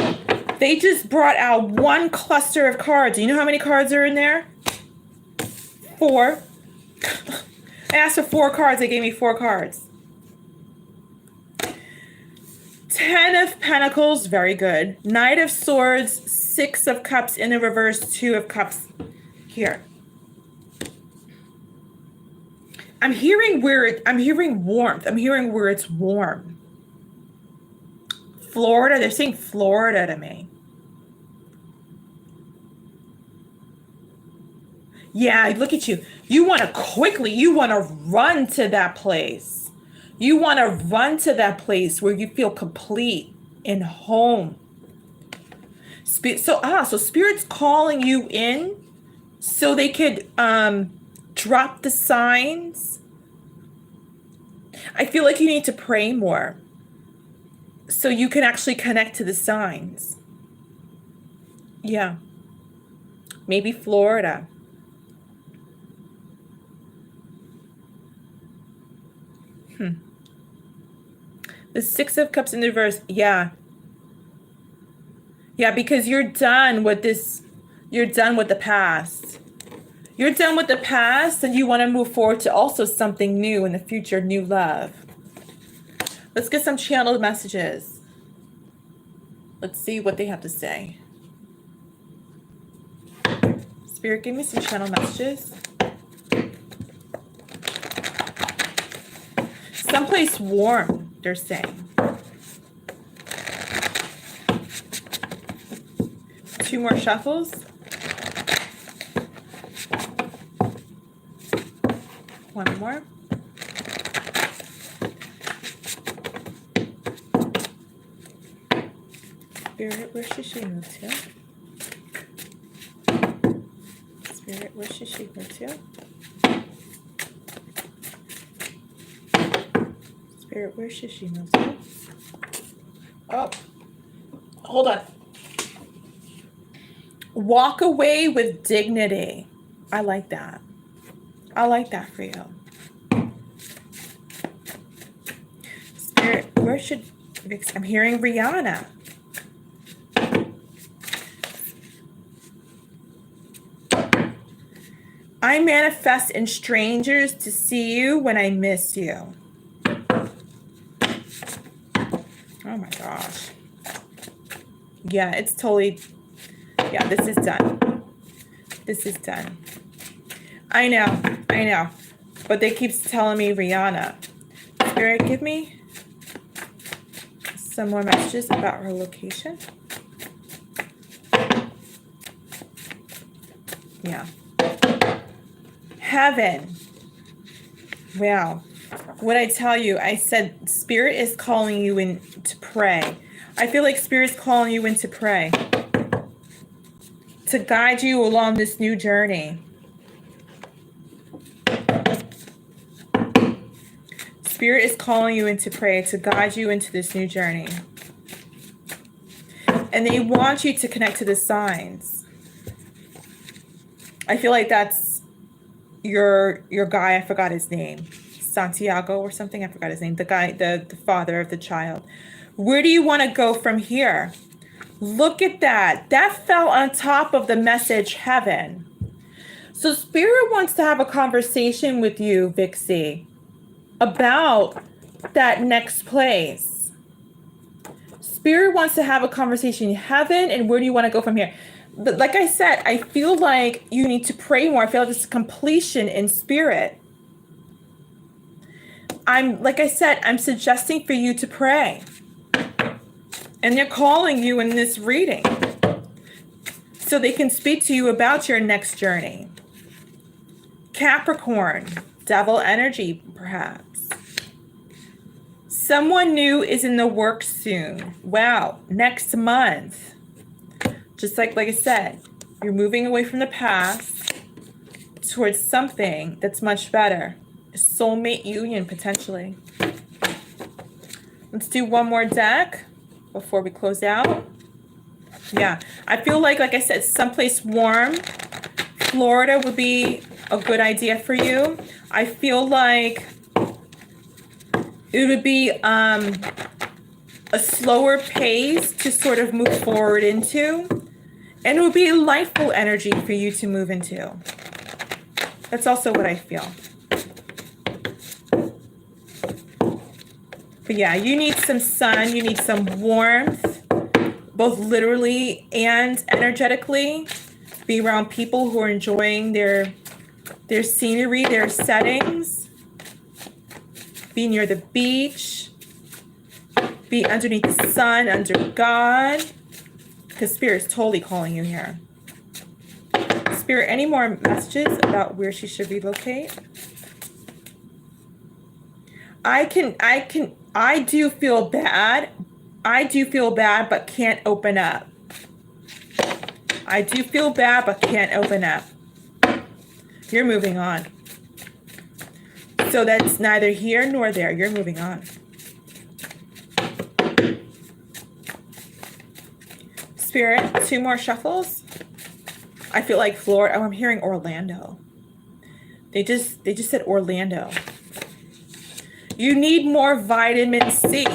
They just brought out 1 cluster of cards. You know how many cards are in there? 4. I asked for 4 cards. They gave me 4 cards. 10 of Pentacles. Very good. Knight of Swords. 6 of Cups in the reverse. 2 of Cups here. I'm hearing warmth. I'm hearing where it's warm. Florida. They're saying Florida to me. Yeah, look at you. You want to run to that place. You want to run to that place where you feel complete and home. So Spirit's calling you in so they could drop the signs. I feel like you need to pray more so you can actually connect to the signs. Yeah. Maybe Florida. The Six of Cups in the reverse. Yeah. Yeah, because you're done with this. You're done with the past. You're done with the past and you want to move forward to also something new in the future, new love. Let's get some channeled messages. Let's see what they have to say. Spirit, give me some channel messages. Someplace warm, they're saying. 2 more shuffles. 1 more. Spirit, where should she move to? Spirit, where should she move to? Spirit, where should she move to? Oh, hold on. Walk away with dignity. I like that. I like that for you. Spirit, where should... I'm hearing Rihanna. I manifest in strangers to see you when I miss you. Oh my gosh. Yeah, it's totally... Yeah, this is done. This is done. I know. But they keep telling me Rihanna. Spirit, give me some more messages about her location. Yeah. Heaven. Wow. What I tell you, I said Spirit is calling you in to pray. I feel like Spirit's calling you in to pray. To guide you along this new journey. Spirit is calling you in to pray, to guide you into this new journey. And they want you to connect to the signs. I feel like that's your guy, I forgot his name. Santiago or something, I forgot his name. The guy, the father of the child. Where do you want to go from here? Look at that. That fell on top of the message heaven. So Spirit wants to have a conversation with you, Vixie, about that next place. Spirit wants to have a conversation in heaven, and where do you want to go from here? But like I said, I feel like you need to pray more. I feel like this is completion in Spirit. Like I said, I'm suggesting for you to pray. And they're calling you in this reading so they can speak to you about your next journey. Capricorn, devil energy, perhaps. Someone new is in the works soon. Wow, next month. Just like I said, you're moving away from the past towards something that's much better. A soulmate union, potentially. Let's do one more deck before we close out. Yeah, I feel like I said, someplace warm. Florida would be a good idea for you. I feel like it would be a slower pace to sort of move forward into. And it would be a lightful energy for you to move into. That's also what I feel. But yeah, you need some sun, you need some warmth, both literally and energetically. Be around people who are enjoying their scenery, their settings. Be near the beach. Be underneath the sun, under God. Because Spirit is totally calling you here. Spirit, any more messages about where she should relocate? I do feel bad. I do feel bad, but can't open up. I do feel bad, but can't open up. You're moving on. So that's neither here nor there. You're moving on. Spirit, 2 more shuffles. I feel like Florida. Oh, I'm hearing Orlando. They just said Orlando. You need more vitamin C.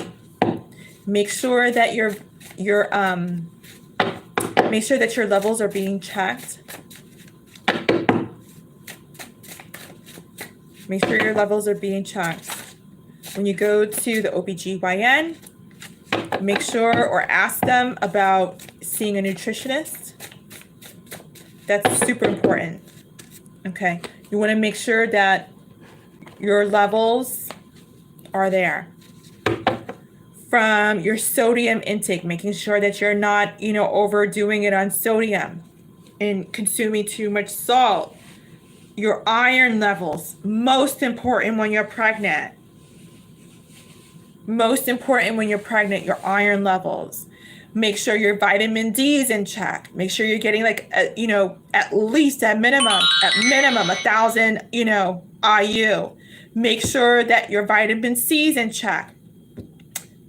Make sure that your levels are being checked. Make sure your levels are being checked. When you go to the OBGYN, make sure or ask them about seeing a nutritionist. That's super important. Okay. You want to make sure that your levels are there. From your sodium intake, making sure that you're not, overdoing it on sodium and consuming too much salt. Your iron levels, most important when you're pregnant. Most important when you're pregnant, your iron levels. Make sure your vitamin D is in check. Make sure you're getting at least at minimum 1,000, IU. Make sure that your vitamin C is in check.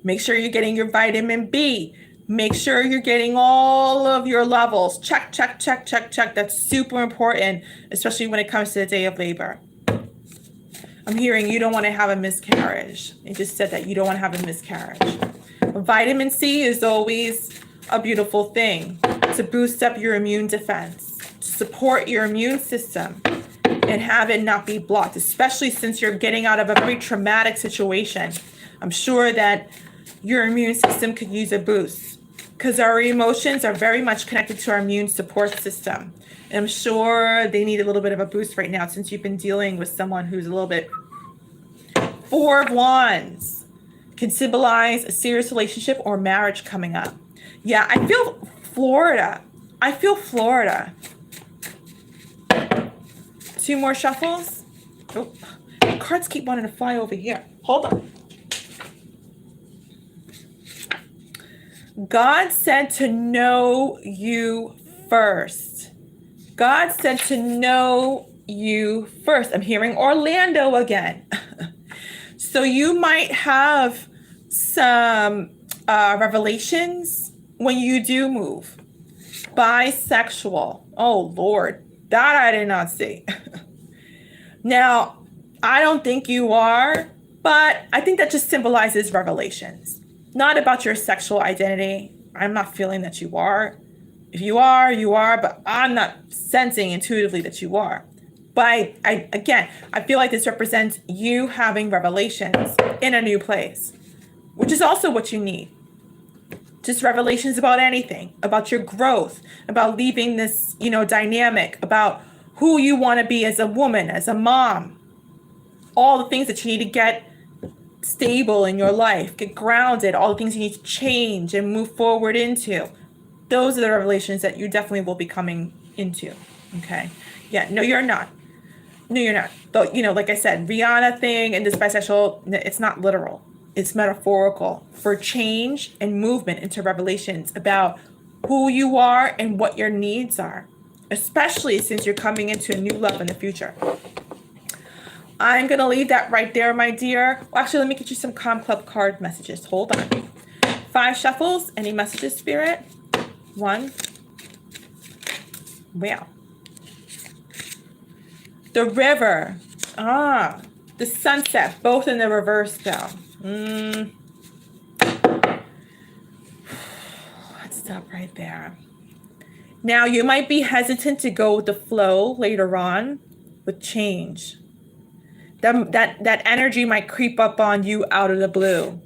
Make sure you're getting your vitamin B. Make sure you're getting all of your levels. Check, check, check, check, check. That's super important, especially when it comes to the day of labor. I'm hearing you don't want to have a miscarriage. It just said that you don't want to have a miscarriage. Vitamin C is always a beautiful thing to boost up your immune defense, to support your immune system and have it not be blocked, especially since you're getting out of a very traumatic situation. I'm sure that your immune system could use a boost because our emotions are very much connected to our immune support system. And I'm sure they need a little bit of a boost right now since you've been dealing with someone who's a little bit. 4 of Wands can symbolize a serious relationship or marriage coming up. Yeah, I feel Florida. 2 more shuffles. Oh, the cards keep wanting to fly over here. Hold on. God said to know you first. God said to know you first. I'm hearing Orlando again. So you might have some revelations when you do move. Bisexual. Oh, Lord. That I did not see. Now, I don't think you are, but I think that just symbolizes revelations. Not about your sexual identity. I'm not feeling that you are. If you are, you are, but I'm not sensing intuitively that you are. But I feel like this represents you having revelations in a new place, which is also what you need. Just revelations about anything, about your growth, about leaving this, dynamic, about who you want to be as a woman, as a mom, all the things that you need to get stable in your life, get grounded, all the things you need to change and move forward into. Those are the revelations that you definitely will be coming into. Okay. Yeah. No, you're not. No, you're not. Though, like I said, Rihanna thing and this bisexual, it's not literal. It's metaphorical for change and movement into revelations about who you are and what your needs are, especially since you're coming into a new love in the future. I'm going to leave that right there, my dear. Well, actually, let me get you some Calm Club card messages. Hold on. 5 shuffles. Any messages, Spirit? 1. Wow. The River. The Sunset. Both in the reverse, though. Let's stop right there. Now, you might be hesitant to go with the flow later on with change. That energy might creep up on you out of the blue.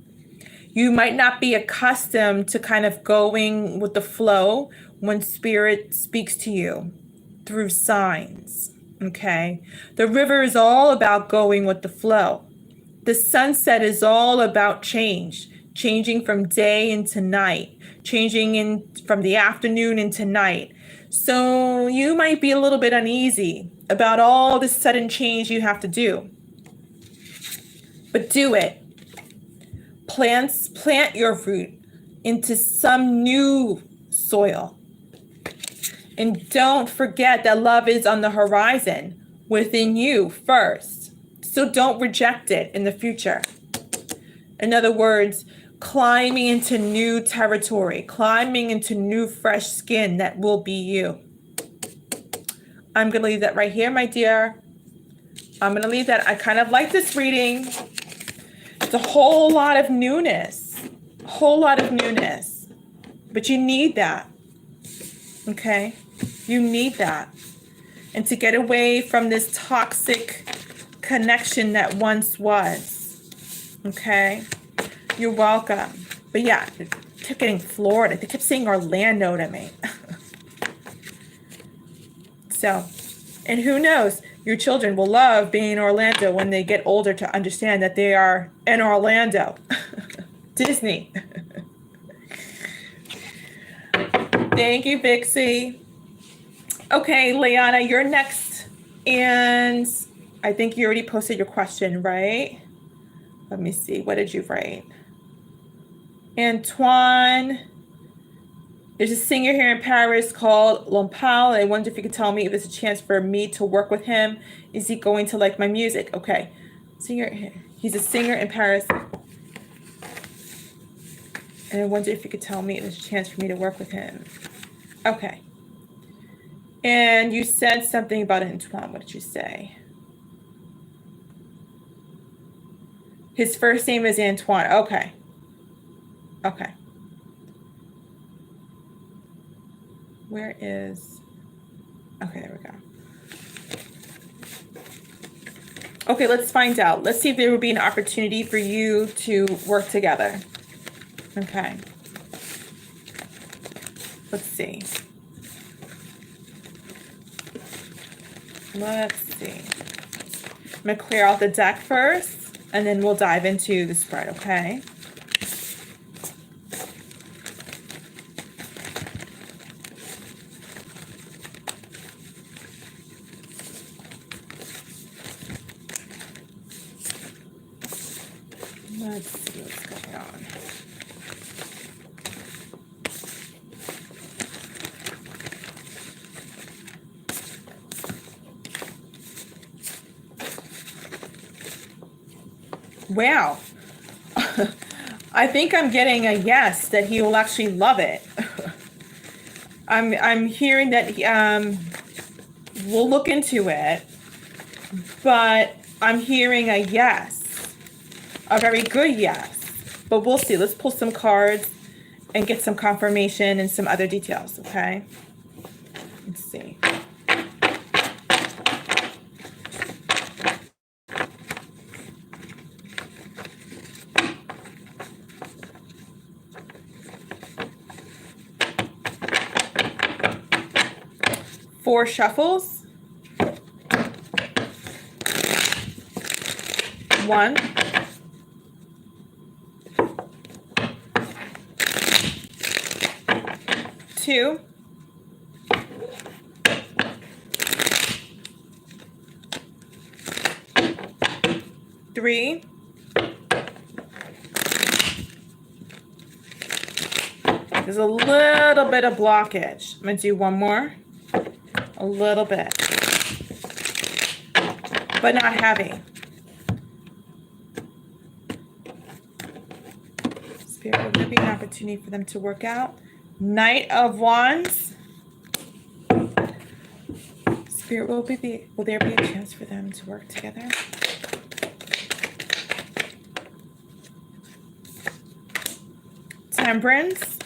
You might not be accustomed to kind of going with the flow when Spirit speaks to you through signs. Okay. The River is all about going with the flow. The Sunset is all about change, changing from day into night, changing from the afternoon into night. So you might be a little bit uneasy about all this sudden change you have to do. But do it. Plant your root into some new soil. And don't forget that love is on the horizon within you first. So don't reject it in the future. In other words, climbing into new territory, climbing into new fresh skin that will be you. I'm going to leave that right here, my dear. I'm going to leave that. I kind of like this reading. It's a whole lot of newness. A whole lot of newness. But you need that. Okay? You need that. And to get away from this toxic connection that once was. Okay? You're welcome. But yeah, they kept getting Florida. They kept saying Orlando to me. So, and who knows? Your children will love being in Orlando when they get older to understand that they are in Orlando. Disney. Thank you, Vixie. Okay, Leanna, you're next. And I think you already posted your question, right? Let me see. What did you write? Antoine. There's a singer here in Paris called Lompal. I wonder if you could tell me if there's a chance for me to work with him. Is he going to like my music? Okay. Singer. He's a singer in Paris. And I wonder if you could tell me if there's a chance for me to work with him. Okay. And you said something about Antoine. What did you say? His first name is Antoine. Okay. Okay. Where is... Okay, there we go. Okay, let's find out. Let's see if there will be an opportunity for you to work together. Okay. Let's see. Let's see. I'm going to clear out the deck first, and then we'll dive into the spread, okay? Let's see what's going on. Wow. I think I'm getting a yes that he will actually love it. I'm hearing that he, we'll look into it, but I'm hearing a yes. A very good yes. But we'll see. Let's pull some cards and get some confirmation and some other details, okay? Let's see. Four shuffles. One. Two. Three. There's a little bit of blockage. I'm going to do one more. A little bit. But not heavy. Spirit, will there be an opportunity for them to work out? Knight of Wands. Spirit, will there be a chance for them to work together? Temperance.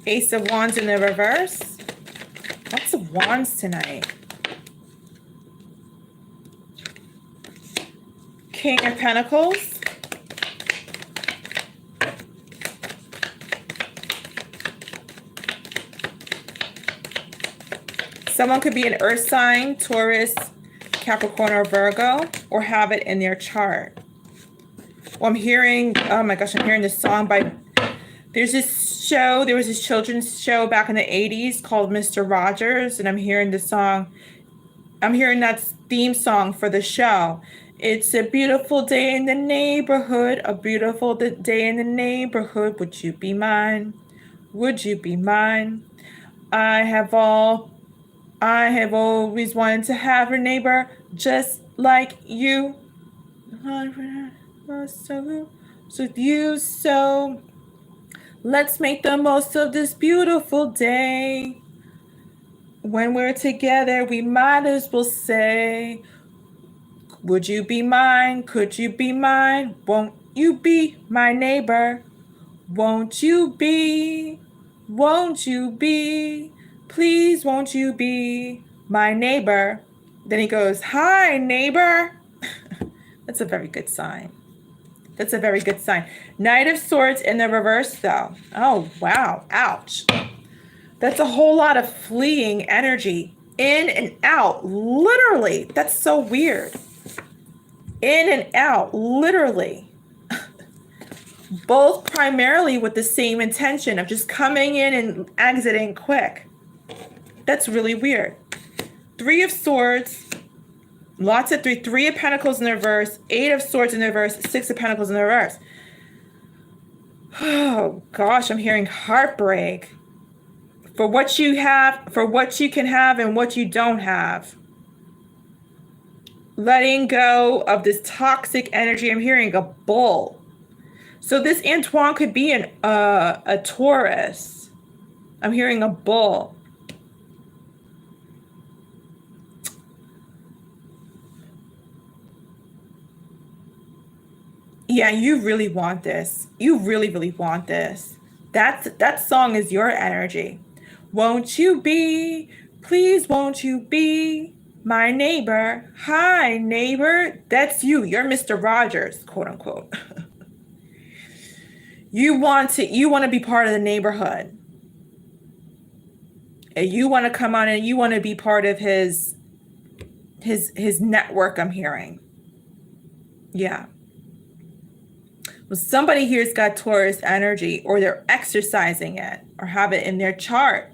Ace of Wands in the reverse. Lots of wands tonight. King of Pentacles. Someone could be an earth sign, Taurus, Capricorn, or Virgo, or have it in their chart. Well, I'm hearing, oh my gosh, I'm hearing this song by, there was this children's show back in the 80s called Mr. Rogers, and I'm hearing the song, I'm hearing that theme song for the show. It's a beautiful day in the neighborhood, a beautiful day in the neighborhood. Would you be mine? Would you be mine? I have always wanted to have a neighbor just like you. So you, so let's make the most of this beautiful day. When we're together, we might as well say, would you be mine? Could you be mine? Won't you be my neighbor? Won't you be? Won't you be? Please, won't you be my neighbor? Then he goes, hi, neighbor. That's a very good sign. That's a very good sign. Knight of Swords in the reverse, though. Oh, wow. Ouch. That's a whole lot of fleeing energy. In and out. Literally. That's so weird. In and out. Literally. Both primarily with the same intention of just coming in and exiting quick. That's really weird. Three of Swords. Lots of three of Pentacles in the reverse, 8 of Swords in the reverse, 6 of Pentacles in the reverse. Oh gosh, I'm hearing heartbreak for what you have, for what you can have and what you don't have. Letting go of this toxic energy. I'm hearing a bull. So this Antoine could be a Taurus. I'm hearing a bull. Yeah, you really want this. You really, really want this. That song is your energy. Won't you be, please won't you be my neighbor? Hi, neighbor. That's you. You're Mr. Rogers, quote unquote. You want to be part of the neighborhood. And you want to come on and you want to be part of his network, I'm hearing. Yeah. Well, somebody here's got Taurus energy, or they're exercising it, or have it in their chart.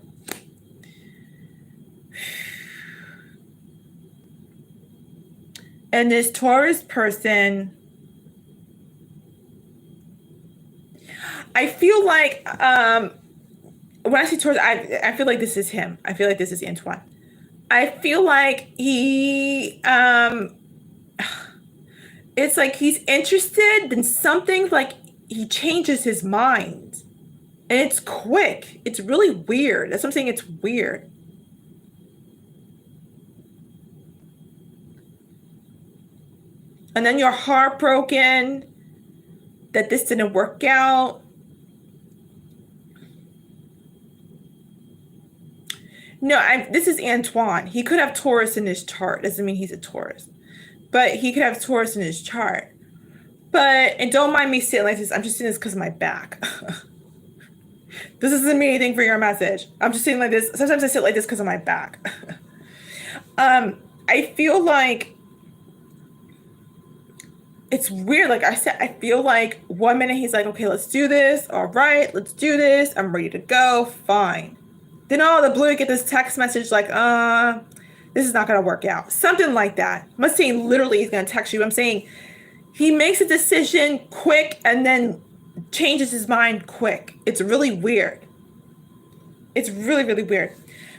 And this Taurus person, I feel like when I see Taurus, I feel like this is him. I feel like this is Antoine. I feel like he it's like he's interested in something, like he changes his mind. And it's quick. It's really weird. That's what I'm saying. It's weird. And then you're heartbroken that this didn't work out. No, this is Antoine. He could have Taurus in his chart. Doesn't mean he's a Taurus. But he could have Taurus in his chart. But, and don't mind me sitting like this. I'm just sitting this because of my back. This doesn't mean anything for your message. I'm just sitting like this. Sometimes I sit like this because of my back. I feel like it's weird. Like I said, I feel like 1 minute he's like, okay, let's do this. All right, let's do this. I'm ready to go. Fine. Then all the blue, you get this text message like, this is not going to work out. Something like that. I'm not saying literally he's going to text you. I'm saying he makes a decision quick and then changes his mind quick. It's really weird. It's really, really weird.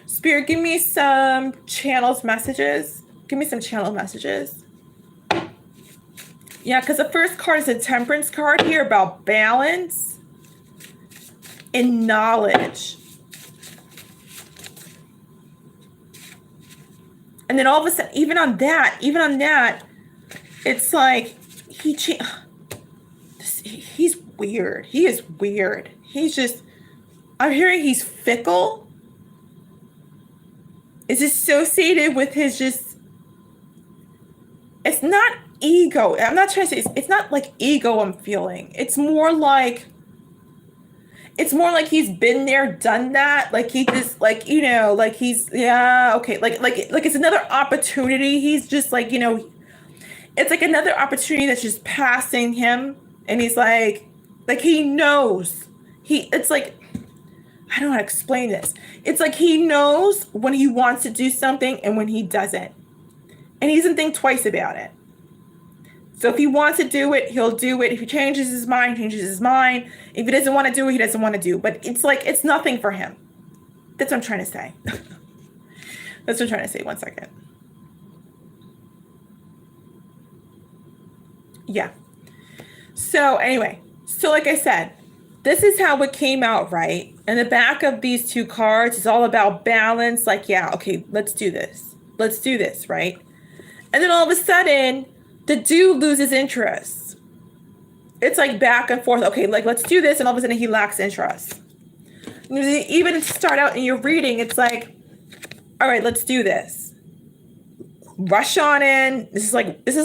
Spirit, give me some channels messages. Give me some channel messages. Yeah, because the first card is a Temperance card here about balance and knowledge. And then all of a sudden, even on that, it's like he's weird. He is weird. He's just, I'm hearing he's fickle. It's associated with his just, it's not ego. I'm not trying to say, it's not like ego I'm feeling. It's more like he's been there, done that. Like he just, like, you know, like he's, yeah, okay. Like it's another opportunity. He's just like, you know, it's like another opportunity that's just passing him. And he's like he knows. It's like, I don't know how to explain this. It's like he knows when he wants to do something and when he doesn't. And he doesn't think twice about it. So if he wants to do it, he'll do it. If he changes his mind, changes his mind. If he doesn't want to do it, he doesn't want to do it. But it's like, it's nothing for him. That's what I'm trying to say. That's what I'm trying to say. One second. Yeah. So anyway, so like I said, this is how it came out, right? And the back of these two cards is all about balance. Like, yeah, okay, let's do this. Let's do this, right? And then all of a sudden, the dude loses interest. It's like back and forth. Okay, like, let's do this. And all of a sudden, he lacks interest. Even to start out in your reading, it's like, all right, let's do this. Rush on in. This is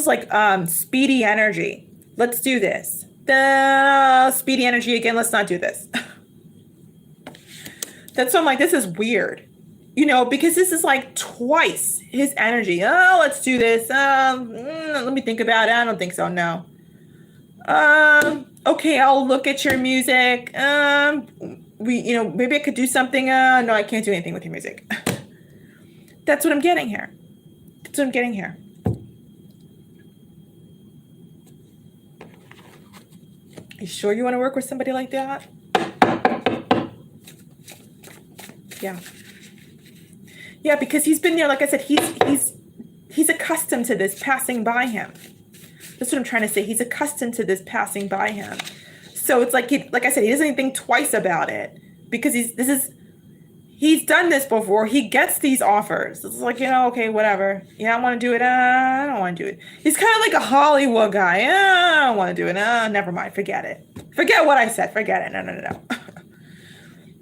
like speedy energy. Let's do this. The speedy energy again. Let's not do this. That's why I'm like, this is weird, you know, because this is like twice his energy. Oh, let's do this. Let me think about it. I don't think so. No. Okay, I'll look at your music. Maybe I could do something. No, I can't do anything with your music. That's what I'm getting here. That's what I'm getting here. You sure you want to work with somebody like that? Yeah. Yeah, because he's been there, like I said, he's accustomed to this passing by him. That's what I'm trying to say. He's accustomed to this passing by him. So it's like like I said, he doesn't even think twice about it because he's done this before. He gets these offers. It's like, okay, whatever. Yeah, I want to do it. I don't want to do it. He's kind of like a Hollywood guy. I don't want to do it. Never mind. Forget it. Forget what I said. Forget it. No.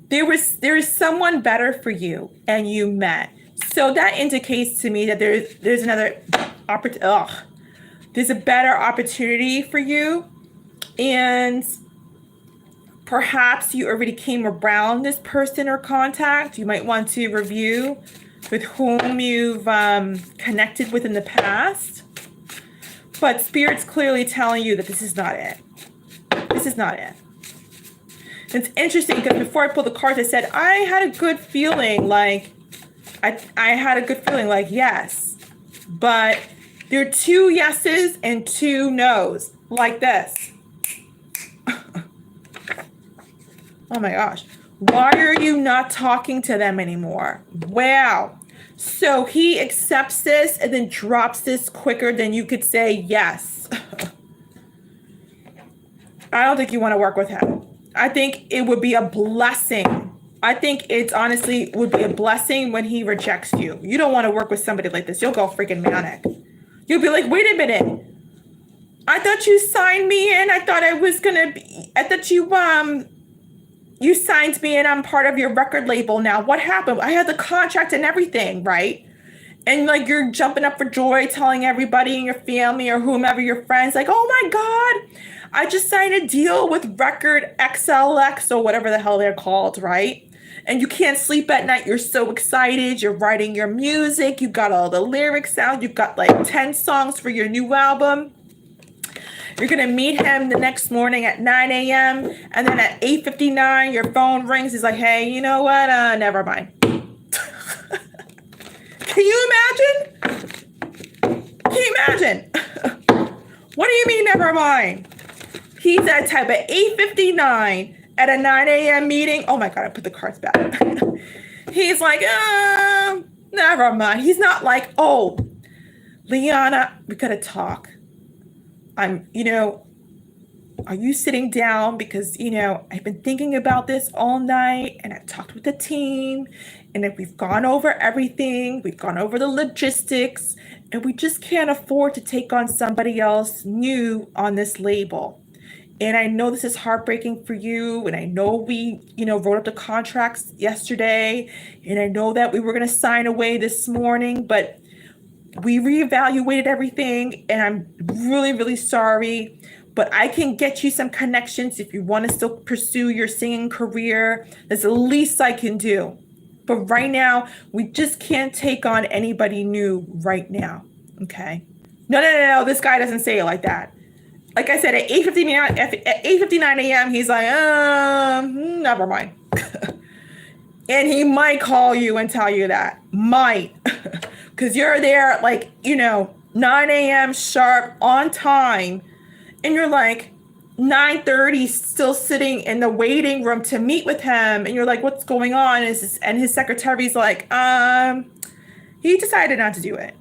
There is someone better for you, and you met. So that indicates to me that there's another opportunity. There's a better opportunity for you, and perhaps you already came around this person or contact. You might want to review with whom you've connected with in the past. But Spirit's clearly telling you that this is not it. This is not it. It's interesting because before I pulled the cards, I said, I had a good feeling like, I had a good feeling like yes. But there are 2 yeses and 2 nos, like this. Oh my gosh. Why are you not talking to them anymore? Wow. So he accepts this and then drops this quicker than you could say yes. I don't think you want to work with him. I think it would be a blessing. I think it's honestly would be a blessing when he rejects you. You don't want to work with somebody like this. You'll go freaking manic. You'll be like, wait a minute. I thought you signed me in. I thought I thought you signed me and I'm part of your record label now. What happened? I had the contract and everything, right? And like you're jumping up for joy, telling everybody in your family or whomever your friends, like, oh my God, I just signed a deal with Record XLX or whatever the hell they're called, right? And you can't sleep at night. You're so excited. You're writing your music. You got all the lyrics out. You've got like 10 songs for your new album. You're going to meet him the next morning at 9 a.m. And then at 8:59, your phone rings. He's like, hey, you know what? Never mind. Can you imagine? Can you imagine? What do you mean, never mind? He's that type at 8:59 at a 9 a.m. meeting. Oh my God, I put the cards back. He's like, never mind. He's not like, oh, Liana, we got to talk. Are you sitting down? Because, I've been thinking about this all night and I've talked with the team and if we've gone over everything, we've gone over the logistics and we just can't afford to take on somebody else new on this label. And I know this is heartbreaking for you. And I know we, wrote up the contracts yesterday and I know that we were going to sign away this morning, but we reevaluated everything and I'm really, really sorry, but I can get you some connections if you want to still pursue your singing career. That's the least I can do. But right now, we just can't take on anybody new right now. Okay? No. This guy doesn't say it like that. Like I said, at 8:59 a.m., he's like, never mind. And he might call you and tell you that. Might. Because you're there at 9 a.m. sharp on time. And you're like, 9:30 still sitting in the waiting room to meet with him, and you're like, what's going on? And his secretary's like, he decided not to do it.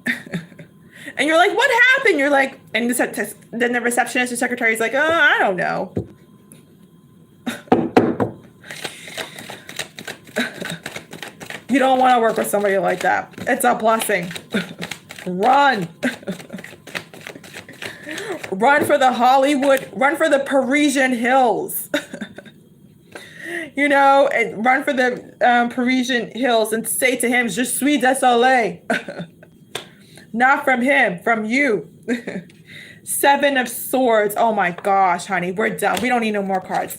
And you're like, what happened? You're like, and then the receptionist or secretary is like, I don't know. You don't want to work with somebody like that. It's a blessing. Run. Run for the Hollywood, run for the Parisian hills. You know, and run for the Parisian hills and say to him, Je suis désolé. Not from him, from you. Seven of Swords. Oh my gosh, honey, we're done. We don't need no more cards.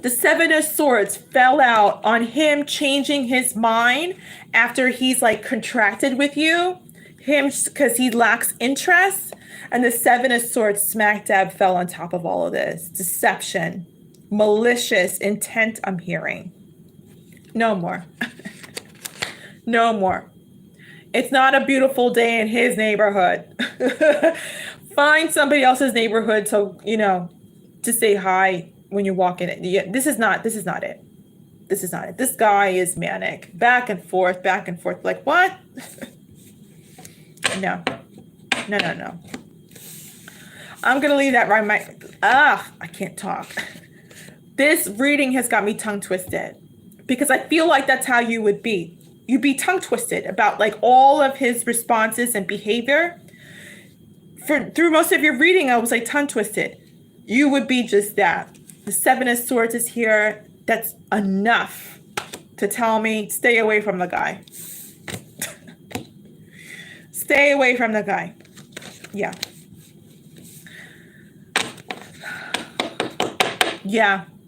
The Seven of Swords fell out on him changing his mind after he's like contracted with you. Him, because he lacks interest. And the Seven of Swords smack dab fell on top of all of this. Deception. Malicious intent I'm hearing. No more. No more. It's not a beautiful day in his neighborhood. Find somebody else's neighborhood to, you know, to say hi when you walk in it. Yeah, this is not it. This is not it. This guy is manic. Back and forth. Like, what? No. I'm going to leave that right. I can't talk. This reading has got me tongue twisted because I feel like that's how you would be. You'd be tongue twisted about like all of his responses and behavior. Through most of your reading, I was like tongue twisted. You would be just that. The Seven of Swords is here. That's enough to tell me stay away from the guy. Stay away from the guy. Yeah.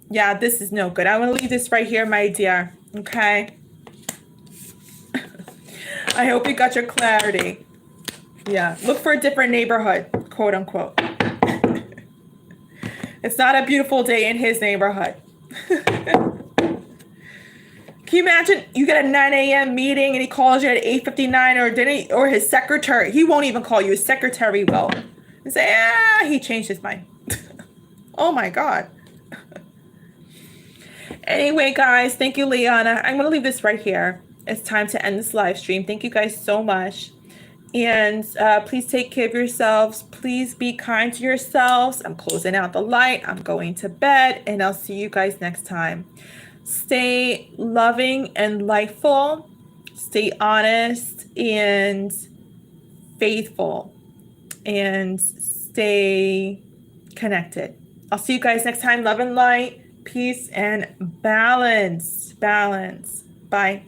Yeah, this is no good. I'm going to leave this right here, my dear. Okay? I hope you got your clarity. Yeah. Look for a different neighborhood, quote unquote. It's not a beautiful day in his neighborhood. Can you imagine you get a 9 a.m. meeting and he calls you at 8:59 or his secretary. He won't even call you. His secretary will. And say, he changed his mind. Oh my God. Anyway, guys, thank you, Liana. I'm going to leave this right here. It's time to end this live stream. Thank you guys so much. And please take care of yourselves. Please be kind to yourselves. I'm closing out the light. I'm going to bed. And I'll see you guys next time. Stay loving and lightful. Stay honest and faithful. And stay connected. I'll see you guys next time. Love and light. Peace and balance. Bye.